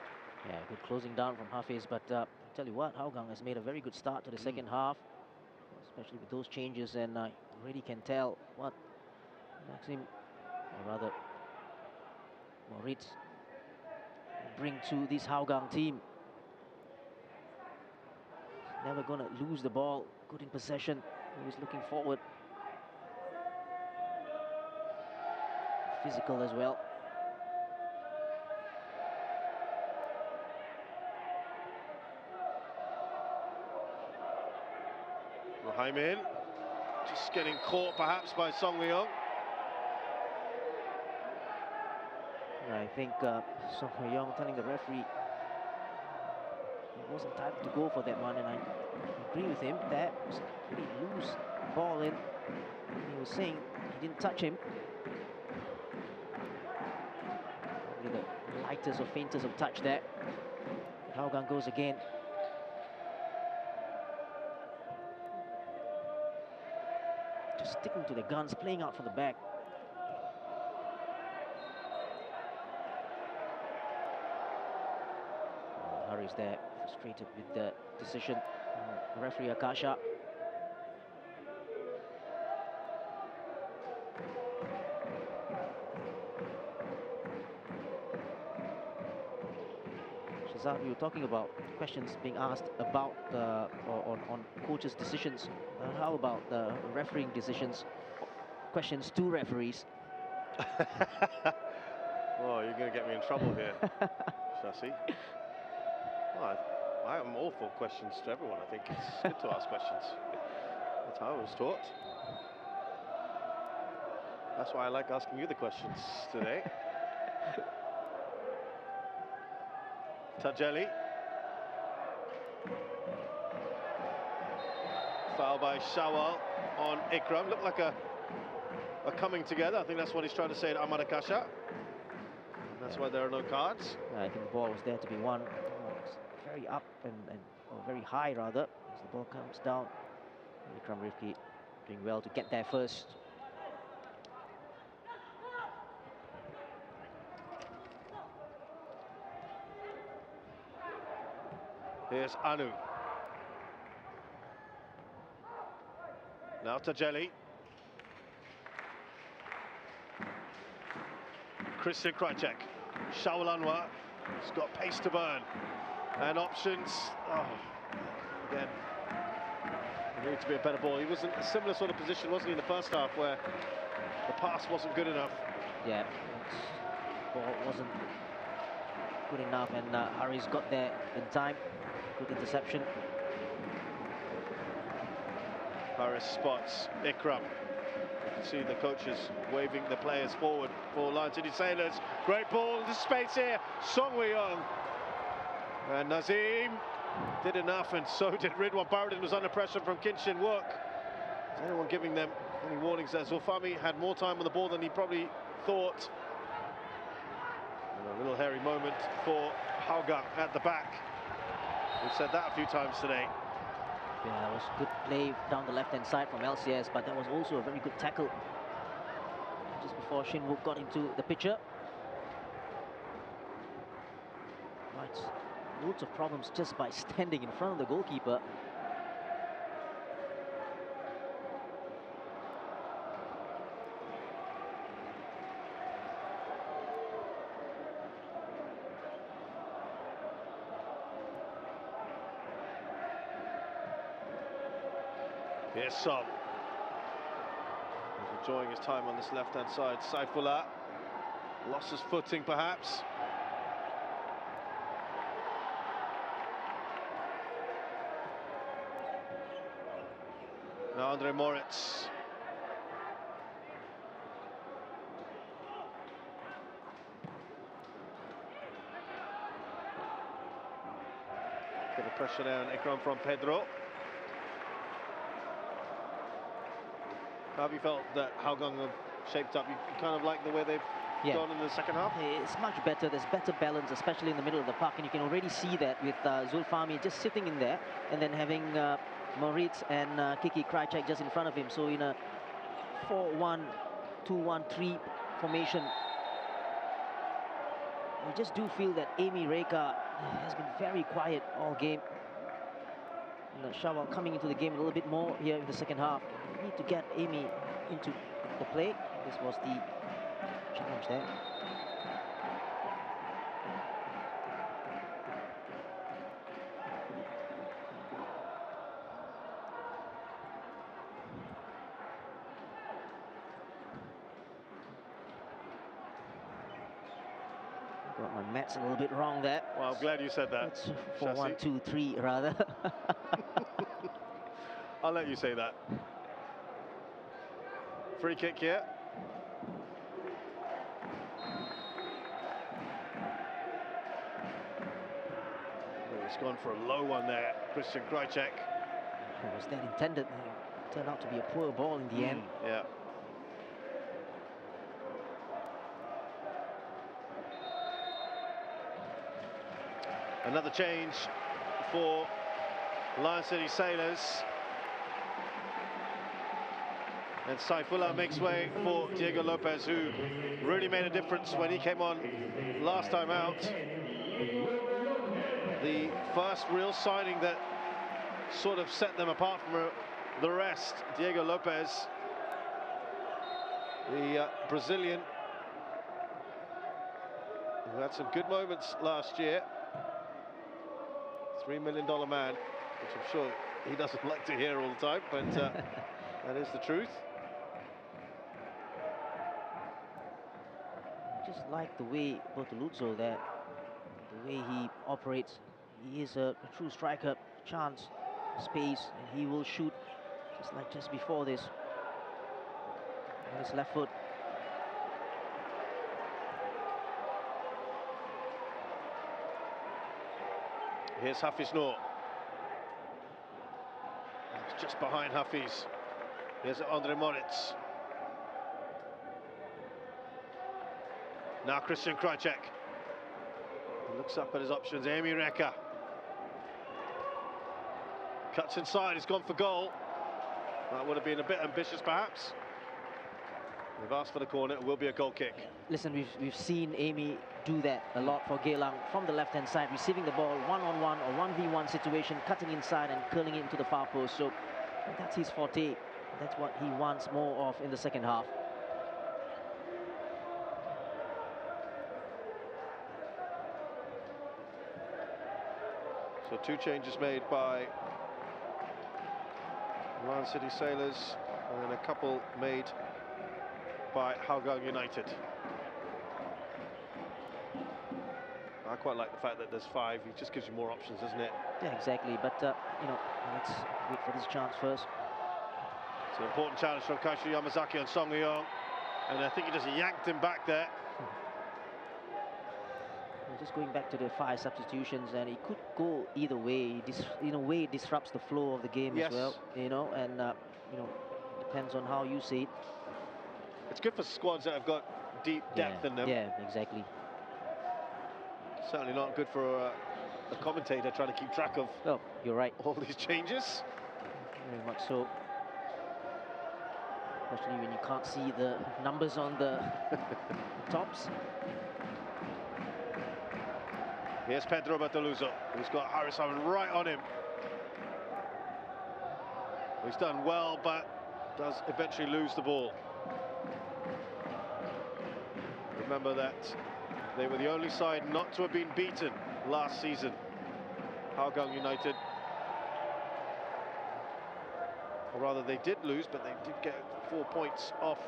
Yeah, good closing down from Hafiz, but I tell you what, Hougang has made a very good start to the second half, especially with those changes, and I already can tell what Nazim, or rather Moritz, bring to this Hougang team. Never gonna lose the ball, good in possession, always looking forward. Physical as well. Mohamed just getting caught perhaps by Song Leong. I think Song Hui-yong telling the referee he wasn't entitled to go for that one, and I agree with him. That was a pretty loose ball in. He was saying he didn't touch him. Probably the lightest or faintest of touch there. Hougang goes again. Just sticking to the guns, playing out from the back. Hurries there, frustrated with the decision. Referee Akasha. Shazad, you were talking about questions being asked about on coaches' decisions. How about the refereeing decisions? Questions to referees. Oh, you're going to get me in trouble here, Shasi. Well, I am all for questions to everyone. I think it's good to ask questions. That's how I was taught. That's why I like asking you the questions today. Tajeli. Foul by Shawal on Ikram. Looked like a coming together. I think that's what he's trying to say to Ahmad Akasha. That's why there are no cards. I think the ball was there to be won. It's very up and or very high rather, as the ball comes down. Ikram Rifki doing well to get there first. Here's Anu. Now Tajeli. Christian Krycek. Shaul Anwar. He's got pace to burn. And options. Oh, again. It needed to be a better ball. He was in a similar sort of position, wasn't he, in the first half, where the pass wasn't good enough. Yeah, ball wasn't good enough, and Harry's got there in time. Good interception. Harris spots Ikram. You can see the coaches waving the players forward for Lion City Sailors. Great ball into space here. Song Hui-yong. And Nazim did enough, and so did Ridwan. Baradin was under pressure from Kinshin Wook. Is anyone giving them any warnings there? Zulfami had more time on the ball than he probably thought. And a little hairy moment for Hougang at the back. We've said that a few times today. Yeah, that was good play down the left-hand side from LCS, but that was also a very good tackle just before Shin Wook got into the picture. Right, loads of problems just by standing in front of the goalkeeper. Here's Som. He's enjoying his time on this left-hand side. Saifullah lost his footing, perhaps. Now Andre Moritz. Bit of pressure there on Ikram from Pedro. How have you felt that Hougang have shaped up? You kind of like the way they've gone in the second half? It's much better. There's better balance, especially in the middle of the park, and you can already see that with Zulfami just sitting in there, and then having Moritz and Kiki Krycek just in front of him. So in a 4-1-2-1-3 formation, you just do feel that Amy Reka has been very quiet all game. And Shawal coming into the game a little bit more here in the second half. We need to get Amy into the play. This was the challenge there. Got my maths a little bit wrong there. Well, I'm glad you said that. It's 4-1-2-3 rather. I'll let you say that. Free kick here. He's gone for a low one there, Christian Krajcek. Was that intended? It turned out to be a poor ball in the end. Yeah. Another change for Lion City Sailors. And Saifullah makes way for Diego Lopez, who really made a difference when he came on last time out. The first real signing that sort of set them apart from the rest. Diego Lopez, the Brazilian, who had some good moments last year. $3 million man, which I'm sure he doesn't like to hear all the time, but that is the truth. Just like the way Bortoluzzo there, the way he operates. He is a true striker. Chance, space, and he will shoot just before this. On his left foot. Here's Hafiz Noor. It's just behind Hafiz. Here's Andre Moritz. Now Christian Krajcek. He looks up at his options. Amy Reka. Cuts inside, he's gone for goal. That would have been a bit ambitious, perhaps. They've asked for the corner, it will be a goal kick. Listen, we've seen Amy do that a lot for Jalan from the left-hand side, receiving the ball one-on-one or 1v1 situation, cutting inside and curling it into the far post. So that's his forte. That's what he wants more of in the second half. So 2 changes made by Lion City Sailors and a couple made by Hougang United. I quite like the fact that there's 5. It just gives you more options, doesn't it? Yeah, exactly. But, you know, let's wait for this chance first. It's an important challenge from Kaishu Yamazaki on Song Eong. And I think he just yanked him back there. Just going back to the 5 substitutions, and it could go either way. This, in a way, it disrupts the flow of the game as well. You know, and you know, depends on how you see it. It's good for squads that have got deep depth in them. Yeah, exactly. Certainly not good for a commentator trying to keep track of. Oh, you're right. All these changes. Very much so. Especially when you can't see the numbers on the tops. Here's Pedro Bortoluzzo, who's got Harris Harman right on him. He's done well, but does eventually lose the ball. Remember that they were the only side not to have been beaten last season, Hougang United. Or rather, they did lose, but they did get 4 points off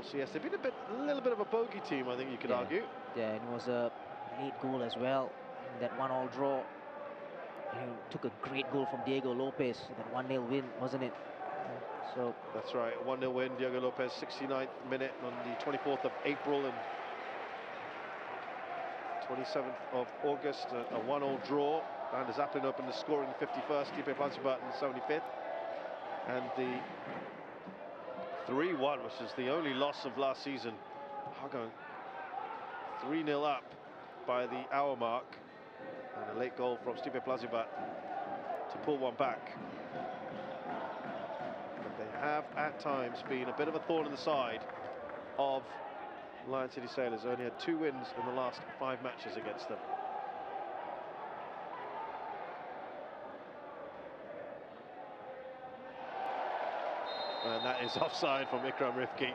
LCS. They've been a little bit of a bogey team, I think you could argue. Yeah, and it was a late goal as well, that 1-1 draw. And he took a great goal from Diego Lopez, that 1-0 win, wasn't it? So that's right, 1-0 win, Diego Lopez, 69th minute on the 24th of April and 27th of August, a 1-1 draw. And Zappin opened the score in the 51st, Stipe Plansibat in the 75th. And the 3-1, which is the only loss of last season. Hougang 3-0 up by the hour mark. And a late goal from Stipe Plansibat to pull one back. But they have at times been a bit of a thorn in the side of Lion City Sailors. Only had 2 wins in the last 5 matches against them. And that is offside from Ikram Rifki.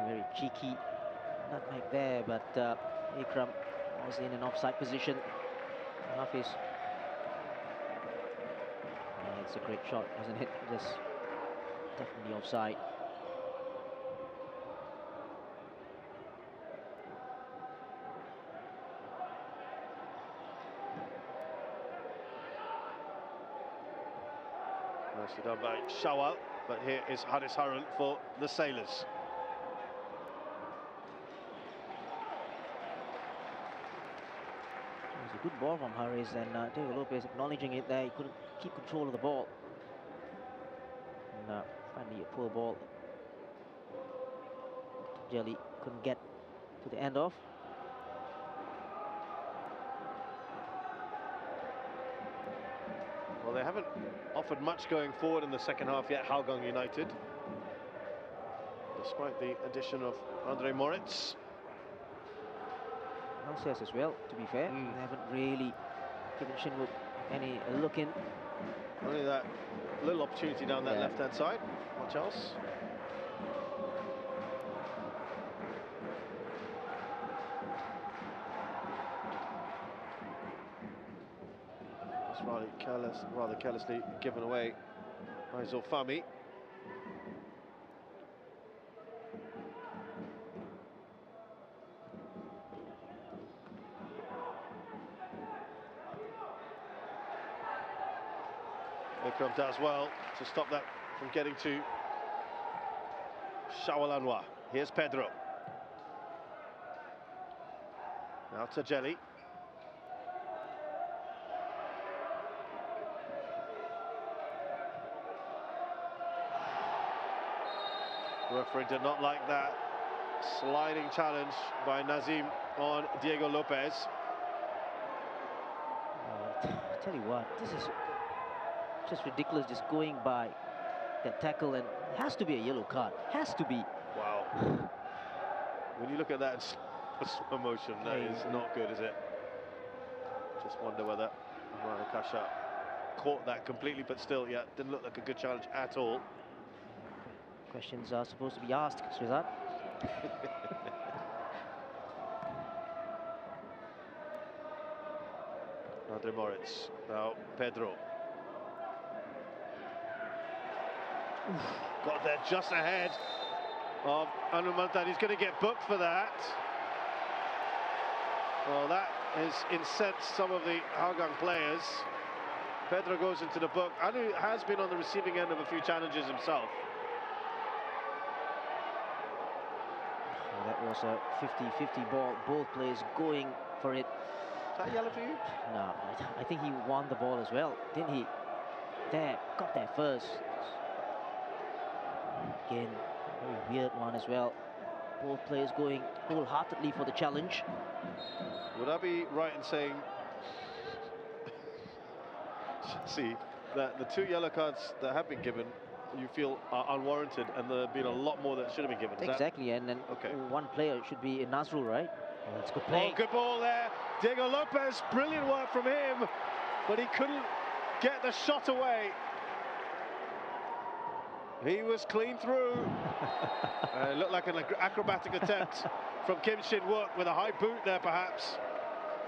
Very cheeky nutmeg there, but Ikram was in an offside position. Hafiz. It's a great shot, wasn't it? Just definitely offside. Nicely done by Shawal, but here is Haris Harun for the Sailors. good ball from Harris, and Diego Lopez acknowledging it there. He couldn't keep control of the ball. And finally a poor ball. Jelly couldn't get to the end of. Well, they haven't offered much going forward in the second half yet, Hougang United, despite the addition of Andre Moritz. LCS as well, to be fair. They haven't really given Shinwook any look in. Only that little opportunity down that left-hand side. Much else. That's rather carelessly given away by Zolfami. Ikram does well to stop that from getting to Shawalanwa. Here's Pedro. Now to Jelly. The referee did not like that sliding challenge by Nazim on Diego Lopez. Tell you what, this is just ridiculous, just going by that tackle, and it has to be a yellow card. Has to be. Wow. When you look at that in slow motion, that is not good, is it? Just wonder whether Rana Kasha caught that completely, but still, yeah, didn't look like a good challenge at all. Questions are supposed to be asked, Srizat. Andre Moritz, now Pedro. Got there just ahead of Anumantan. He's going to get booked for that. Well, that has incensed some of the Hougang players. Pedro goes into the book. Anu has been on the receiving end of a few challenges himself. Well, that was a 50-50 ball. Both players going for it. Is that yellow for you? No, I think he won the ball as well, didn't he? There, got there first. Again, very weird one as well. Both players going wholeheartedly for the challenge. Would I be right in saying, see, that the two yellow cards that have been given, you feel are unwarranted, and there have been a lot more that should have been given? Exactly, and then one player should be Nazrul, right? Oh, that's good play. Oh, good ball there. Diego Lopez, brilliant work from him, but he couldn't get the shot away. He was clean through. It looked like an acrobatic attempt from Kim Shin-wook with a high boot there, perhaps.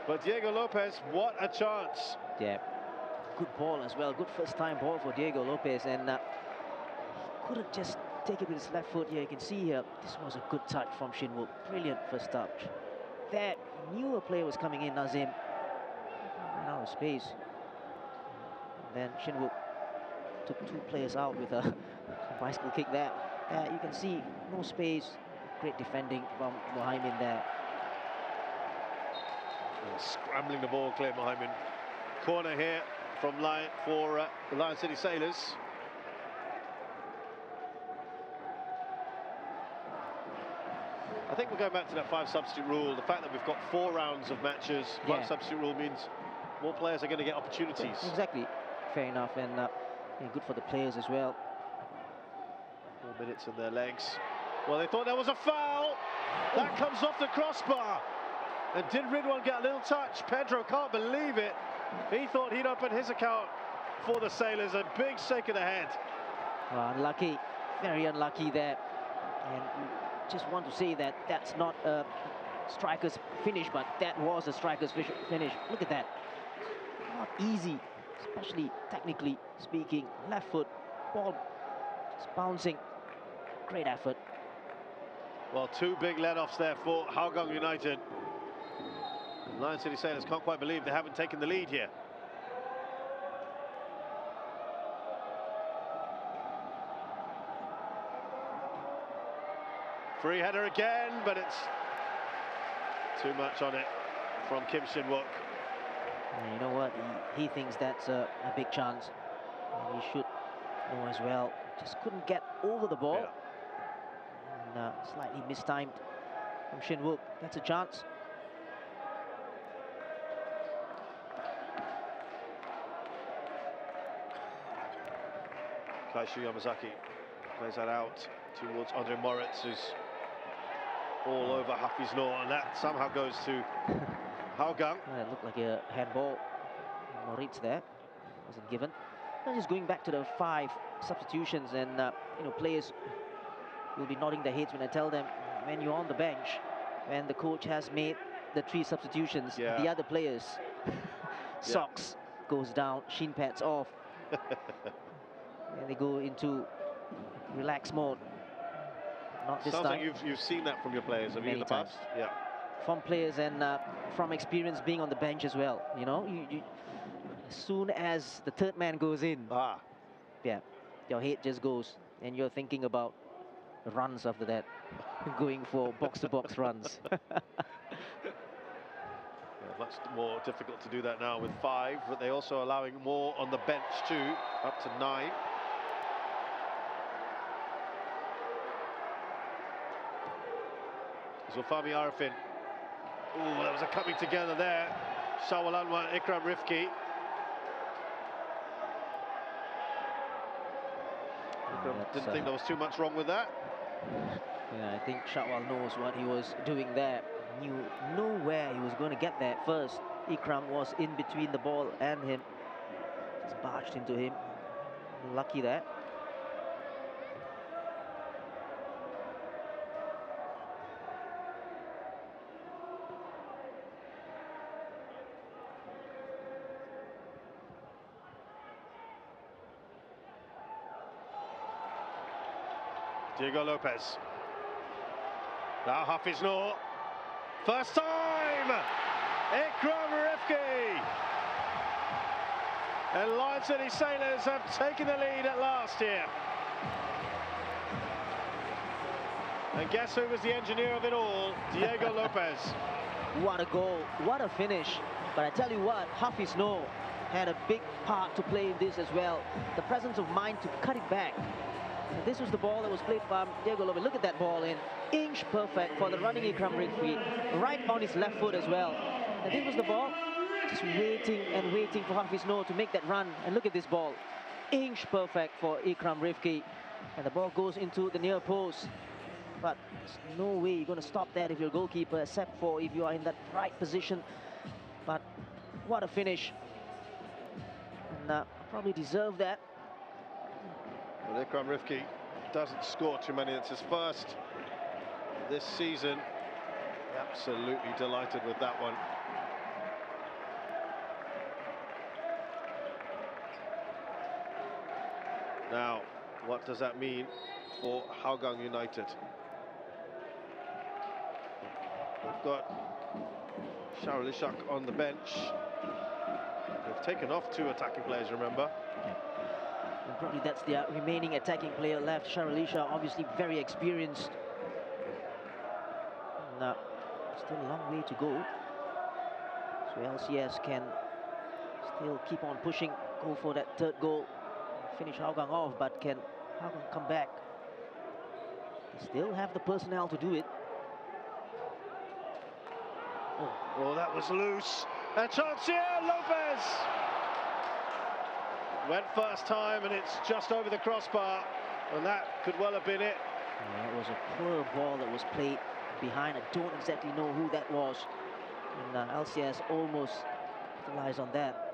But Diego Lopez, what a chance. Yeah, good ball as well. Good first-time ball for Diego Lopez, and he couldn't just take it with his left foot here. You can see here, this was a good touch from Shin-wook. Brilliant first touch. There, he knew a player was coming in, Nazim. Ran out of space. And then Shin-wook took two players out with a bicycle kick there. You can see no space. Great defending from Mohaimin there. Scrambling the ball, Claire Mohaimin. Corner here from Lion for the Lion City Sailors. I think we're going back to that 5 substitute rule. The fact that we've got 4 rounds of matches, 1 substitute rule means more players are going to get opportunities. Exactly. Fair enough, and good for the players as well. 4 minutes in their legs. Well, they thought there was a foul. That comes off the crossbar. And did Ridwan get a little touch? Pedro can't believe it. He thought he'd open his account for the Sailors. A big shake of the head. Unlucky, very unlucky there. And just want to say that that's not a striker's finish, but that was a striker's finish. Look at that. Not easy, especially technically speaking. Left foot, ball just bouncing. Great effort. Well, 2 big let-offs there for Hougang United. Lion City Sailors can't quite believe they haven't taken the lead here. Free header again, but it's too much on it from Kim Shin-wook. And you know what? He thinks that's a big chance. And he should know as well. Just couldn't get over the ball. And, slightly mistimed from Shin Wook. That's a chance. Yamazaki plays that out towards Andre Moritz, who's all over Hafiz Noor, and that somehow goes to Hougang. It looked like a handball. Moritz there wasn't given. And just going back to the 5 substitutions, and you know, players will be nodding their heads when I tell them, when you're on the bench, when the coach has made the 3 substitutions, the other players socks goes down, shin pads off. And they go into relaxed mode. Not this Sounds time. like you've seen that from your players, have you, in the past? Yeah. From players and from experience being on the bench as well. You know, as soon as the 3rd man goes in, your head just goes, and you're thinking about runs after that, going for box-to-box runs. Much more difficult to do that now with 5, but they're also allowing more on the bench too, up to 9. Zulfami Arifin. Oh, that was a coming together there. Shawal Anwar, Ikram Rifki. Didn't think there was too much wrong with that. Yeah, I think Shawal knows what he was doing there. Knew where he was going to get there first. Ikram was in between the ball and him. Just barged into him. Lucky there. Diego Lopez. Now Hafiz Noor. First time! Ikram Rifki! And Lion City Sailors have taken the lead at last here. And guess who was the engineer of it all? Diego Lopez. What a goal, what a finish. But I tell you what, Hafiz Noor had a big part to play in this as well. The presence of mind to cut it back. And this was the ball that was played by Diego Lopez. Look at that ball in. Inch perfect for the running Ikram Rifki. Right on his left foot as well. And this was the ball. Just waiting and waiting for Hafiz Noor to make that run. And look at this ball. Inch perfect for Ikram Rifki. And the ball goes into the near post. But there's no way you're going to stop that if you're a goalkeeper, except for if you are in that right position. But what a finish. And probably deserve that. Well, Ikram Rifki doesn't score too many. It's his first this season. Absolutely delighted with that one. Now, what does that mean for Hougang United? We've got Shahrul Ishak on the bench. They've taken off 2 attacking players, remember? And probably that's the remaining attacking player left. Shahrul Ishak, obviously very experienced. And, still a long way to go. So LCS can still keep on pushing, go for that 3rd goal, finish Hougang off, but can Hougang come back? They still have the personnel to do it. Oh, that was loose. A chance here, Lopez! Went first time, and it's just over the crossbar, and that could well have been it. Yeah, it was a poor ball that was played behind. I don't exactly know who that was. And LCS almost capitalized on that.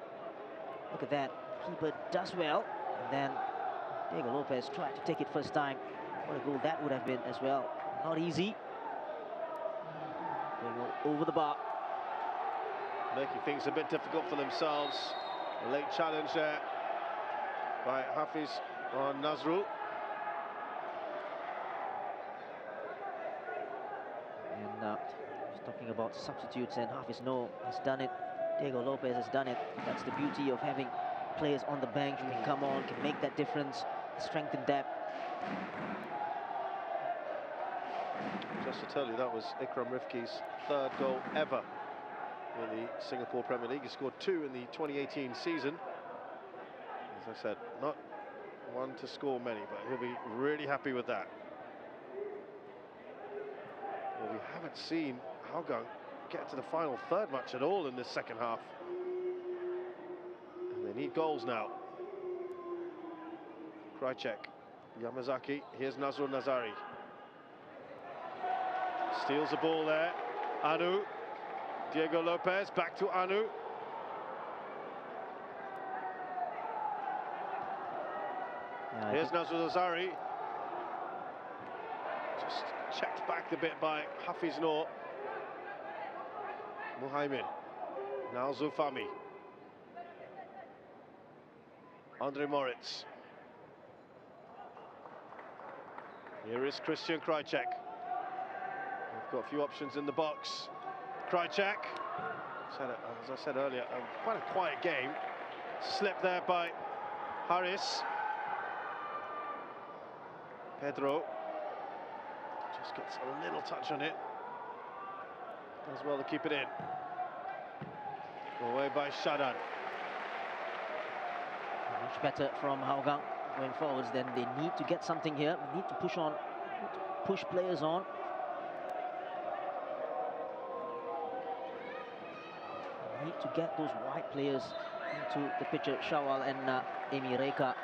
Look at that. Keeper does well. And then Diego Lopez tried to take it first time. What a goal that would have been as well. Not easy. Going over the bar. Making things a bit difficult for themselves. A late challenge there by Hafiz on Nazrul. And just talking about substitutes, and Hafiz Noor has done it. Diego Lopez has done it. That's the beauty of having players on the bench who can come on, can make that difference, strength and depth. Just to tell you, that was Ikram Rifki's 3rd goal ever in the Singapore Premier League. He scored 2 in the 2018 season. As I said, not one to score many, but he'll be really happy with that. Well, we haven't seen Hougang get to the final third much at all in this second half. And they need goals now. Krychek, Yamazaki, here's Nazrul Nazari. Steals the ball there. Anu, Diego Lopez, back to Anu. Here's Nazrul Nazari. Just checked back a bit by Hafiz Noor. Muhaimin. Now Zufami. Andre Moritz. Here is Christian Krychek. We've got a few options in the box. Krychek. As I said earlier, quite a quiet game. Slip there by Harris. Pedro just gets a little touch on it. Does well to keep it in. Away by Shadan. Much better from Hougang going forwards. Then they need to get something here. They need to push on, push players on. They need to get those wide players into the picture. Shawal and Amy Reka.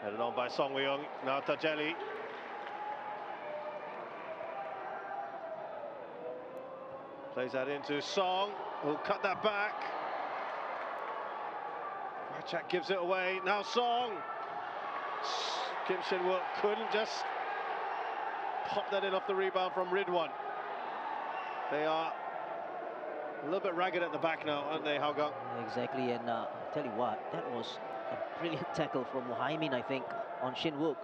Headed on by Song Wei-young, now Tajeli. Plays that into Song, who'll cut that back. Krychek gives it away, now Song. Kim Shin-wook couldn't just pop that in off the rebound from Ridwan. They are a little bit ragged at the back now, aren't they, Hougang? Exactly, and I'll tell you what, that was a brilliant tackle from Muhaimin, I think, on Shin-wook.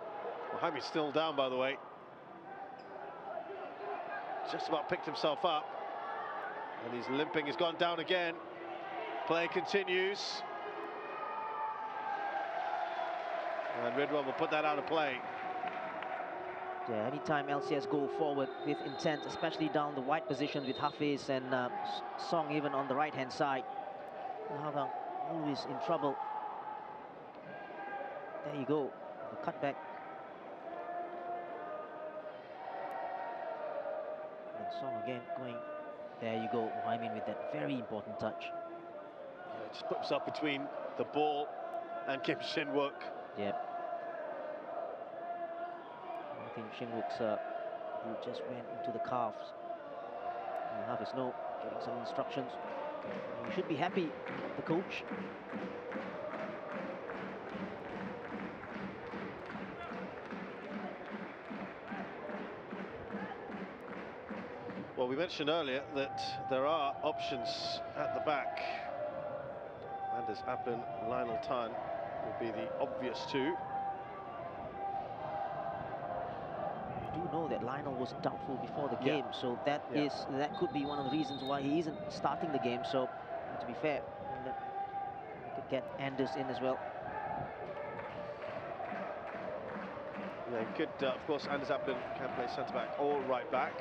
Muhaimin's still down, by the way. Just about picked himself up. And he's limping, he's gone down again. Play continues. And Ridwan will put that out of play. Yeah, anytime LCS go forward with intent, especially down the wide position with Hafiz and Song even on the right-hand side, Hougang always in trouble. There you go, the cutback. And Song again going, there you go, Muhaimin with that very important touch. Yeah, just put himself between the ball and Kim Shin-wook. Yep. I think Shin-wook's boot just went into the calves. And Hafiz No getting some instructions. You should be happy, the coach. Well, we mentioned earlier that there are options at the back. Anders Appen, Lionel Tan would be the obvious two. We do know that Lionel was doubtful before the game, so that could be one of the reasons why he isn't starting the game. So, to be fair, we could get Anders in as well. Yeah, you could, of course, Anders Appen can play centre-back or right-back.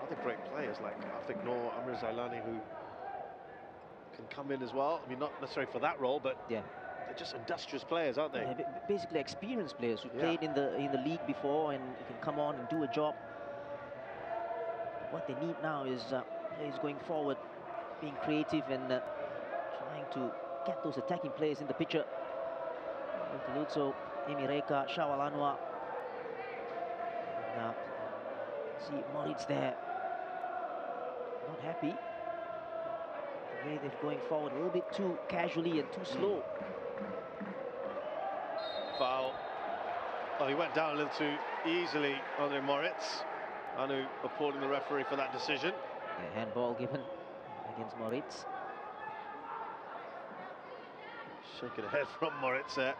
Other great players like Afiq Noor, Amir Zailani, who can come in as well. I mean, not necessarily for that role, but they're just industrious players, aren't they? Yeah, basically experienced players who played in the league before and can come on and do a job. What they need now is players going forward, being creative and trying to get those attacking players in the picture. Lutso, Amy Reka, Shawal Anwar. And, see Moritz there. Not happy. The way they're going forward a little bit too casually and too slow. Foul. Oh, he went down a little too easily, Andre Moritz. Anu applauding the referee for that decision. Yeah, handball given against Moritz. Shaking ahead from Moritz there.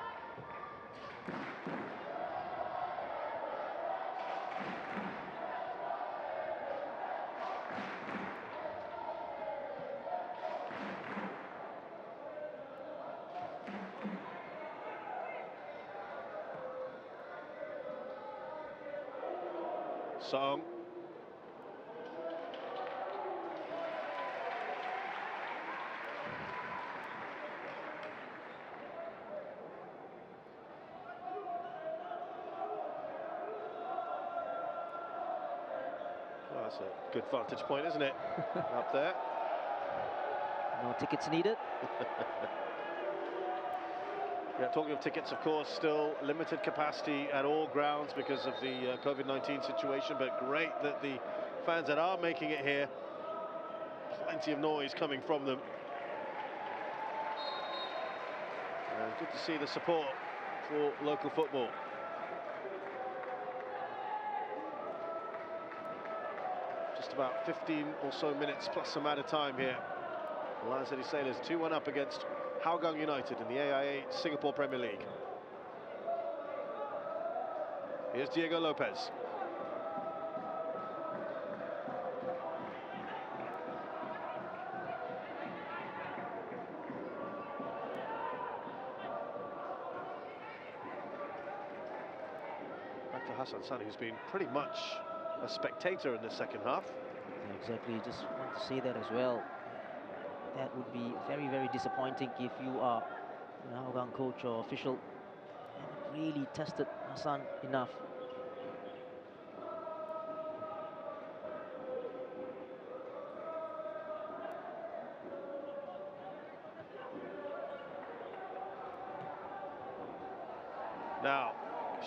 Song. Well, that's a good vantage point, isn't it? Up there. No tickets needed. Yeah, talking of tickets, of course, still limited capacity at all grounds because of the COVID-19 situation, but great that the fans that are making it here, plenty of noise coming from them. And good to see the support for local football. Just about 15 or so minutes plus some added time here. Lion City Sailors 2-1 up against Hougang United in the AIA Singapore Premier League. Here's Diego Lopez. Back to Hassan Sani, who's been pretty much a spectator in the second half. Yeah, exactly, just want to say that as well. That would be very, very disappointing if you are an Hougang coach or official and really tested Hassan enough. Now,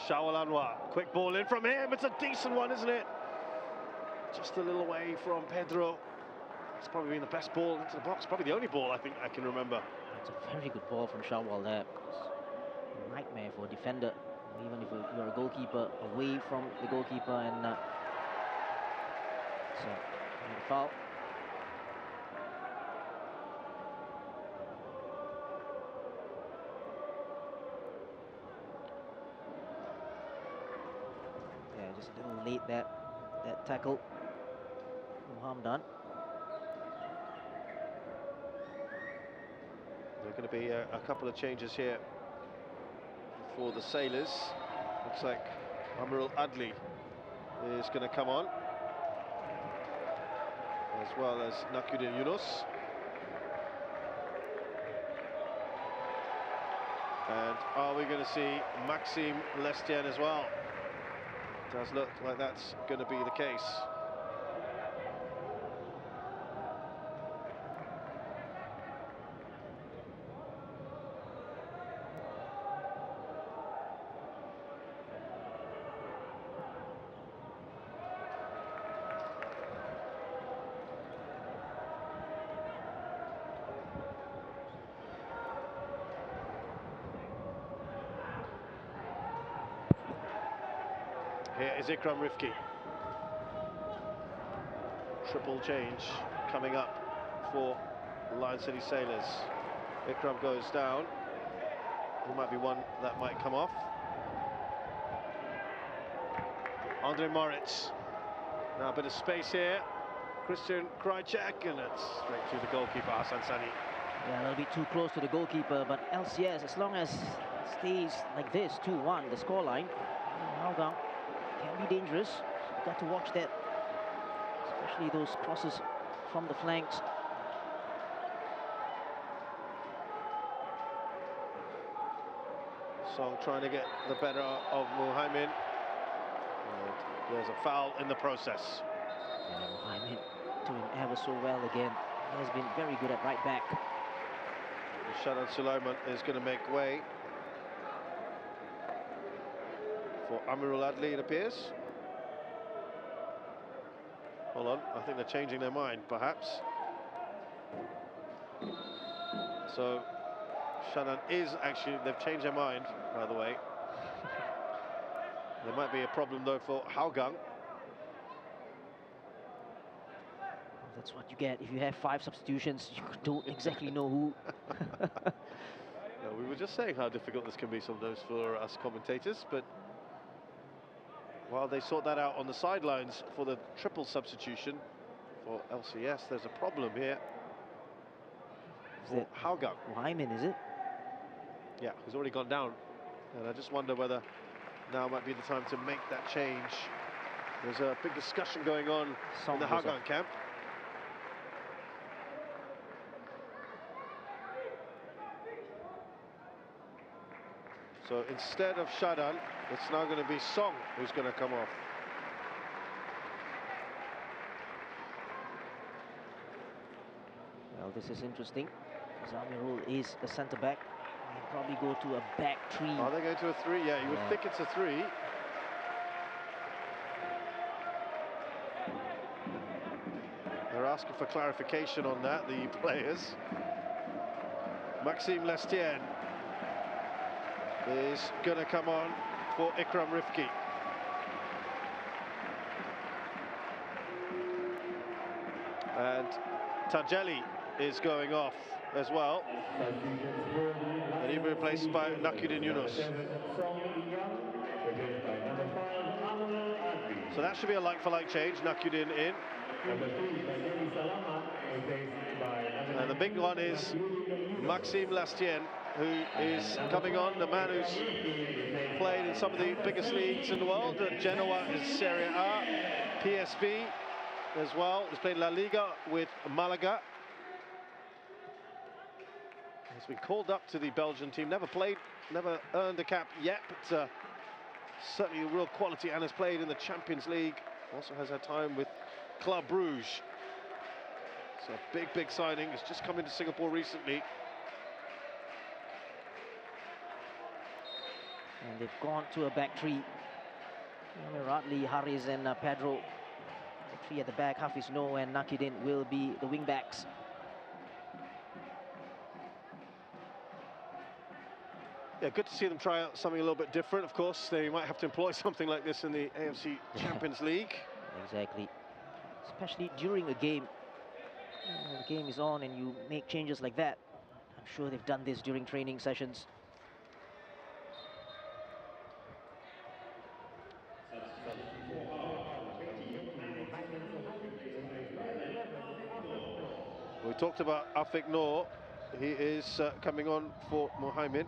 Shawal Anwar, quick ball in from him. It's a decent one, isn't it? Just a little away from Pedro. It's probably been the best ball into the box. Probably the only ball I think I can remember. It's a very good ball from Shawal there. It's a nightmare for a defender, even if you're a goalkeeper, away from the goalkeeper, and so a foul. Yeah, just a little late that tackle. No harm done. There are going to be a couple of changes here for the Sailors. Looks like Amirul Adli is going to come on, as well as Nakuddin Yunus. And are we going to see Maxime Lestienne as well? It does look like that's going to be the case. Here is Ikram Rifki. Triple change coming up for Lion City Sailors. Ikram goes down. There might be one that might come off. Andre Moritz. Now a bit of space here. Christian Krajcek, and it's straight through the goalkeeper, Hassan Sani. Yeah, a little bit too close to the goalkeeper, but LCS, as long as it stays like this, 2-1, the scoreline, Hougang can be dangerous. You've got to watch that, especially those crosses from the flanks. Song trying to get the better of Muhaimin. There's a foul in the process. Yeah, Muhaimin doing ever so well again. He has been very good at right back. Shalan Sulaiman is going to make way for Amirul Adli, it appears. Hold on, I think they're changing their mind, perhaps. So, Shalan is actually, they've changed their mind, by the way. There might be a problem, though, for Hougang. That's what you get if you have 5 substitutions. You don't exactly know who. Yeah, We were just saying how difficult this can be sometimes for us commentators, but while they sort that out on the sidelines for the triple substitution for LCS, there's a problem here for Hougang. Hyman, is it? Yeah, who's already gone down. And I just wonder whether now might be the time to make that change. There's a big discussion going on in the Hougang camp. So instead of Jalan, it's now going to be Song who's going to come off. Well, this is interesting. Amirul is a centre-back. He'll probably go to a back three. Are they going to a three? Yeah, you would think it's a three. They're asking for clarification on that, the players. Maxime Lestienne is going to come on for Ikram Rifki. And Tajeli is going off as well. And he'll be replaced by Nakudin Yunus. So that should be a like-for-like change, Nakudin in. And the big one is Maxime Lestienne, who is coming on, the man who's played in some of the biggest leagues in the world. Genoa is Serie A, PSV as well. He's played La Liga with Malaga. He's been called up to the Belgian team, never earned a cap yet, but certainly a real quality, and has played in the Champions League. Also has had time with Club Brugge. So a big signing. He's just come into Singapore recently. And they've gone to a back three. Radley, Harris and Pedro. The three at the back, Hafiz Noor and Nakudin will be the wing backs. Yeah, good to see them try out something a little bit different. Of course, they might have to employ something like this in the AFC Champions League. Exactly. Especially during a game. The game is on and you make changes like that. I'm sure they've done this during training sessions. We talked about Afik Noor. He is coming on for Mohamed.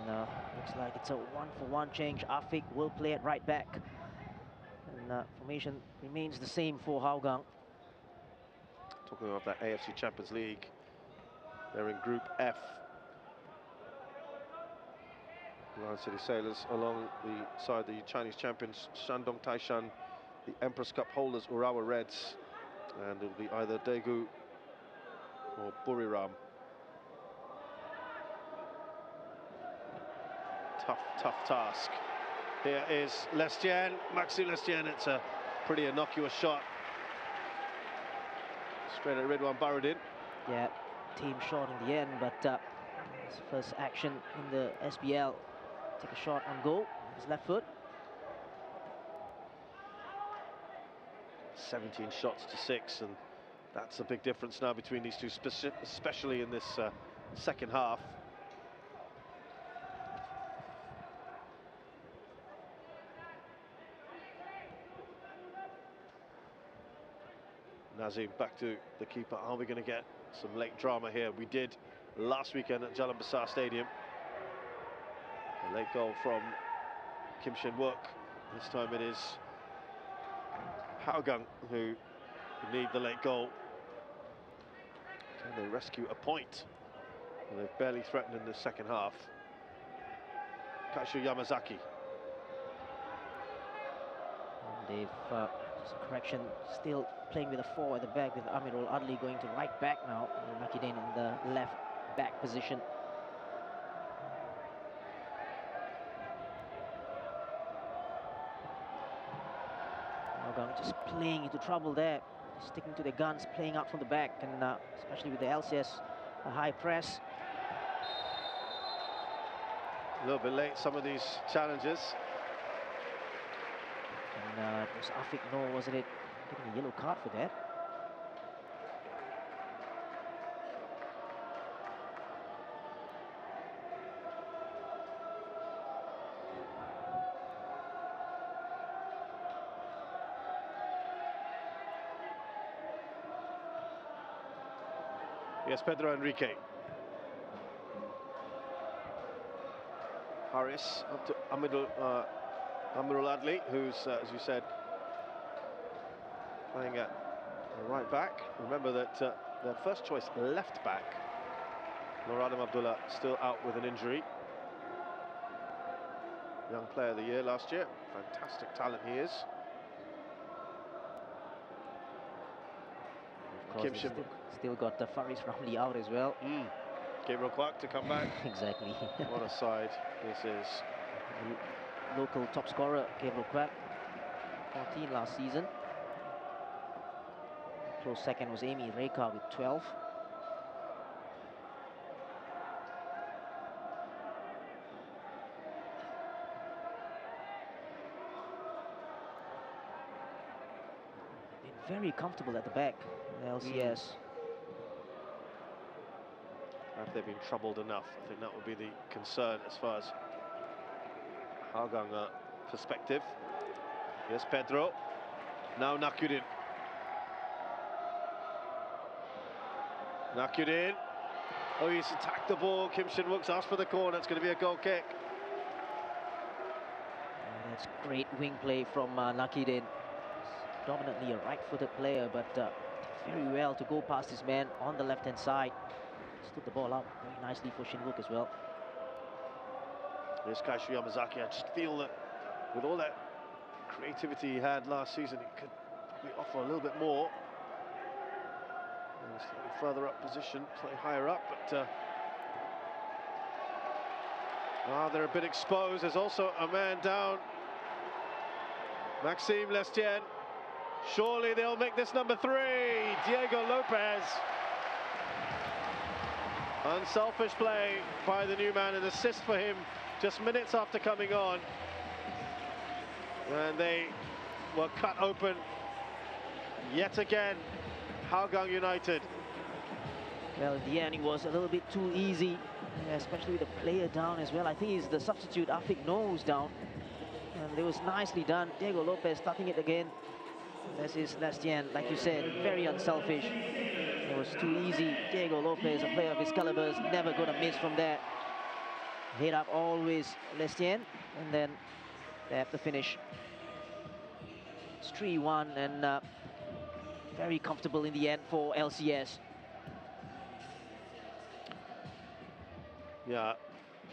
And looks like it's a one-for-one change. Afik will play at right back. And formation remains the same for Hougang. Talking about that AFC Champions League, they're in Group F. Lion City Sailors alongside the Chinese champions Shandong Taishan, the Empress Cup holders Urawa Reds, and it'll be either Daegu or Buriram. Tough task. Here is Lestienne, Maxime Lestienne. It's a pretty innocuous shot. Straight at Ridwan Baradin. Yeah, team shot in the end, but his first action in the SBL. Take a shot on goal, his left foot. 17 shots to 6, and that's a big difference now between these two, especially in this second half. Nazim back to the keeper. Are we going to get some late drama here? We did last weekend at Jalan Besar Stadium. A late goal from Kim Shin-wook. This time it is Hougang who need the late goal. Can they rescue a point? And they've barely threatened in the second half. Nazim Yamazaki. They've, just a correction, still playing with a 4 at the back with Amirul Adli going to right back now. Nakudin in the left back position. Hougang just playing into trouble there, sticking to their guns, playing out from the back, and especially with the LCS, a high press. A little bit late, some of these challenges. And it was Afik Noor, wasn't it? Getting a yellow card for that. Yes, Pedro Enrique. Harris up to Amirul Adli, who's, as you said, playing at right back. Remember that their first choice left back, Noradam Abdullah, still out with an injury. Young player of the year last year. Fantastic talent he is. Of course, still got the Faris Ramli out as well. Gabriel Clark to come back. Exactly. What a side this is. Local top scorer, Gabriel Clark, 14 last season. Close second was Amy Reka with 12. Been very comfortable at the back, the LCS. Have they been troubled enough? I think that would be the concern as far as Hougang perspective. Yes, Pedro. Now Nakurin. Nakurin. Oh, he's attacked the ball. Kim Shin-wook's asked for the corner. It's going to be a goal kick. That's great wing play from Nakurin. Dominantly a right-footed player, but did very well to go past his man on the left-hand side. Stood the ball up very nicely for Shin-wook as well. This Kaishu Yamazaki, I just feel that with all that creativity he had last season, he could probably offer a little bit more. Slightly further up position, slightly higher up, but they're a bit exposed. There's also a man down. Maxime Lestienne. Surely they'll make this number 3. Diego Lopez. Unselfish play by the new man, an assist for him just minutes after coming on. And they were cut open yet again, Hougang United. Well, in the end, it was a little bit too easy, especially with the player down as well. I think he's the substitute, Afiq Noor, who's down. And it was nicely done. Diego Lopez starting it again. This is Lestienne, like you said, very unselfish. It was too easy. Diego Lopez, a player of his caliber, is never going to miss from there. Head up always, Lestienne, and then they have to finish. It's 3-1 and very comfortable in the end for LCS. Yeah,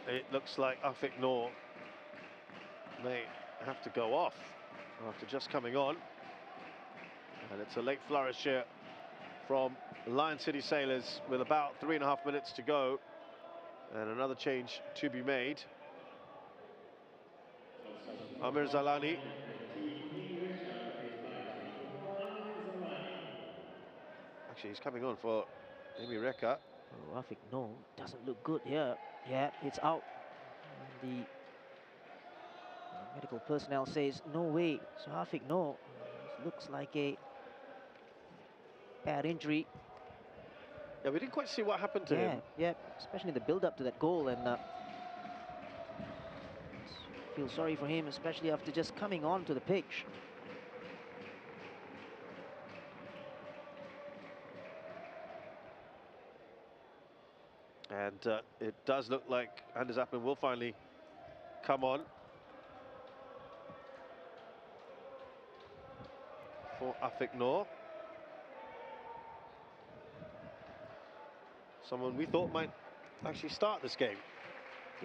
it looks like Afiq Noor may have to go off after just coming on. And it's a late flourish here from Lion City Sailors with about 3.5 minutes to go. And another change to be made. Amir Zalani. Actually, he's coming on for Amy Reka. Oh, Afiq Noor doesn't look good here. Yeah, it's out. The medical personnel says no way. So Afiq Noor looks like a bad injury. Yeah, we didn't quite see what happened to him. Yeah, especially in the build-up to that goal, and feel sorry for him, especially after just coming on to the pitch. And it does look like Anders Appelin will finally come on for Afiq Noor. Someone we thought might actually start this game.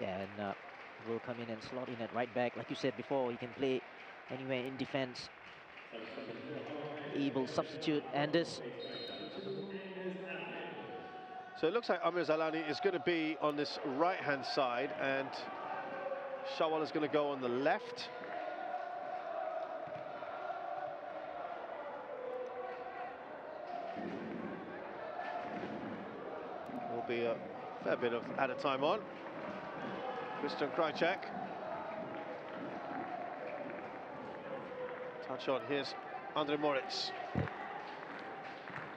Yeah, and will come in and slot in at right back. Like you said before, he can play anywhere in defense. Able substitute Anders. So it looks like Amir Zalani is going to be on this right-hand side, and Shawwal is going to go on the left. Will be a fair bit of added time on. Christian Krajcek. Touch on, here's Andre Moritz.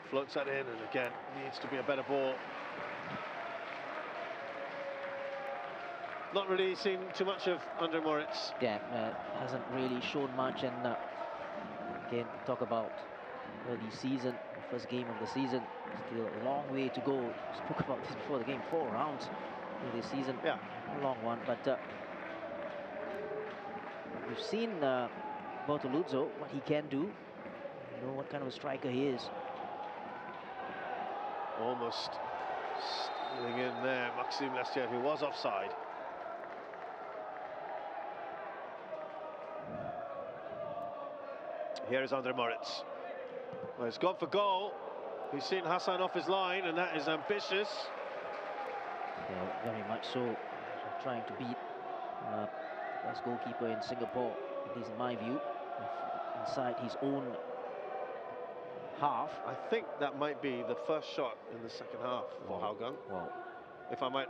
Floats that in, and again, needs to be a better ball. Not really seen too much of Andre Moritz. Yeah, hasn't really shown much, and again, talk about early season, first game of the season. Still a long way to go. Spoke about this before the game. 4 rounds in this season. Yeah. A long one, but we've seen Bortoluzzo, what he can do. You know what kind of a striker he is. Almost stealing in there, Maxime Lestienne, who was offside. Here is Andre Moritz. Well, he's gone for goal. He's seen Hassan off his line, and that is ambitious. Yeah, very much so. Trying to beat the best goalkeeper in Singapore, at least in my view, inside his own half. I think that might be the first shot in the second half for Hougang. Well, if I might.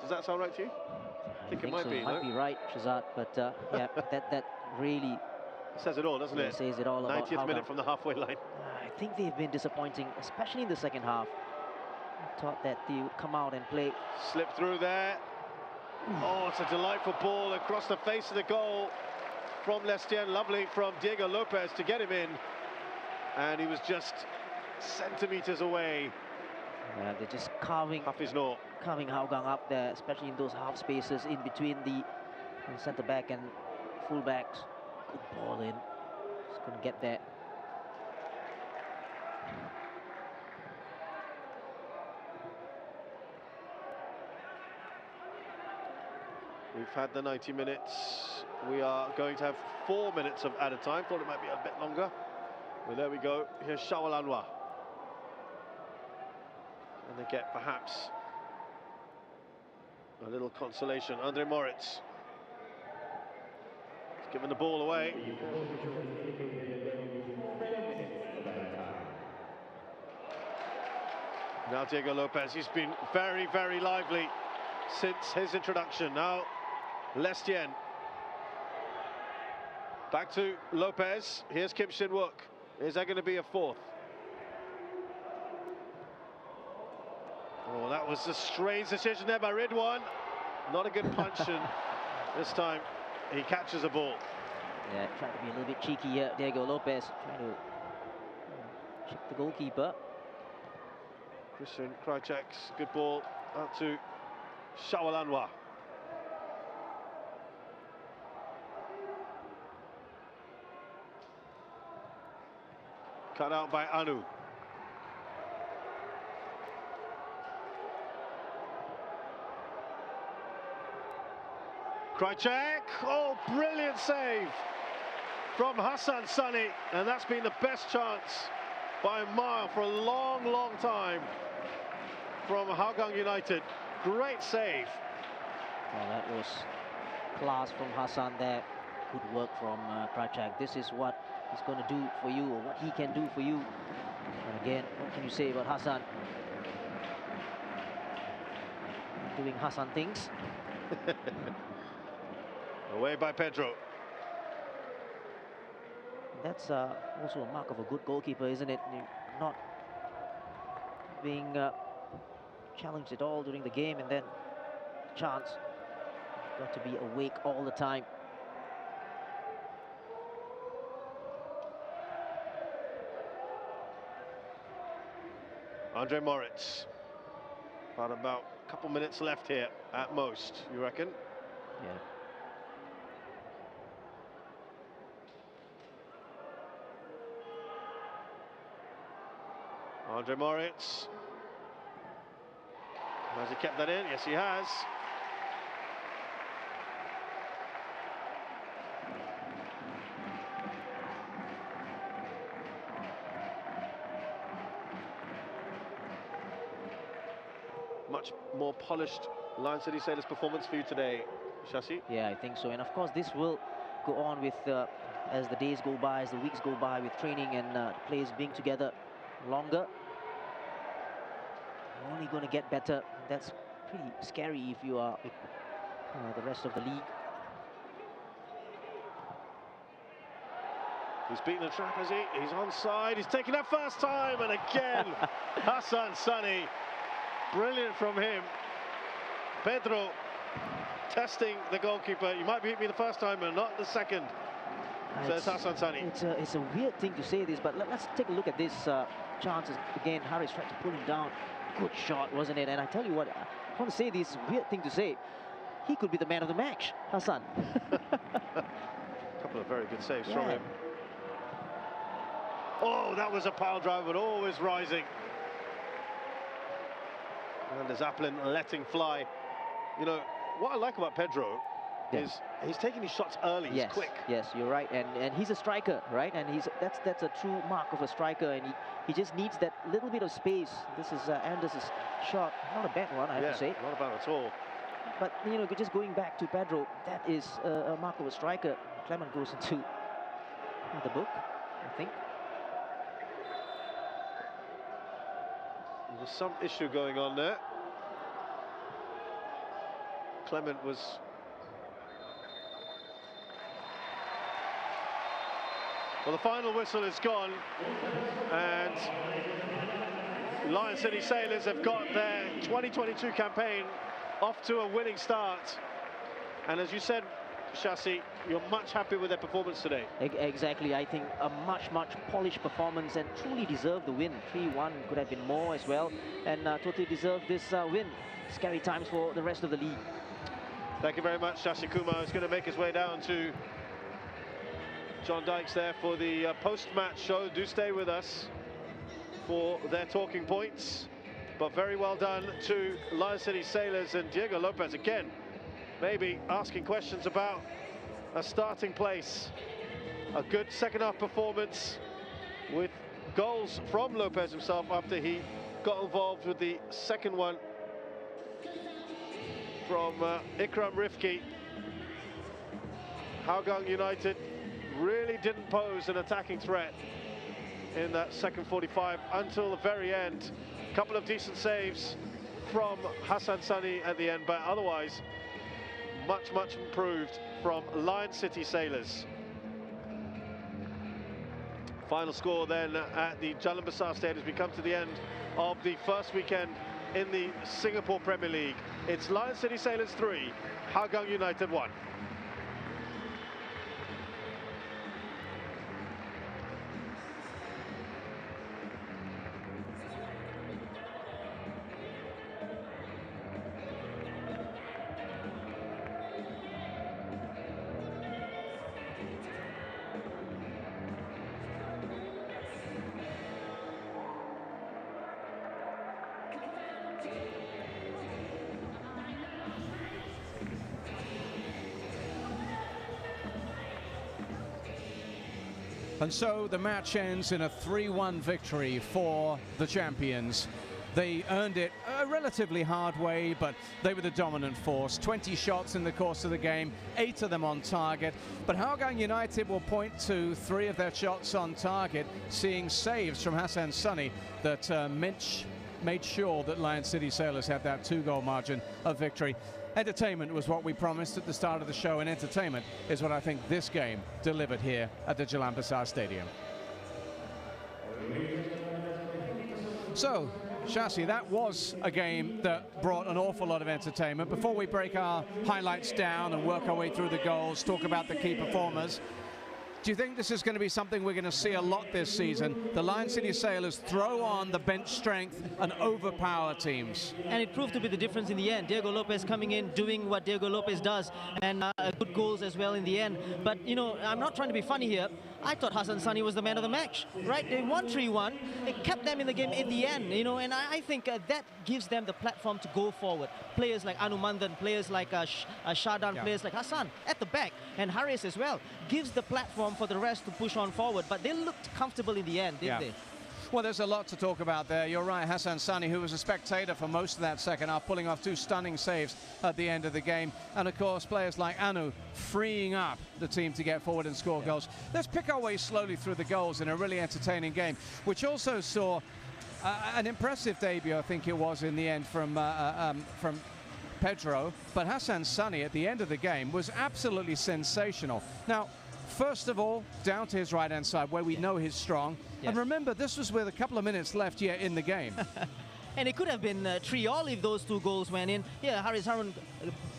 Does that sound right to you? I think it might so. be. You might be right, Shazad, but yeah, that really says it all, doesn't it? Says it all about 90th minute from the halfway line. I think they've been disappointing, especially in the second half. I thought that they would come out and play. Slip through there. Oh, it's a delightful ball across the face of the goal from Lestienne. Lovely from Diego Lopez to get him in. And he was just centimetres away. Yeah, they're just carving Hougang up there, especially in those half spaces in between the centre back and full backs. Good ball in. Just couldn't get there. We've had the 90 minutes. We are going to have 4 minutes of added time. Thought it might be a bit longer. Well, there we go. Here's Shawal Anwar. And they get perhaps a little consolation. Andre Moritz. He's given the ball away. Now Diego Lopez. He's been very, very lively since his introduction. Now Lestienne. Back to Lopez. Here's Kim Shin-wook. Is that going to be a fourth? Oh, that was a strange decision there by Ridwan. Not a good punch, and this time he catches a ball. Yeah, trying to be a little bit cheeky here, Diego Lopez, trying to check the goalkeeper. Christian Krajcek's good ball out to Shawal Anwar. Cut out by Anu. Krajcek, oh, brilliant save from Hassan Sani, and that's been the best chance by a mile for a long, long time from Hougang United. Great save. Well, that was class from Hassan there. Good work from Krajcek. This is what he's going to do for you, or what he can do for you. And again, what can you say about Hassan? Doing Hassan things. Away by Pedro. That's also a mark of a good goalkeeper, isn't it? Not being challenged at all during the game, and then chance. Got to be awake all the time. Andre Moritz. About a couple minutes left here at most, you reckon? Yeah. Andre Moritz. Has he kept that in? Yes, he has. Much more polished Lion City Sailors performance for you today, Shashi. Yeah, I think so. And of course, this will go on with as the days go by, as the weeks go by, with training and players being together longer. You're only going to get better. That's pretty scary if you are with the rest of the league. He's beaten the trap, has he? He's onside. He's taken that first time, and again, Hassan Sani. Brilliant from him. Pedro testing the goalkeeper. You might beat me the first time, but not the second. says Hassan Sani. It's a weird thing to say this, but let's take a look at this chances. Again, Harris tried to pull him down. Good shot, wasn't it? And I tell you what, I want to say this weird thing to say. He could be the man of the match, Hassan. A couple of very good saves from him. Oh, that was a pile drive, but always rising. And there's Applin letting fly. You know, what I like about Pedro is he's taking his shots early, he's quick. Yes, you're right, and he's a striker, right? And that's a true mark of a striker, and he just needs that little bit of space. This is Anders' shot, not a bad one, I have to say. Not bad at all. But you know, just going back to Pedro, that is a mark of a striker. Clement goes into the book, I think. There's some issue going on there. Clement was... Well, the final whistle is gone, and Lion City Sailors have got their 2022 campaign off to a winning start. And as you said, Shasi, you're much happy with their performance today. Exactly, I think a much polished performance, and truly deserved the win. 3-1 could have been more as well, and totally deserved this win. Scary times for the rest of the league. Thank you very much, Shashi Kumar is going to make his way down to John Dykes there for the post-match show. Do stay with us for their talking points. But very well done to Lion City Sailors, and Diego Lopez again, maybe asking questions about a starting place. A good second half performance with goals from Lopez himself after he got involved with the second one from Ikram Rifki. Hougang United really didn't pose an attacking threat in that second 45 until the very end. A couple of decent saves from Hassan Sani at the end, but otherwise much improved from Lion City Sailors. Final score then at the Jalan Besar Stadium as we come to the end of the first weekend in the Singapore Premier League. It's Lion City Sailors 3, Hougang United 1. And so the match ends in a 3-1 victory for the champions. They earned it a relatively hard way, but they were the dominant force. 20 shots in the course of the game, 8 of them on target. But Hougang United will point to 3 of their shots on target, seeing saves from Hassan Sani that made sure that Lion City Sailors had that 2-goal margin of victory. Entertainment was what we promised at the start of the show, and entertainment is what I think this game delivered here at the Jalan Besar Stadium. So, Shasi, that was a game that brought an awful lot of entertainment. Before we break our highlights down and work our way through the goals, talk about the key performers, do you think this is going to be something we're going to see a lot this season? The Lion City Sailors throw on the bench strength and overpower teams. And it proved to be the difference in the end. Diego Lopez coming in, doing what Diego Lopez does, and good goals as well in the end. But, you know, I'm not trying to be funny here. I thought Hassan Sani was the man of the match, right? They won 3-1. It kept them in the game in the end, you know, and I think that gives them the platform to go forward. Players like Anumandan, players like Shadan, players like Hassan at the back, and Harris as well, gives the platform for the rest to push on forward. But they looked comfortable in the end, didn't they? Well, there's a lot to talk about there. You're right, Hassan Sani, who was a spectator for most of that second half, pulling off 2 stunning saves at the end of the game. And, of course, players like Anu freeing up the team to get forward and score goals. Let's pick our way slowly through the goals in a really entertaining game, which also saw an impressive debut, I think it was, in the end from Pedro. But Hassan Sani, at the end of the game, was absolutely sensational. Now, first of all, down to his right-hand side, where we know he's strong. And remember, this was with a couple of minutes left here in the game. And it could have been 3-3 if those 2 goals went in. Yeah, Haris Harun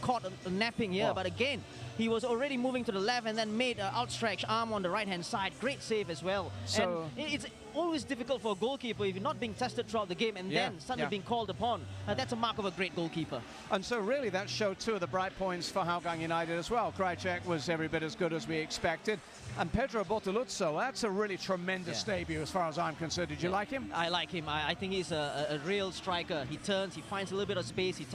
caught a napping here, but again, He was already moving to the left and then made an outstretched arm on the right-hand side. Great save as well. So and it's always difficult for a goalkeeper if you're not being tested throughout the game and then suddenly being called upon. That's a mark of a great goalkeeper. And so really that showed two of the bright points for Hougang United as well. Krajcek was every bit as good as we expected. And Pedro Bortoluzzo, that's a really tremendous debut as far as I'm concerned. Did you like him? I like him. I think he's a real striker. He turns, he finds a little bit of space, he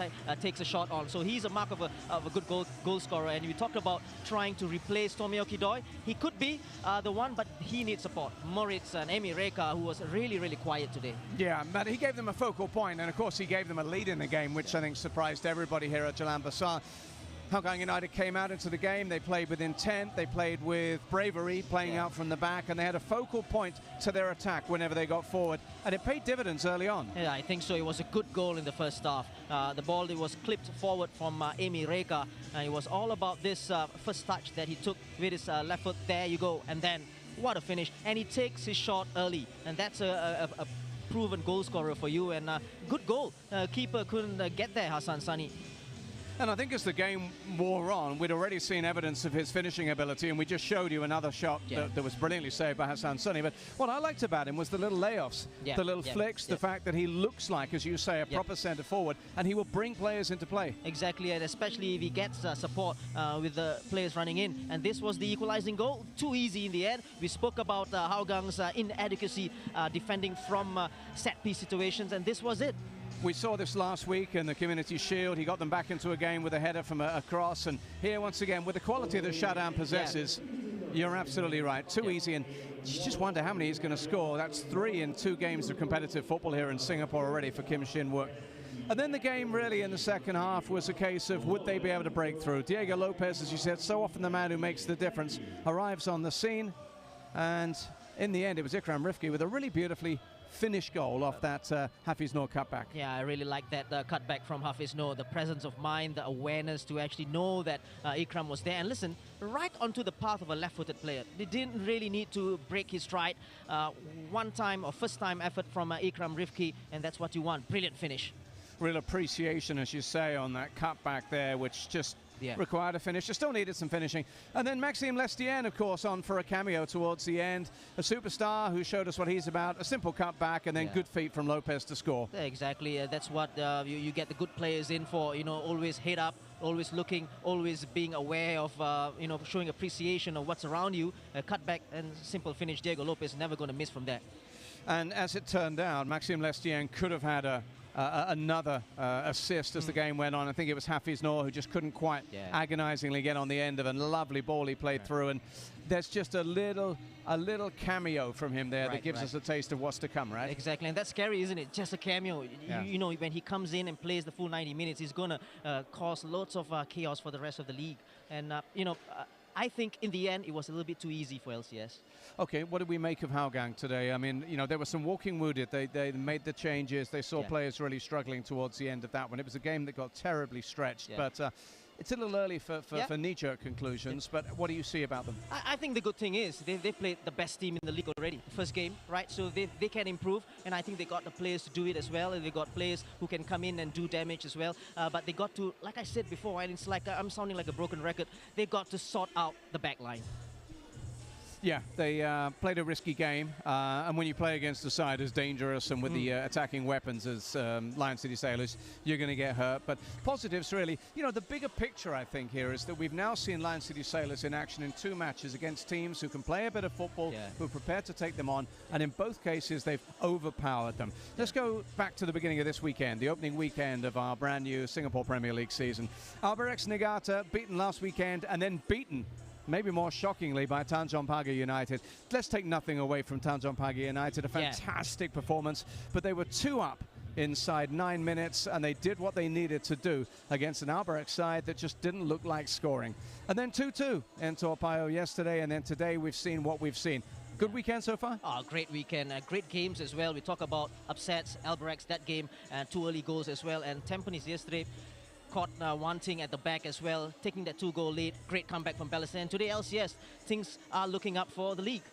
takes a shot on. So he's a mark of a good goal scorer. And we talked about trying to replace Tomioki Doi. He could be the one, but he needs support. Moritz and Emi Reka, who was really, really quiet today. Yeah, but he gave them a focal point, and of course he gave them a lead in the game, which I think surprised everybody here at Jalan Besar. Hougang United came out into the game, they played with intent, they played with bravery, playing out from the back, and they had a focal point to their attack whenever they got forward, and it paid dividends early on. Yeah, I think so. It was a good goal in the first half. The ball was clipped forward from Emi Reka, and it was all about this first touch that he took with his left foot. There you go, and then what a finish. And he takes his shot early, and that's a proven goal scorer for you, and good goal. Keeper couldn't get there, Hassan Sani. And I think as the game wore on, we'd already seen evidence of his finishing ability, and we just showed you another shot that was brilliantly saved by Hassan Sani. But what I liked about him was the little layoffs, the little flicks, the fact that he looks like, as you say, a proper centre forward, and he will bring players into play. Exactly, and especially if he gets support with the players running in. And this was the equalizing goal. Too easy in the end. We spoke about Hougang's inadequacy defending from set-piece situations, and this was it. We saw this last week in the Community Shield. He got them back into a game with a header from a cross. And here, once again, with the quality that Jalan possesses, you're absolutely right. Too easy. And you just wonder how many he's going to score. That's 3 in 2 games of competitive football here in Singapore already for Kim Shin-wook. And then the game really in the second half was a case of would they be able to break through. Diego Lopez, as you said, so often the man who makes the difference, arrives on the scene. And in the end, it was Ikram Rifki with a really beautifully finish goal off that Hafiz Noor cutback. Yeah, I really like that cutback from Hafiz Noor, the presence of mind, the awareness to actually know that Ikram was there. And listen, right onto the path of a left-footed player. They didn't really need to break his stride. One-time or first-time effort from Ikram Rifki, and that's what you want. Brilliant finish. Real appreciation, as you say, on that cutback there, which just required a finish. It still needed some finishing. And then Maxime Lestienne, of course, on for a cameo towards the end. A superstar who showed us what he's about. A simple cutback and then good feet from Lopez to score. Yeah, exactly. That's what you get the good players in for. You know, always head up, always looking, always being aware of, you know, showing appreciation of what's around you. A cutback and simple finish. Diego Lopez never going to miss from that. And as it turned out, Maxime Lestienne could have had another assist as the game went on. I think it was Hafiz Noor who just couldn't quite agonizingly get on the end of a lovely ball he played through. And there's just a little cameo from him there that gives us a taste of what's to come, right? Exactly, and that's scary, isn't it? Just a cameo. You know, when he comes in and plays the full 90 minutes, he's going to cause lots of chaos for the rest of the league. And, you know, I think in the end, it was a little bit too easy for LCS. Okay, what did we make of Hougang today? I mean, you know, there were some walking wounded. They made the changes. They saw players really struggling towards the end of that one. It was a game that got terribly stretched, but it's a little early for knee-jerk conclusions, but what do you see about them? I think the good thing is they played the best team in the league already, first game, right? So they can improve, and I think they got the players to do it as well, and they got players who can come in and do damage as well. But they got to, like I said before, and it's like I'm sounding like a broken record, they got to sort out the back line. Yeah, they played a risky game, and when you play against a side as dangerous and with the attacking weapons as Lion City Sailors, you're going to get hurt. But positives, really, you know, the bigger picture, I think, here is that we've now seen Lion City Sailors in action in 2 matches against teams who can play a bit of football, who are prepared to take them on, and in both cases, they've overpowered them. Let's go back to the beginning of this weekend, the opening weekend of our brand new Singapore Premier League season. Albirex Niigata beaten last weekend and then beaten, maybe more shockingly, by Tanjong Pagar United. Let's take nothing away from Tanjong Pagar United. A fantastic performance, but they were 2 up inside 9 minutes, and they did what they needed to do against an Albirex side that just didn't look like scoring. And then 2-2 in Toa Payoh yesterday, and then today we've seen what we've seen. Good weekend so far? Oh, great weekend. Great games as well. We talk about upsets, Albirex, that game, and 2 early goals as well. And Tampines yesterday caught wanting at the back as well, taking that 2-goal lead. Great comeback from Ballester. And today, LCS, things are looking up for the league.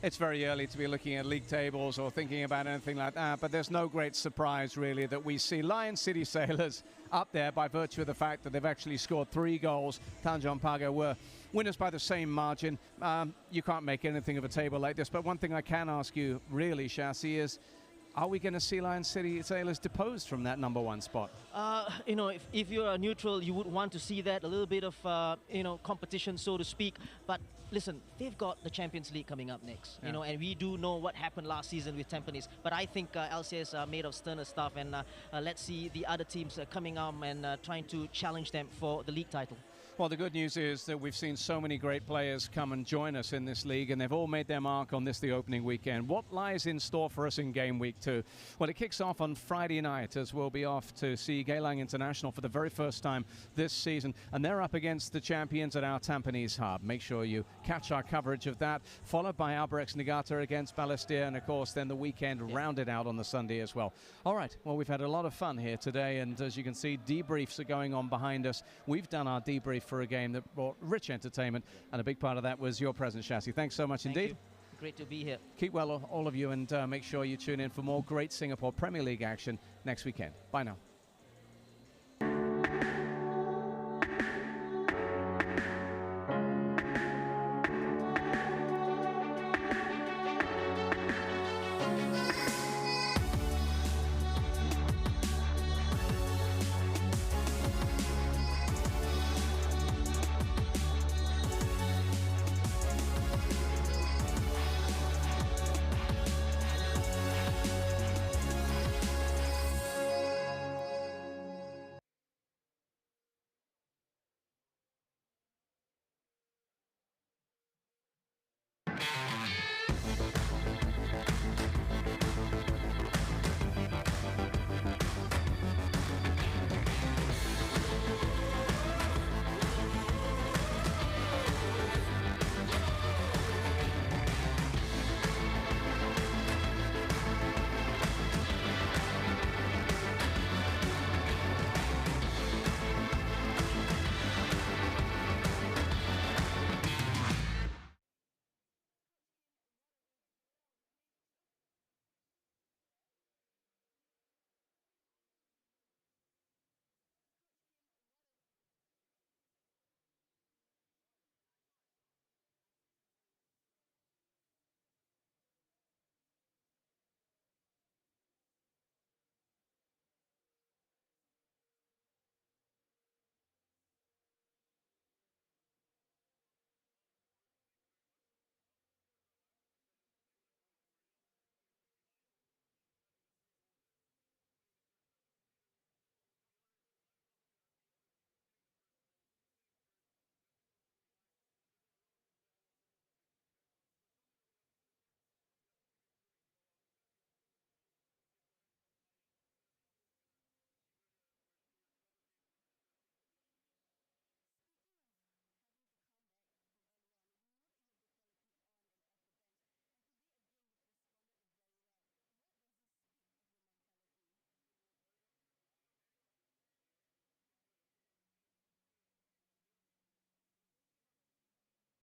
It's very early to be looking at league tables or thinking about anything like that, but there's no great surprise really that we see Lion City Sailors up there by virtue of the fact that they've actually scored 3 goals. Tanjong Pagar were winners by the same margin. You can't make anything of a table like this, but one thing I can ask you really, Shasi, is are we going to see Lion City Sailors deposed from that #1 spot? You know, if you're a neutral, you would want to see that, a little bit of, you know, competition, so to speak. But listen, they've got the Champions League coming up next, you know, and we do know what happened last season with Tampines. But I think LCS are made of sterner stuff, and let's see the other teams coming up and trying to challenge them for the league title. Well, the good news is that we've seen so many great players come and join us in this league, and they've all made their mark on the opening weekend. What lies in store for us in game week 2? Well, it kicks off on Friday night as we'll be off to see Geylang International for the very first time this season, and they're up against the champions at our Tampines hub. Make sure you catch our coverage of that, followed by Albrechts Niigata against Balestier, and of course then the weekend rounded out on the Sunday as well. All right, well, we've had a lot of fun here today, and as you can see, debriefs are going on behind us. We've done our debrief for a game that brought rich entertainment, and a big part of that was your presence, Shasi. Thanks so much indeed. You. Great to be here. Keep well, all of you, and make sure you tune in for more great Singapore Premier League action next weekend. Bye now.